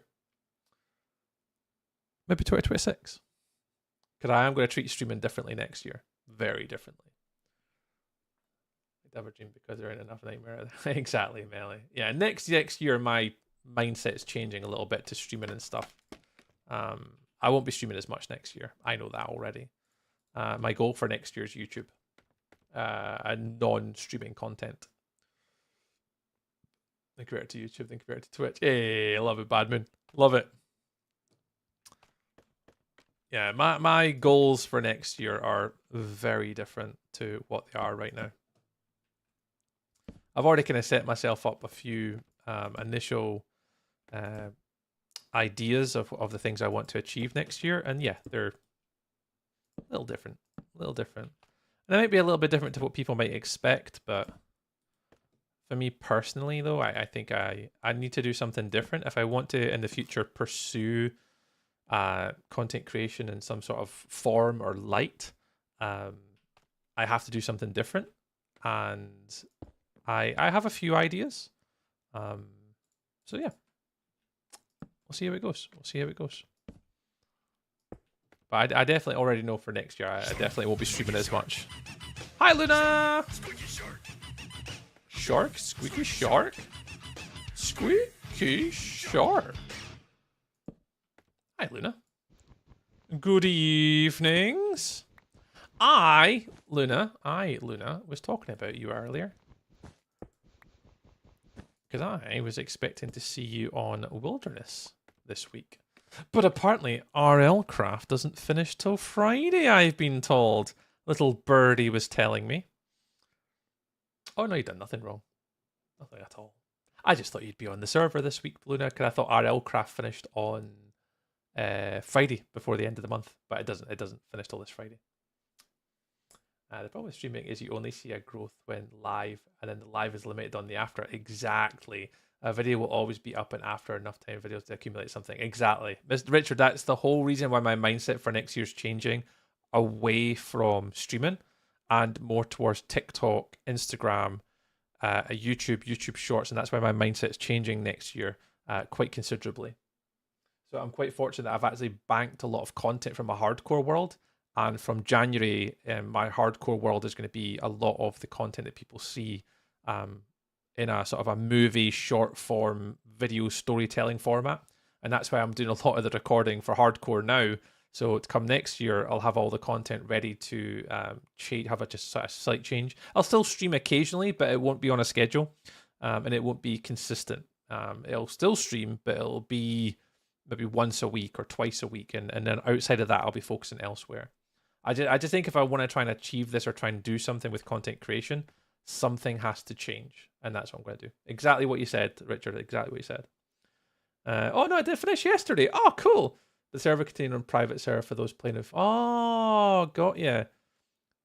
Maybe 2026. Because I am going to treat streaming differently next year. Very differently. I'd never dream because there ain't enough nightmare. Exactly, Melly. Yeah, next year my mindset is changing a little bit to streaming and stuff. I won't be streaming as much next year. I know that already. My goal for next year is YouTube. And non-streaming content. Then convert it to YouTube, then convert it to Twitch. Hey, I love it, Badman. Love it. Yeah, my goals for next year are very different to what they are right now. I've already kind of set myself up a few initial ideas of the things I want to achieve next year, and yeah, they're a little different, And they might be a little bit different to what people might expect, but for me personally, though, I think I need to do something different if I want to in the future pursue content creation in some sort of form or light. I have to do something different, and I have a few ideas. So yeah, we'll see how it goes. But I definitely already know for next year, I definitely won't be streaming as much. Hi, Luna! Shark? Squeaky shark? Squeaky shark. Hi, Luna. Good evenings. Luna, was talking about you earlier. Because I was expecting to see you on Wilderness this week. But apparently RL Craft doesn't finish till Friday, I've been told. Little birdie was telling me. Oh no, you've done nothing wrong. Nothing at all. I just thought you'd be on the server this week, Luna, because I thought RL Craft finished on Friday before the end of the month. But it doesn't finish till this Friday. The problem with streaming is you only see a growth when live, and then the live is limited on the after. Exactly. A video will always be up and after enough time videos to accumulate something. Exactly. Mr. Richard, that's the whole reason why my mindset for next year's changing away from streaming and more towards TikTok, Instagram, YouTube Shorts. And that's why my mindset's changing next year quite considerably. So I'm quite fortunate that I've actually banked a lot of content from a hardcore world. And from January, my hardcore world is going to be a lot of the content that people see in a sort of a movie short form video storytelling format. And that's why I'm doing a lot of the recording for hardcore now. So to come next year, I'll have all the content ready to have just a slight change. I'll still stream occasionally, but it won't be on a schedule, and it won't be consistent. It'll still stream, but it'll be maybe once a week or twice a week. And then outside of that, I'll be focusing elsewhere. I just think if I want to try and achieve this or try and do something with content creation, something has to change. And that's what I'm going to do. Exactly what you said, Richard. Exactly what you said. Oh, no, I did finish yesterday. Oh, cool. The server container and private server for those playing with... Oh, got ya.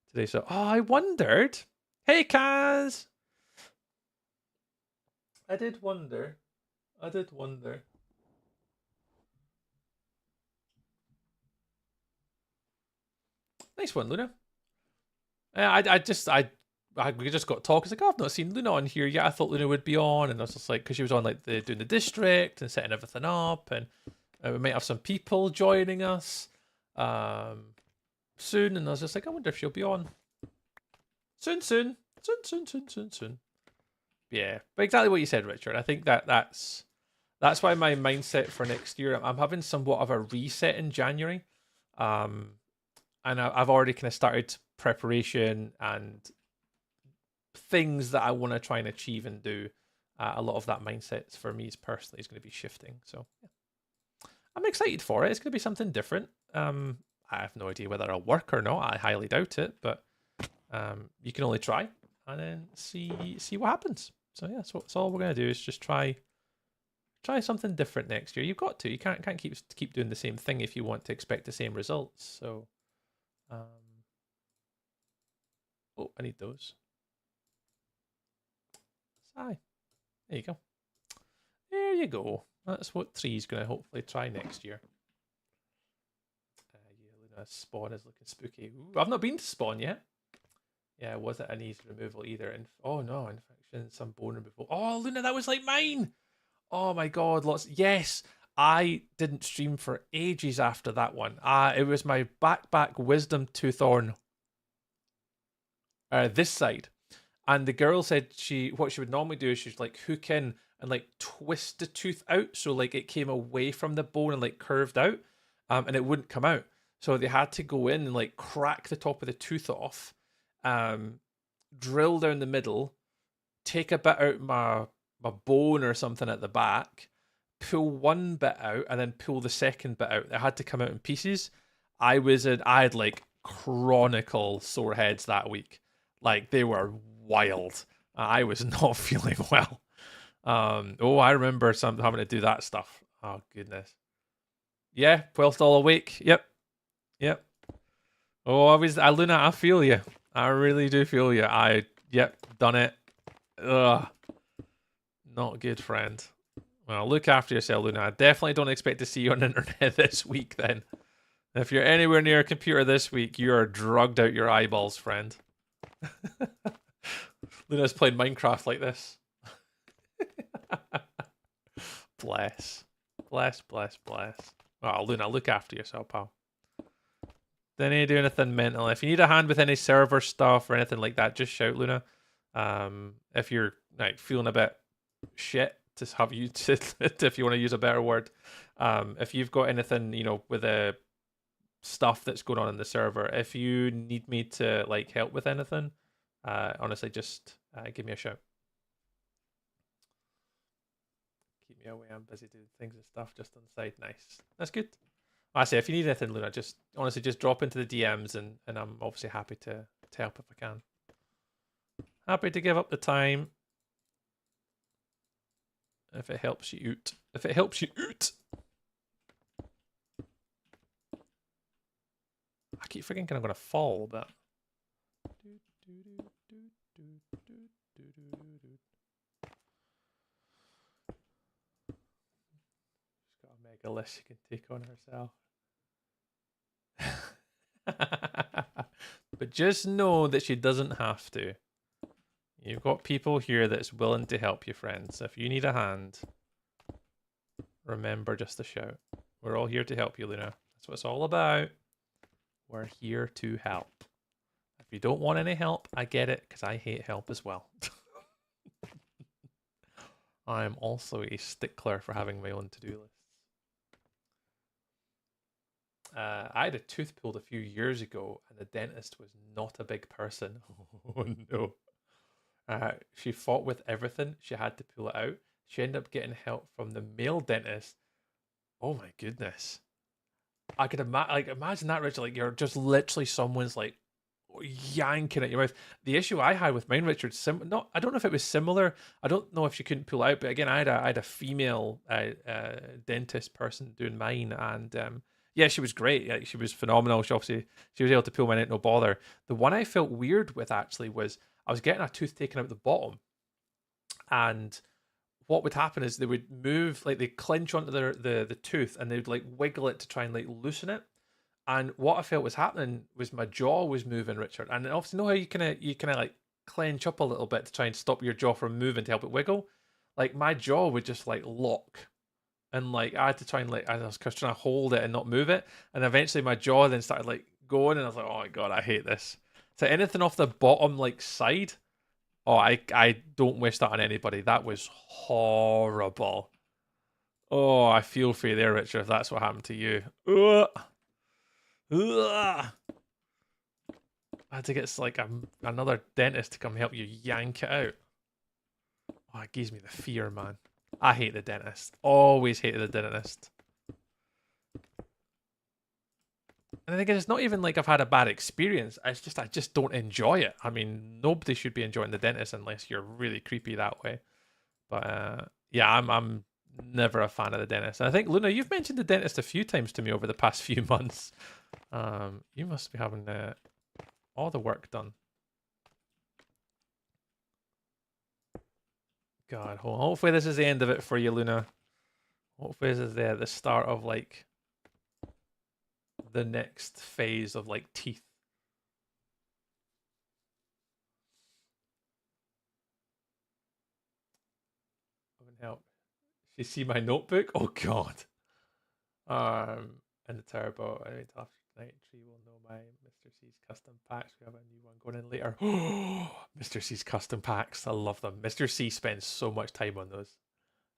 Today, so... Oh, I wondered. Hey, Kaz. I did wonder. Nice one, Luna. We just got talk. I was like, oh, I've not seen Luna on here yet. I thought Luna would be on, and I was just like, because she was on like doing the district and setting everything up, and we might have some people joining us soon. And I was just like, I wonder if she'll be on soon. Yeah, but exactly what you said, Richard. I think that's why my mindset for next year. I'm having somewhat of a reset in January. And I've already kind of started preparation and things that I want to try and achieve and do. A lot of that mindset for me personally is going to be shifting. So yeah. I'm excited for it. It's going to be something different. I have no idea whether it'll work or not. I highly doubt it, but you can only try and then see what happens. So yeah, so all we're going to do is just try something different next year. You've got to. You can't keep doing the same thing if you want to expect the same results. So. Oh, I need those. Sigh. There you go. There you go. That's what Tree's going to hopefully try next year. Yeah, Luna, Spawn is looking spooky. Ooh, I've not been to Spawn yet. Yeah, was it an easy removal either? Oh no, infection, some bone removal. Oh, Luna, that was like mine. Oh my god, lots. Yes, I didn't stream for ages after that one. It was my back wisdom tooth on this side. And the girl said what she would normally do is she'd like hook in and like twist the tooth out so like it came away from the bone and like curved out, and it wouldn't come out. So they had to go in and like crack the top of the tooth off, drill down the middle, take a bit out my bone or something at the back, pull one bit out, and then pull the second bit out. It had to come out in pieces. I had like chronicle sore heads that week. Like they were wild. I was not feeling well. I remember having to do that stuff. Oh goodness. Yeah, whilst all awake. Yep. Oh, Luna, I feel you. I really do feel you. Yep, done it. Ugh. Not good, friend. Well, look after yourself, Luna. I definitely don't expect to see you on the internet this week then. If you're anywhere near a computer this week, you are drugged out your eyeballs, friend. Luna's playing Minecraft like this. Bless. Oh, Luna, look after yourself, pal. Don't need to do anything mental. If you need a hand with any server stuff or anything like that, just shout, Luna. If you're like feeling a bit shit, to have you to, if you want to use a better word, if you've got anything, with the stuff that's going on in the server, if you need me to like help with anything, honestly, just give me a shout. Keep me away. I'm busy doing things and stuff just on the side. Nice. That's good. I say, if you need anything, Luna, just honestly just drop into the DMs and I'm obviously happy to help if I can. Happy to give up the time. If it helps you out. If it helps you out. I keep thinking I'm going to fall, but... She's got a mega list she can take on herself. But just know that she doesn't have to. You've got people here that's willing to help you, friends. If you need a hand, remember just to shout. We're all here to help you, Luna. That's what it's all about. We're here to help. If you don't want any help, I get it, because I hate help as well. I'm also a stickler for having my own to-do lists. I had a tooth pulled a few years ago, and the dentist was not a big person. Oh no. She fought with everything. She had to pull it out. She ended up getting help from the male dentist. Oh my goodness. I could imagine that, Richard. Like, you're just literally someone's like yanking at your mouth. The issue I had with mine, Richard, I don't know if it was similar. I don't know if she couldn't pull out, but again, I had a female dentist person doing mine, and yeah, she was great. She was phenomenal. She was able to pull mine out, no bother. The one I felt weird with actually was I was getting a tooth taken out the bottom, and what would happen is they would move, like they clench onto the tooth, and they would like wiggle it to try and like loosen it. And what I felt was happening was my jaw was moving, Richard. And obviously, know how you kind of like clench up a little bit to try and stop your jaw from moving to help it wiggle. Like my jaw would just like lock, and like I had to try and like I was trying to hold it and not move it. And eventually, my jaw then started like going, and I was like, oh my god, I hate this. So anything off the bottom like side, oh, I don't wish that on anybody. That was horrible. Oh, I feel for you there, Richard, if that's what happened to you. Ugh. Ugh. I had to get like another dentist to come help you yank it out. Oh, it gives me the fear, man. I hate the dentist. Always hated the dentist. And I think it's not even like I've had a bad experience. I just don't enjoy it. I mean, nobody should be enjoying the dentist unless you're really creepy that way. But yeah, I'm never a fan of the dentist. And I think, Luna, you've mentioned the dentist a few times to me over the past few months. You must be having all the work done. God, hopefully this is the end of it for you, Luna. Hopefully this is the start of like the next phase of like teeth. Wouldn't help. You see my notebook? Oh god. And the turbo. I mean, after tonight, Tree will know my Mr. C's custom packs. We have a new one going in later. Mr. C's custom packs. I love them. Mr. C spends so much time on those.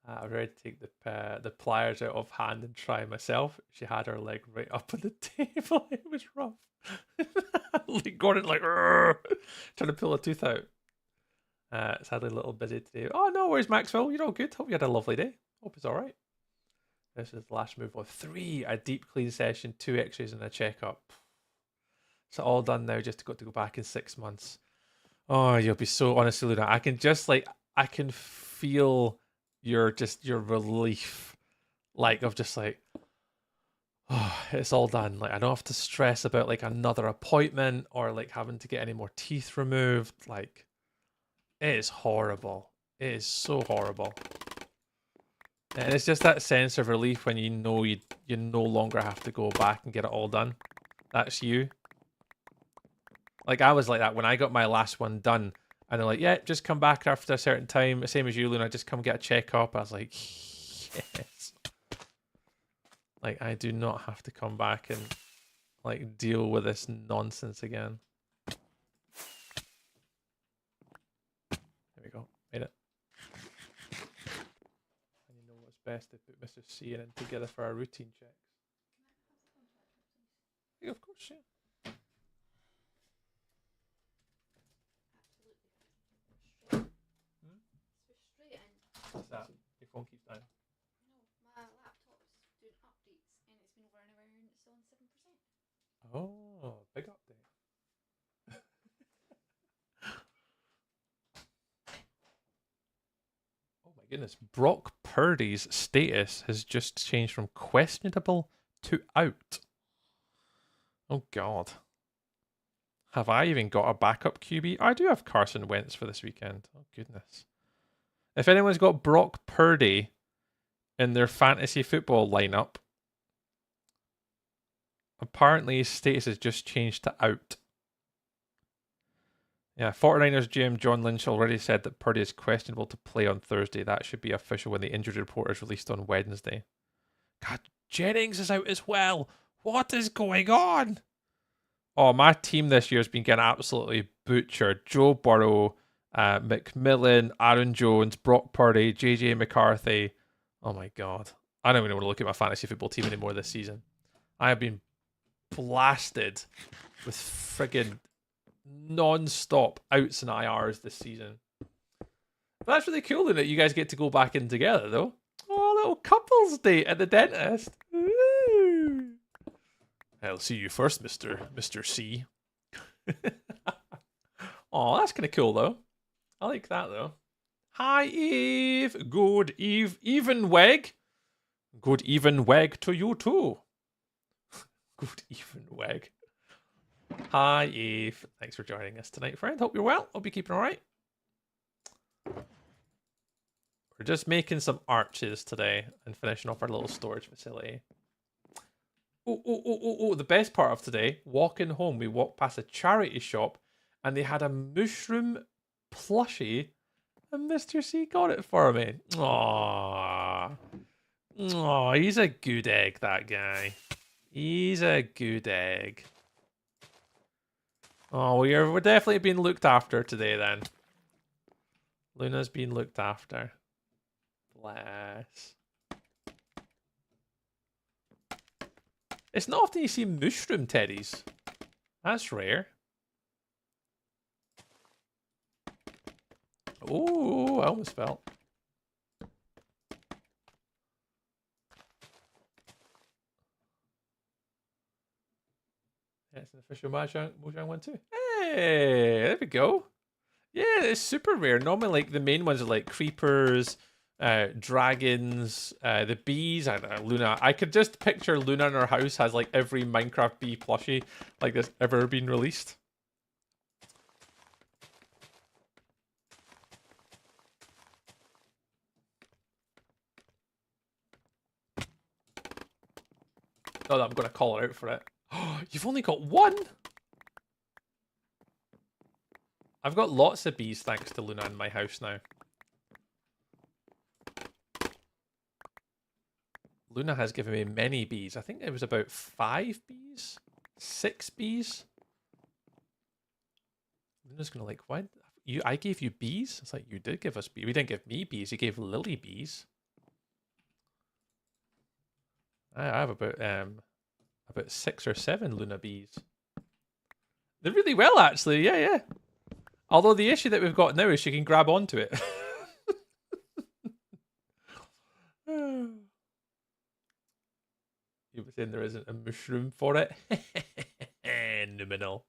I was ready to take the pliers out of hand and try myself. She had her leg right up on the table. It was rough. Like Gordon, like trying to pull a tooth out. Sadly, a little busy today. Oh, no worries, Maxwell. You're all good. Hope you had a lovely day. Hope it's all right. This is the last move of 3. A deep clean session, 2 x-rays and a checkup. So all done now, just to go back in 6 months. Oh, you'll be so, honestly, Luna. I can just I can feel your relief. Like, of just like, oh, it's all done. Like, I don't have to stress about like another appointment or like having to get any more teeth removed. Like, it is horrible. It is so horrible. And it's just that sense of relief when you know you no longer have to go back and get it all done. That's you. Like, I was like that when I got my last one done. And they're like, yeah, just come back after a certain time. Same as you, Luna, just come get a checkup. I was like, yes. Like, I do not have to come back and, like, deal with this nonsense again. There we go. Made it. And you know what's best to put Mr. C in together for our routine checks. Yeah, of course, yeah. What's that? Your phone keeps dying. No, my laptop's doing updates and it's been over an hour and it's still on 7%. Oh, big update. Oh my goodness. Brock Purdy's status has just changed from questionable to out. Oh god. Have I even got a backup QB? I do have Carson Wentz for this weekend. Oh goodness. If anyone's got Brock Purdy in their fantasy football lineup, apparently his status has just changed to out. Yeah, 49ers GM John Lynch already said that Purdy is questionable to play on Thursday. That should be official when the injury report is released on Wednesday. God, Jennings is out as well. What is going on? Oh, my team this year has been getting absolutely butchered. Joe Burrow, McMillan, Aaron Jones, Brock Purdy, JJ McCarthy. Oh my god. I don't even want to look at my fantasy football team anymore this season. I have been blasted with friggin' non-stop outs and IRs this season. But that's really cool that you guys get to go back in together though. Oh, a little couples date at the dentist. Ooh. I'll see you first, Mr. C. Oh, that's kind of cool though. I like that though. Hi Eve. Good even weg. Good even weg to you too. Good even weg. Hi Eve. Thanks for joining us tonight, friend. Hope you're well. Hope you're keeping alright. We're just making some arches today and finishing off our little storage facility. Oh, the best part of today, walking home, we walked past a charity shop and they had a mushroom plushie and Mr. C got it for me. Aww. Aww, he's a good egg, that guy. He's a good egg. Oh, we're definitely being looked after today then. Luna's being looked after. Bless. It's not often you see mushroom teddies. That's rare. Oh, I almost fell. Yeah, it's an official Mojang one too. Hey, there we go. Yeah, it's super rare. Normally, like the main ones are like creepers, dragons, the bees. I don't know, Luna. I could just picture Luna in her house has like every Minecraft bee plushie like this ever been released. Oh, I'm gonna call her out for it. Oh, you've only got one. I've got lots of bees thanks to Luna in my house now. Luna has given me many bees. I think it was about 5 bees? 6 bees? Luna's gonna like, why? I gave you bees? It's like, you did give us bees. We didn't give me bees. You gave Lily bees. I have about 6 or 7 Luna bees. They're really well, actually. Yeah. Although the issue that we've got now is she can grab onto it. You were saying there isn't a mushroom for it. Nominal.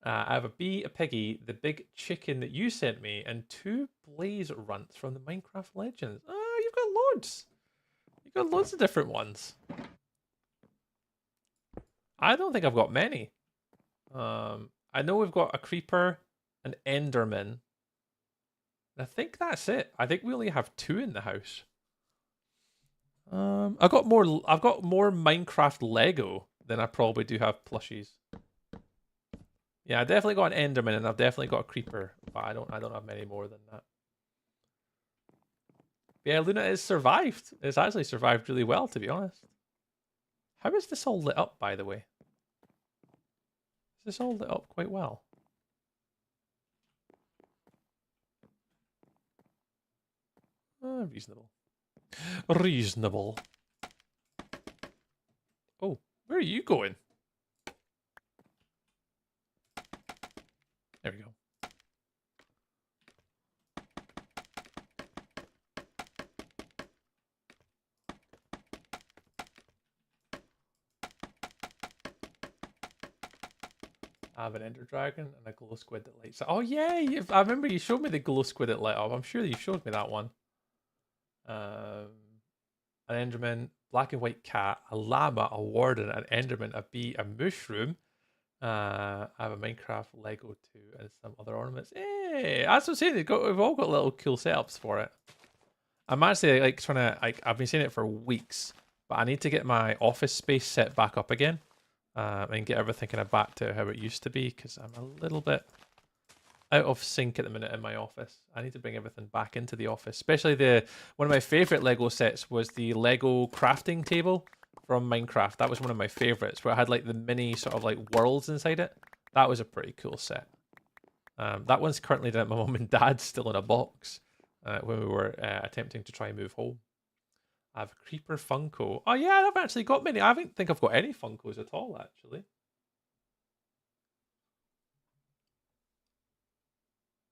I have a bee, a piggy, the big chicken that you sent me, and 2 blaze runts from the Minecraft Legends. Oh, you've got loads. You've got loads of different ones. I don't think I've got many. I know we've got a creeper, an enderman. I think that's it. I think we only have 2 in the house. I've got more Minecraft Lego than I probably do have plushies. Yeah, I definitely got an enderman and I've definitely got a creeper, but I don't have many more than that. Yeah, Luna has survived. It's actually survived really well, to be honest. How is this all lit up, by the way? Is this all lit up quite well? Reasonable. Reasonable. Oh, where are you going? There we go. I have an ender dragon and a glow squid that lights up. Oh yeah, I remember you showed me the glow squid that lit up. I'm sure you showed me that one. An enderman, black and white cat, a llama, a warden, an enderman, a bee, a mushroom. I have a Minecraft Lego too, and some other ornaments. Hey, that's what I'm saying. We've all got little cool setups for it. I'm actually like trying to. I've been saying it for weeks, but I need to get my office space set back up again, and get everything kind of back to how it used to be. Because I'm a little bit out of sync at the minute in my office. I need to bring everything back into the office. Especially one of my favorite Lego sets was the Lego crafting table from Minecraft. That was one of my favorites, where I had like the mini sort of like worlds inside it. That was a pretty cool set. That one's currently down at my mum and dad's, still in a box, when we were attempting to try and move home. I have a creeper Funko. Oh yeah, I've actually got many. I don't think I've got any Funkos at all, actually.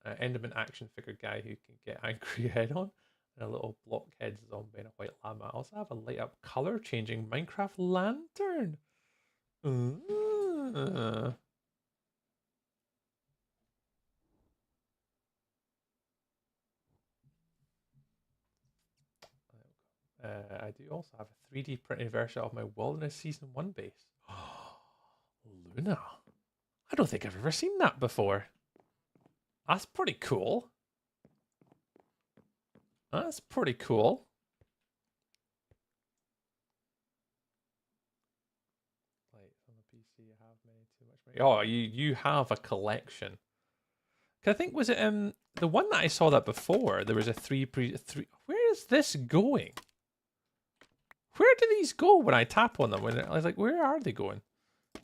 Enderman action figure guy who can get angry head on. And a little blockhead zombie and a white llama. I also have a light up color changing Minecraft lantern. I do also have a 3D printed version of my Wilderness Season 1 base. Luna. I don't think I've ever seen that before. That's pretty cool. That's pretty cool. Like on the PC, you have many too much. Oh, you have a collection. I think was it the one that I saw that before? There was a three. Where is this going? Where do these go when I tap on them? When I was like, where are they going?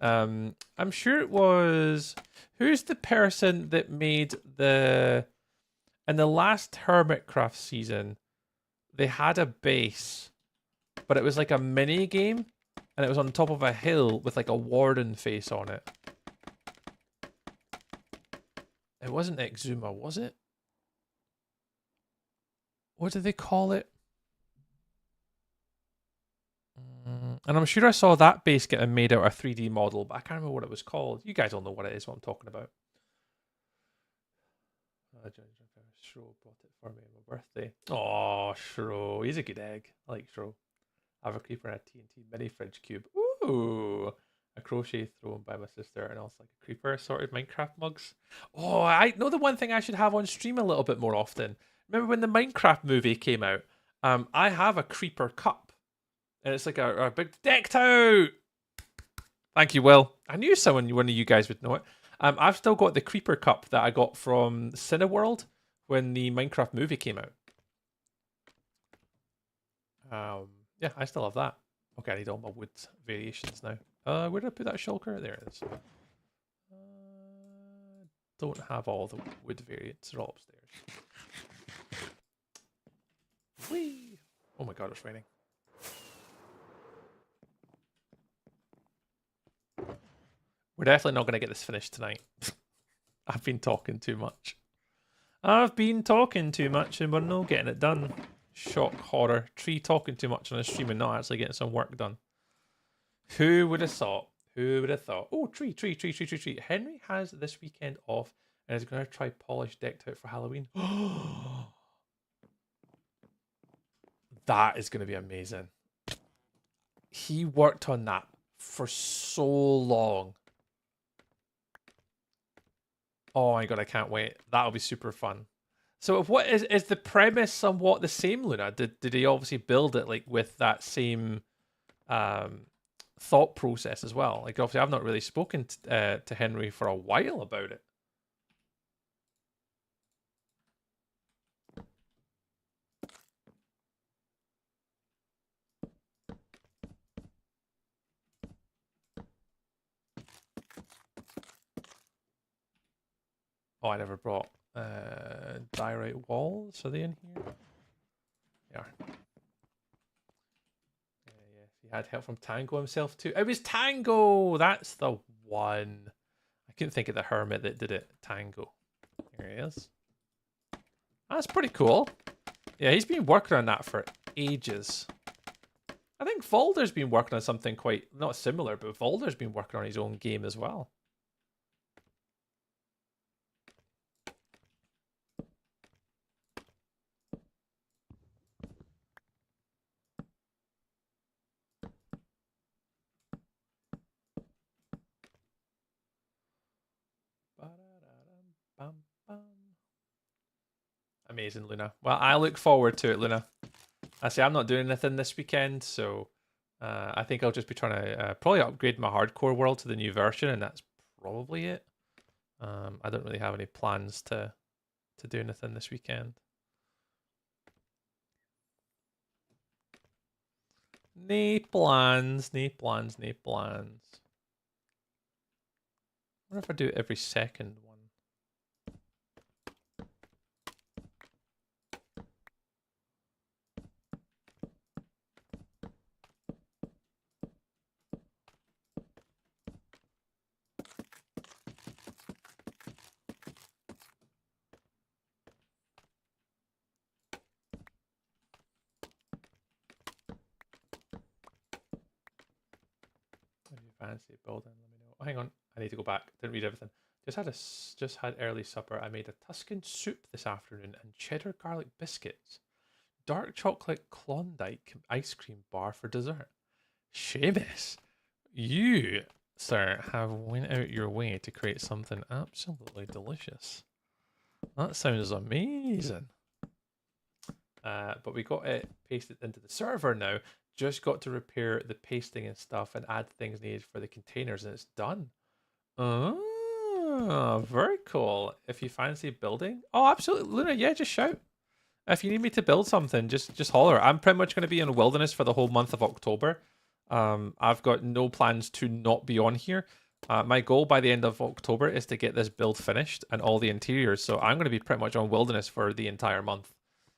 I'm sure it was. Who's the person that made in the last Hermitcraft season? They had a base, but it was like a mini game, and it was on top of a hill with like a warden face on it. It wasn't Exuma, was it? What did they call it? And I'm sure I saw that base getting made out of a 3D model, but I can't remember what it was called. You guys all know what it is, what I'm talking about. Shro bought it for me on my birthday. Oh, Shro. He's a good egg. I like Shro. I have a creeper and a TNT mini fridge cube. Ooh. A crochet thrown by my sister, and also like a creeper sorted Minecraft mugs. Oh, I know the one thing I should have on stream a little bit more often. Remember when the Minecraft movie came out? I have a creeper cup. And it's like a big decked out. Thank you, Will. I knew one of you guys would know it. I've still got the creeper cup that I got from Cineworld when the Minecraft movie came out. Yeah, I still have that. Okay, I need all my wood variations now. Where did I put that shulker? There it is. Don't have all the wood variants. They're all upstairs. Whee! Oh my god, it's raining. We're definitely not going to get this finished tonight. I've been talking too much. I've been talking too much and we're not getting it done. Shock horror. Tree talking too much on a stream and not actually getting some work done. Who would have thought? Who would have thought? Oh, tree. Henry has this weekend off and is going to try polish decked out for Halloween. That is going to be amazing. He worked on that for so long. Oh my god, I can't wait. That'll be super fun. So what is the premise somewhat the same, Luna? Did he obviously build it like with that same thought process as well? Like obviously I've not really spoken to Henry for a while about it. Oh, I never brought diorite walls. Are they in here? They are. Yeah, he had help from Tango himself too. It was Tango! That's the one. I couldn't think of the hermit that did it. Tango. Here he is. That's pretty cool. Yeah, he's been working on that for ages. I think Volder's been working on something quite, not similar, but Volder's been working on his own game as well. Amazing, Luna. Well, I look forward to it, Luna. I say I'm not doing anything this weekend, so I think I'll just be trying to probably upgrade my hardcore world to the new version, and that's probably it. I don't really have any plans to do anything this weekend. No plans. I wonder if I do it every second one. If you fancy building, let me know. Oh, hang on, I need to go back. Didn't read everything. Just had early supper. I made a Tuscan soup this afternoon and cheddar garlic biscuits. Dark chocolate Klondike ice cream bar for dessert. Seamus, you, sir, have went out your way to create something absolutely delicious. That sounds amazing. But we got it pasted into the server now. Just got to repair the pasting and stuff and add things needed for the containers and it's done. Oh, very cool. If you fancy building. Oh, absolutely. Luna, yeah, just shout. If you need me to build something, just holler. I'm pretty much going to be in wilderness for the whole month of October. I've got no plans to not be on here. My goal by the end of October is to get this build finished and all the interiors. So I'm going to be pretty much on wilderness for the entire month.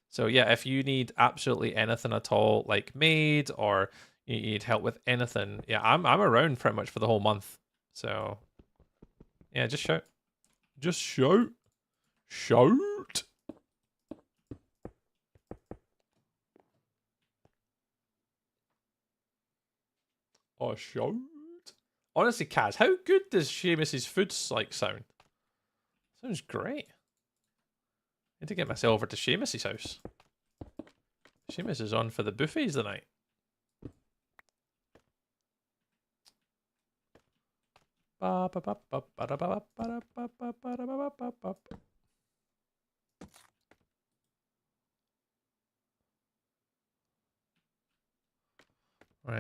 So yeah, if you need absolutely anything at all, like made or you need help with anything, yeah, I'm around pretty much for the whole month. So yeah, just shout. Just shout. Shout. Oh, shout. Honestly, Kaz, how good does Seamus's food like sound? Sounds great. I need to get myself over to Seamus's house. Seamus is on for the buffets tonight. Right,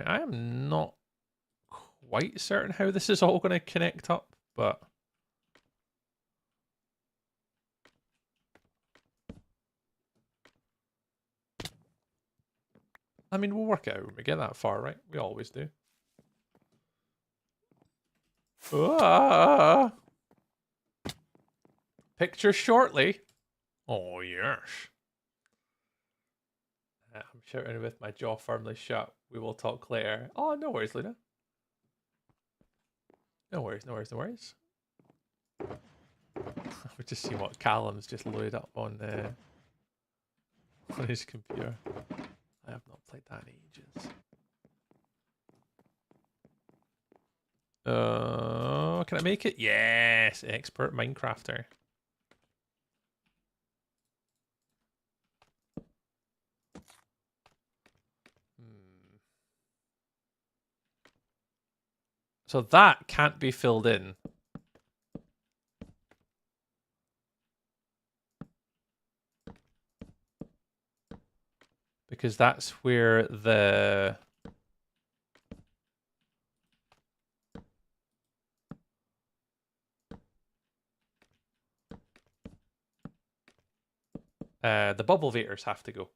I am not quite certain how this is all going to connect up, but I mean, we'll work it out when we get that far, right? We always do. Ah! Picture shortly. Oh, yes. I'm shouting with my jaw firmly shut. We will talk later. Oh, no worries, Luna. No worries. We're just seeing what Callum's just loaded up on his computer. I have not played that in ages. Can I make it? Yes, expert Minecrafter. So that can't be filled in. Because that's where the... the bubble vators have to go.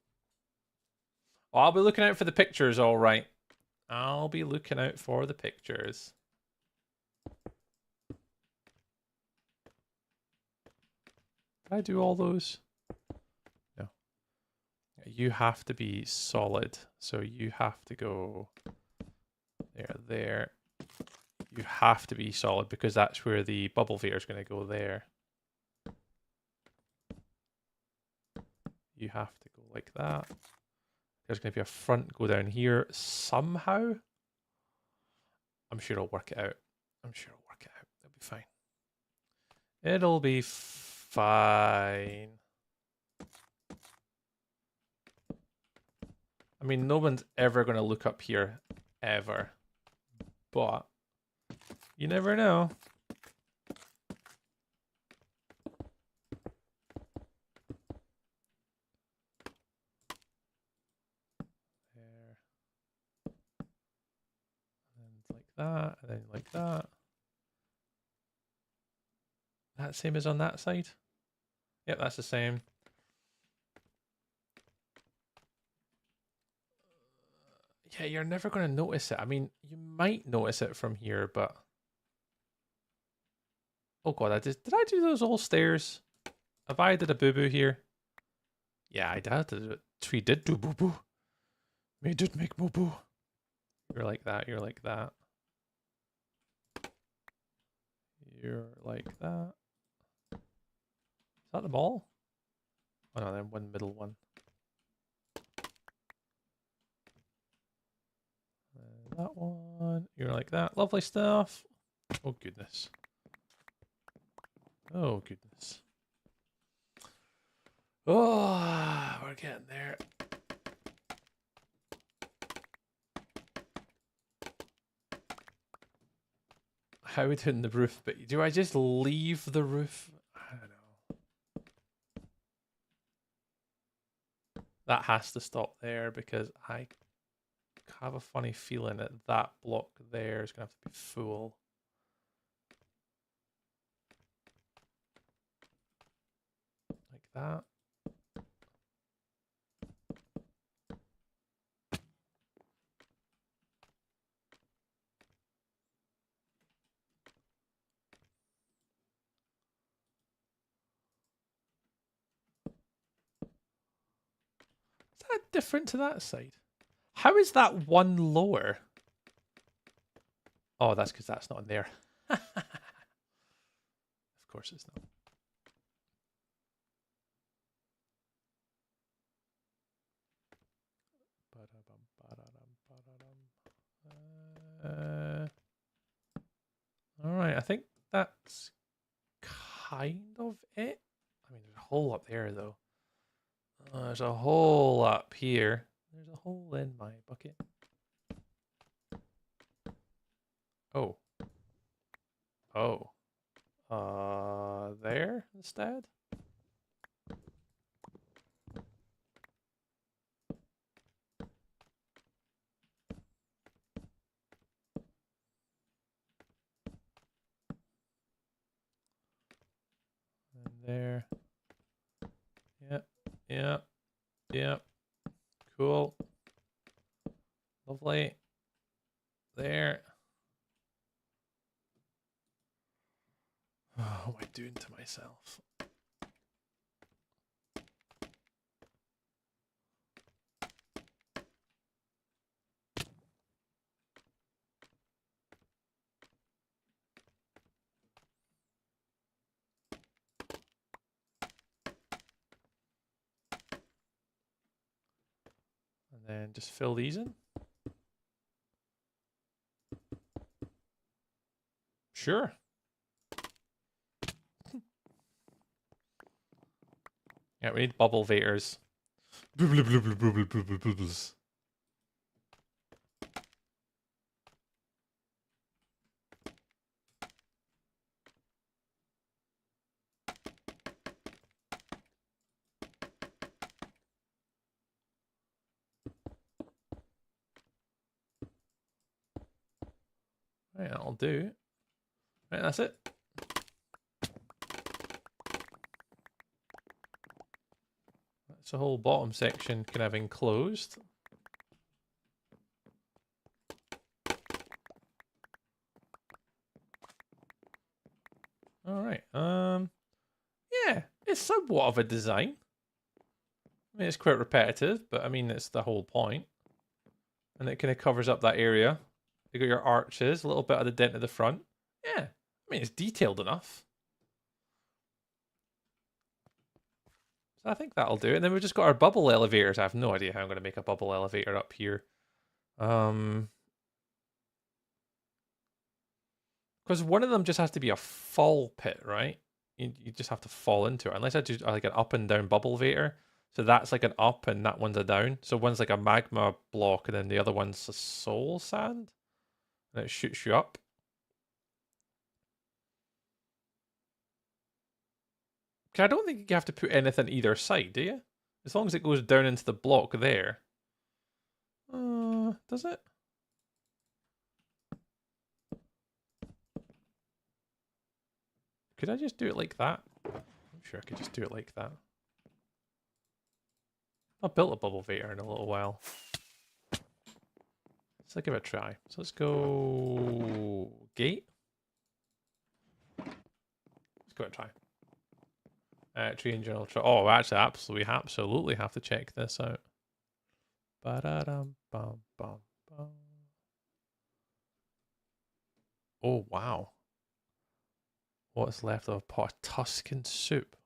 Oh, I'll be looking out for the pictures, all right. I'll be looking out for the pictures. Did I do all those? No. You have to be solid. So you have to go there, there. You have to be solid because that's where the bubble vator is going to go there. You have to go like that. There's going to be a front go down here somehow. I'm sure I'll work it out. I'm sure I'll work it out. It'll be fine. It'll be fine. I mean, no one's ever going to look up here, ever. But you never know. There. And like that, and then like that. That same as on that side? Yep, that's the same. Yeah, you're never going to notice it. I mean, you might notice it from here, but... Oh god, did I do those all stairs? Have I did a boo-boo here? Yeah, I did. Tree did do boo-boo. Me did make boo-boo. You're like that, you're like that. You're like that. Is that them all? Oh no, then one middle one. And that one. You're like that. Lovely stuff. Oh goodness. Oh goodness. Oh, we're getting there. How are we doing the roof? But do I just leave the roof? I don't know. That has to stop there because I have a funny feeling that that block there is going to have to be full. Like that. Is that different to that side? How is that one lower? Oh, that's because that's not in there. Of course it's not. All right, I think that's kind of it. I mean, there's a hole up there, though. There's a hole up here. There's a hole in my bucket. Oh. Oh. There instead? And there. Yep. Yep. Yep. Cool. Lovely. There. Oh, what am I doing to myself? then just fill these in. Sure. Yeah, we need bubble vators. Bubbles. Right, that'll do. Right, that's it. That's the whole bottom section kind of enclosed. All right. Yeah, it's somewhat of a design. I mean, it's quite repetitive, but I mean, it's the whole point. And it kind of covers up that area. You got your arches, a little bit of the dent at the front. Yeah, I mean, it's detailed enough. So I think that'll do it. And then we've just got our bubble elevators. I have no idea how I'm going to make a bubble elevator up here. Because one of them just has to be a fall pit, right? You just have to fall into it. Unless I do like an up and down bubble vator. So that's like an up and that one's a down. So one's like a magma block and then the other one's a soul sand. And it shoots you up. I don't think you have to put anything either side, do you? As long as it goes down into the block there. Does it? Could I just do it like that? I'm sure I could just do it like that. I've built a bubble vator in a little while. Let's give it a try. So let's go gate. Let's go and try. Tree and general. Oh, actually, absolutely have to check this out. Ba-da-dum, bum, bum, bum. Oh, wow. What's left of a pot of Tuscan soup?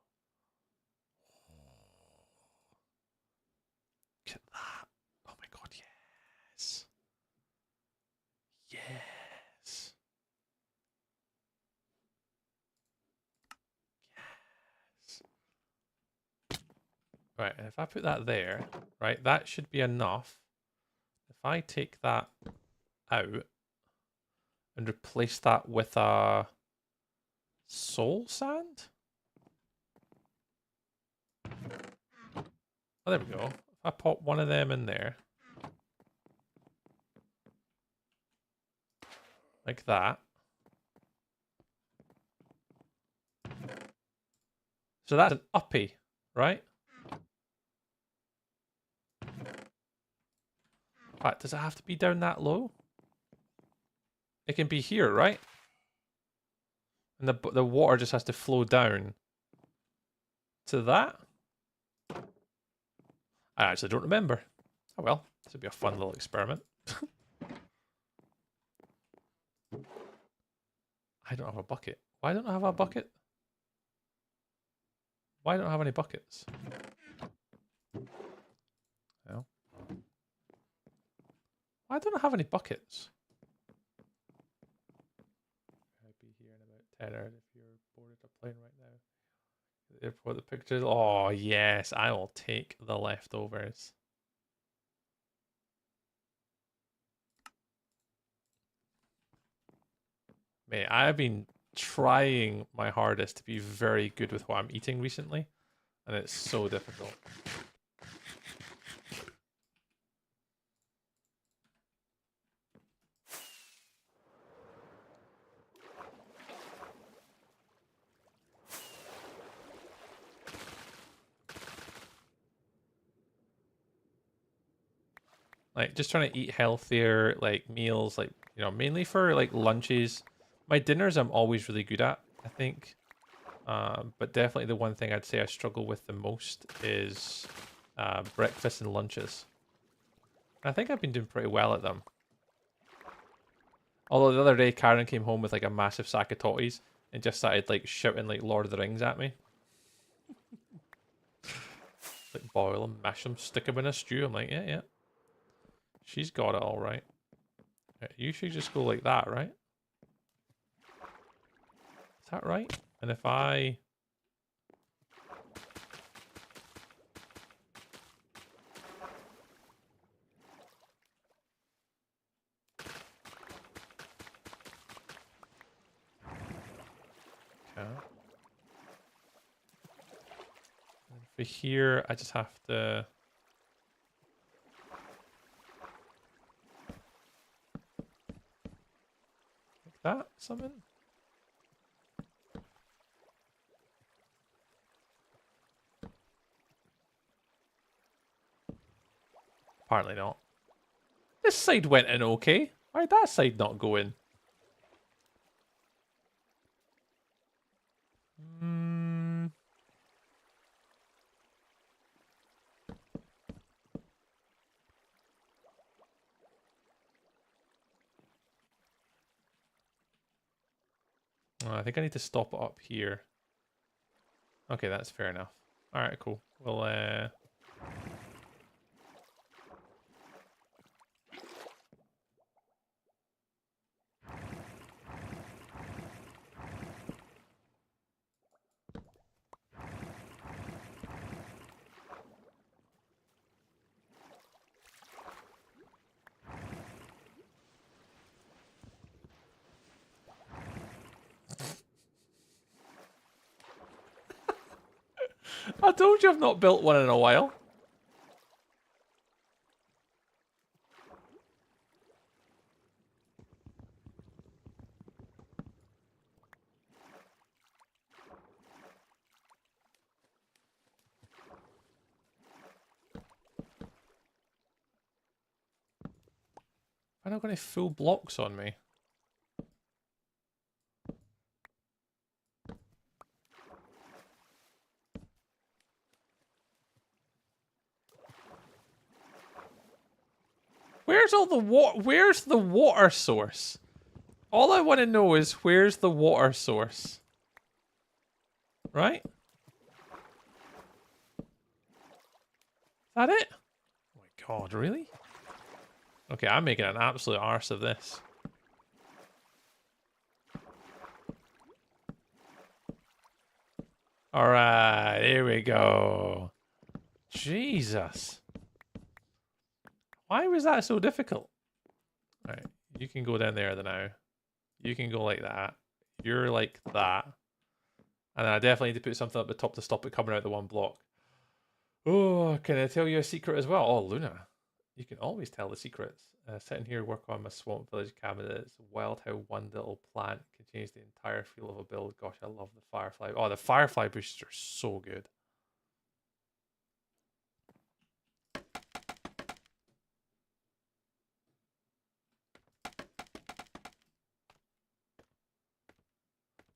Look at that. Oh my god, yes. Yes. Yes. Right, and if I put that there, right, that should be enough. If I take that out and replace that with a soul sand? Oh, there we go. If I pop one of them in there. Like that. So that's an uppie, right? In fact, does it have to be down that low? It can be here, right? And the water just has to flow down to that. I actually don't remember. Oh well, this would be a fun little experiment. I don't have a bucket. Why don't I have a bucket? Why don't I have any buckets? No. Why don't I have any buckets? I'll be here in about 10 hours if you're bored of playing right now. Therefore, the pictures. Oh, yes, I will take the leftovers. Mate, I have been trying my hardest to be very good with what I'm eating recently, and it's so difficult. Like, just trying to eat healthier, like, meals, like, you know, mainly for, like, lunches. My dinners I'm always really good at, I think. But definitely the one thing I'd say I struggle with the most is breakfast and lunches. I think I've been doing pretty well at them. Although the other day, Karen came home with, like, a massive sack of totties and just started, like, shouting, like, Lord of the Rings at me. Like, boil them, mash them, stick them in a stew. I'm like, yeah, yeah. She's got it all right. You should just go like that, right? Is that right? And if I... Okay. And for here, I just have to... like that, something? Apparently not. This side went in okay. Why'd that side not go in? Hmm. Oh, I think I need to stop it up here. Okay, that's fair enough. Alright, cool. We'll, I told you I've not built one in a while. I don't got any full blocks on me. Where's all the water? Where's the water source? All I want to know is where's the water source? Right? Is that it? Oh my god, really? Okay, I'm making an absolute arse of this. Alright, here we go. Jesus. Why was that so difficult? Alright, you can go down there now. You can go like that. You're like that. And then I definitely need to put something up the top to stop it coming out the one block. Oh, can I tell you a secret as well? Oh, Luna. You can always tell the secrets. Sitting here, work on my swamp village cabin. It's wild how one little plant can change the entire feel of a build. Gosh, I love the firefly. Oh, the firefly bushes are so good.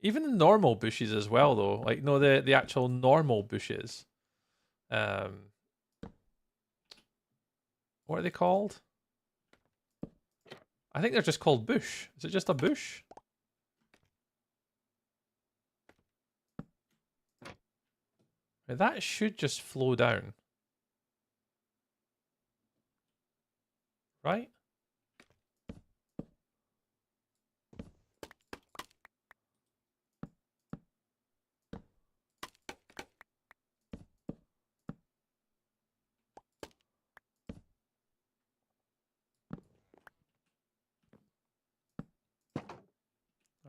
Even the normal bushes as well, though. Like, no, the actual normal bushes. What are they called? I think they're just called bush. Is it just a bush? That should just flow down. Right?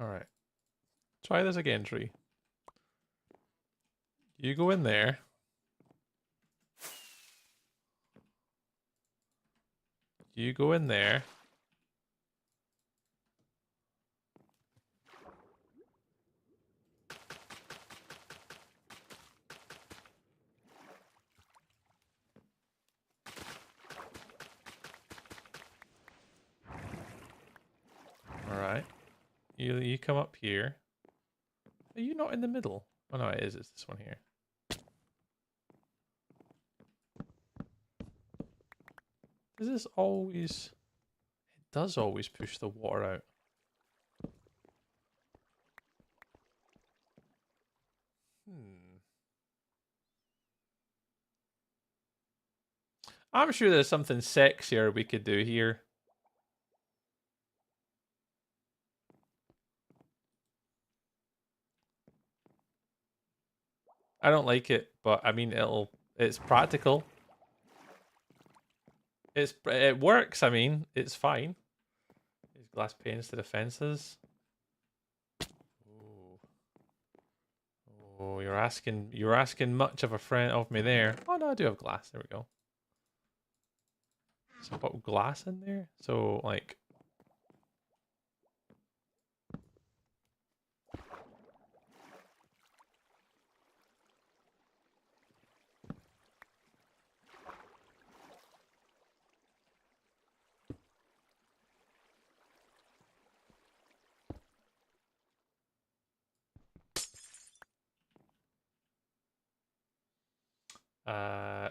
Alright. Try this again, tree. You go in there. You go in there. Alright. You come up here. Are you not in the middle? Oh no, it is. It's this one here. Does this always... It does always push the water out. Hmm. I'm sure there's something sexier we could do here. I don't like it, but I mean it's practical. It works, I mean, it's fine. These glass panes to the fences. Ooh. Oh, you're asking much of a friend of me there. Oh no, I do have glass. There we go. So put glass in there. So like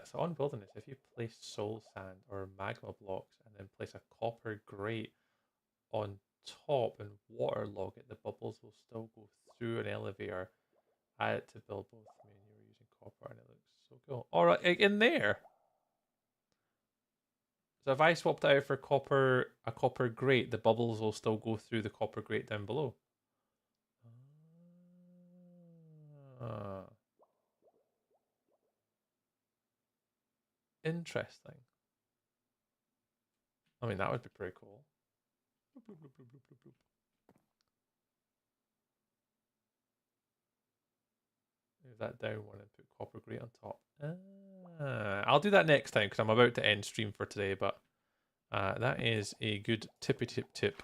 so on building this, if you place soul sand or magma blocks and then place a copper grate on top and waterlog it, the bubbles will still go through an elevator. Add it to build both. I mean, you were using copper and it looks so cool. All right, in there. So if I swapped out for a copper grate, the bubbles will still go through the copper grate down below. Ah. Interesting. I mean, that would be pretty cool. Move that down one and put copper grate on top. I'll do that next time because I'm about to end stream for today, but that is a good tippy tip.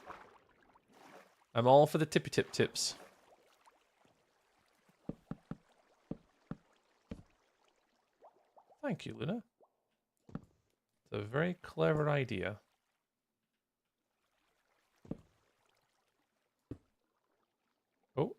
I'm all for the tippy tips. Thank you, Luna. It's a very clever idea. Oh.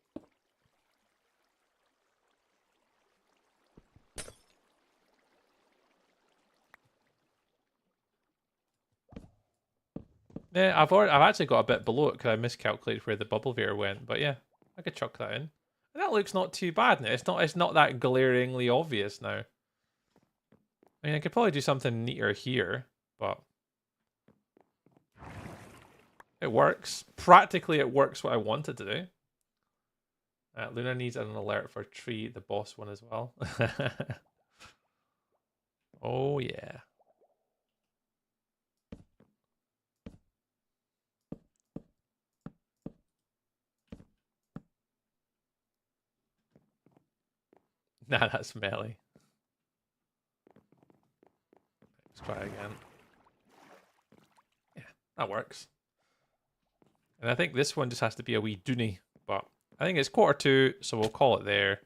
Yeah, I've actually got a bit below it because I miscalculated where the bubble veer went, but yeah, I could chuck that in. And that looks not too bad now. It's not that glaringly obvious now. I mean, I could probably do something neater here, but it works. Practically, it works what I wanted to do. Luna needs an alert for Tree, the boss one as well. Oh, yeah. Nah, that's melee. Let's try again. Yeah, that works. And I think this one just has to be a wee dooney, but I think it's 1:45, so we'll call it there.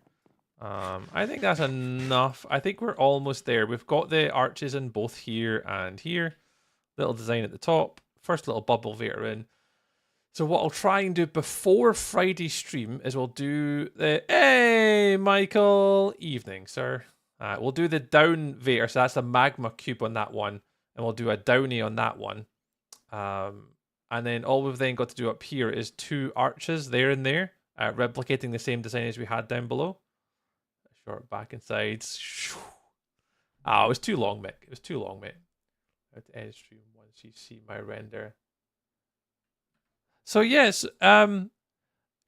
I think that's enough. I think we're almost there. We've got the arches in both here and here. Little design at the top. First little bubble veer in. So what I'll try and do before Friday's stream is we'll do the hey Michael evening, sir. We'll do the down veer, so that's a magma cube on that one, and we'll do a downy on that one. And then all we've then got to do up here is 2 arches there and there, replicating the same design as we had down below. Short back and sides. Ah, it was too long, Mick. It was too long, mate. I have to end stream once you see my render. So yes, can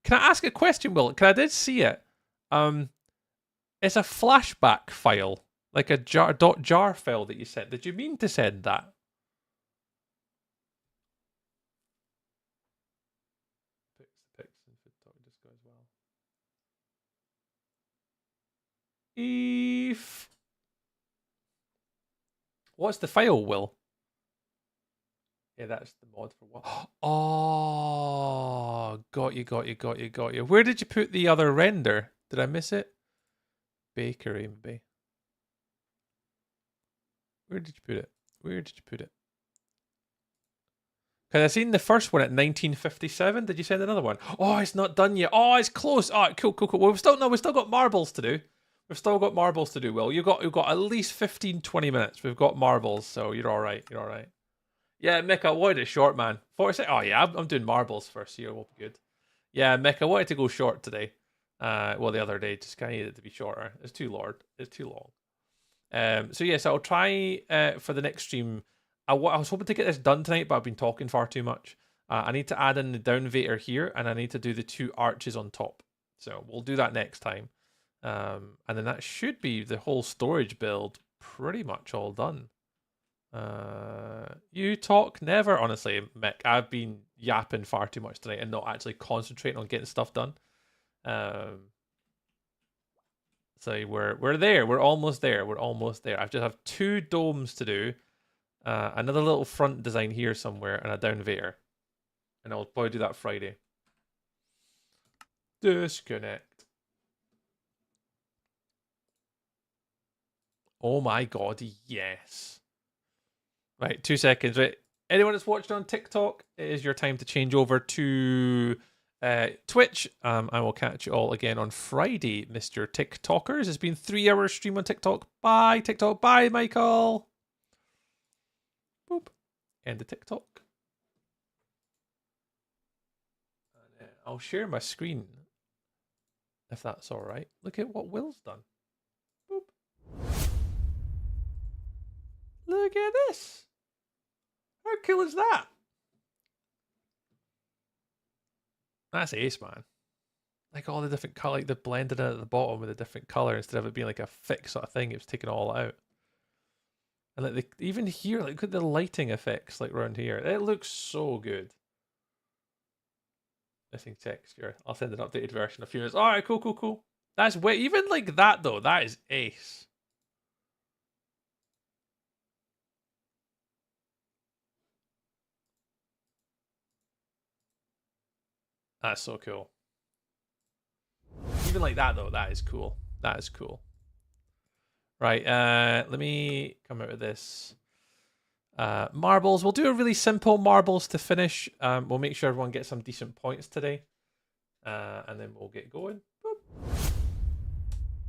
I ask a question, Will? Because I did see it. It's a flashback file, like a .jar file that you sent. Did you mean to send that? If what's the file, Will? Yeah, that's the mod for what? Oh, got you. Where did you put the other render? Did I miss it? Bakery, maybe. Where did you put it? Because I seen the first one at 1957. Did you send another one? Oh, it's not done yet. Oh, it's close. Oh, cool. Well, we've still got marbles to do. Will. You've got at least 15, 20 minutes. We've got marbles, so you're all right. Yeah, Mick, I wanted it short, man. 46. Oh yeah, I'm doing marbles first year. Will be good. Yeah, Mick, I wanted to go short today. The other day, just kind of needed it to be shorter. It's too long. So yes, I'll try for the next stream. I was hoping to get this done tonight, but I've been talking far too much. I need to add in the downvator here, and I need to do the 2 arches on top. So we'll do that next time. And then that should be the whole storage build pretty much all done. You talk never. Honestly, Mick, I've been yapping far too much tonight and not actually concentrating on getting stuff done. So we're there. We're almost there. We're almost there. I just have 2 domes to do. Another little front design here somewhere, and a downvator. And I'll probably do that Friday. Disconnect. Oh my god, yes. Right, 2 seconds. Right, anyone that's watching on TikTok, it is your time to change over to Twitch. I will catch you all again on Friday, Mr. TikTokers. It's been 3 hours stream on TikTok. Bye, TikTok. Bye, Michael. Boop. End the TikTok. And I'll share my screen if that's all right. Look at what Will's done. Boop. Look at this. How cool is that? That's ace, man. Like all the different color, like the blended in at the bottom with a different color instead of it being like a fixed sort of thing. It was taken all out. And like even here, like look at the lighting effects like around here. It looks so good. Missing texture. I'll send an updated version in a few minutes. All right, cool. That's way even like that though. That is ace. That's so cool. Even like that though, that is cool. That is cool. Right, let me come out of this. Marbles. We'll do a really simple marbles to finish. We'll make sure everyone gets some decent points today. And then we'll get going. Boop.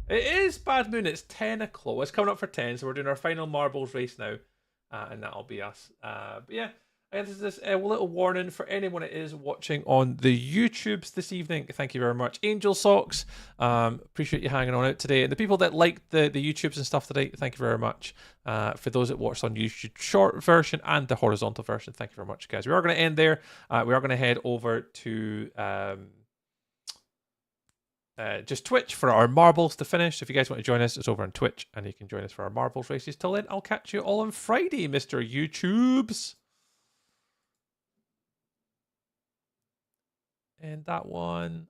It is Bad Moon. It's 10 o'clock. It's coming up for 10, so we're doing our final marbles race now. And that'll be us. But yeah, this is this little warning for anyone that is watching on the YouTubes this evening. Thank you very much. Angel Socks, appreciate you hanging on out today. And the people that liked the YouTubes and stuff today, thank you very much. For those that watched on YouTube short version and the horizontal version, thank you very much, guys. We are going to end there. We are going to head over to just Twitch for our marbles to finish. So if you guys want to join us, it's over on Twitch, and you can join us for our marbles races. Till then, I'll catch you all on Friday, Mr. YouTubes. And that one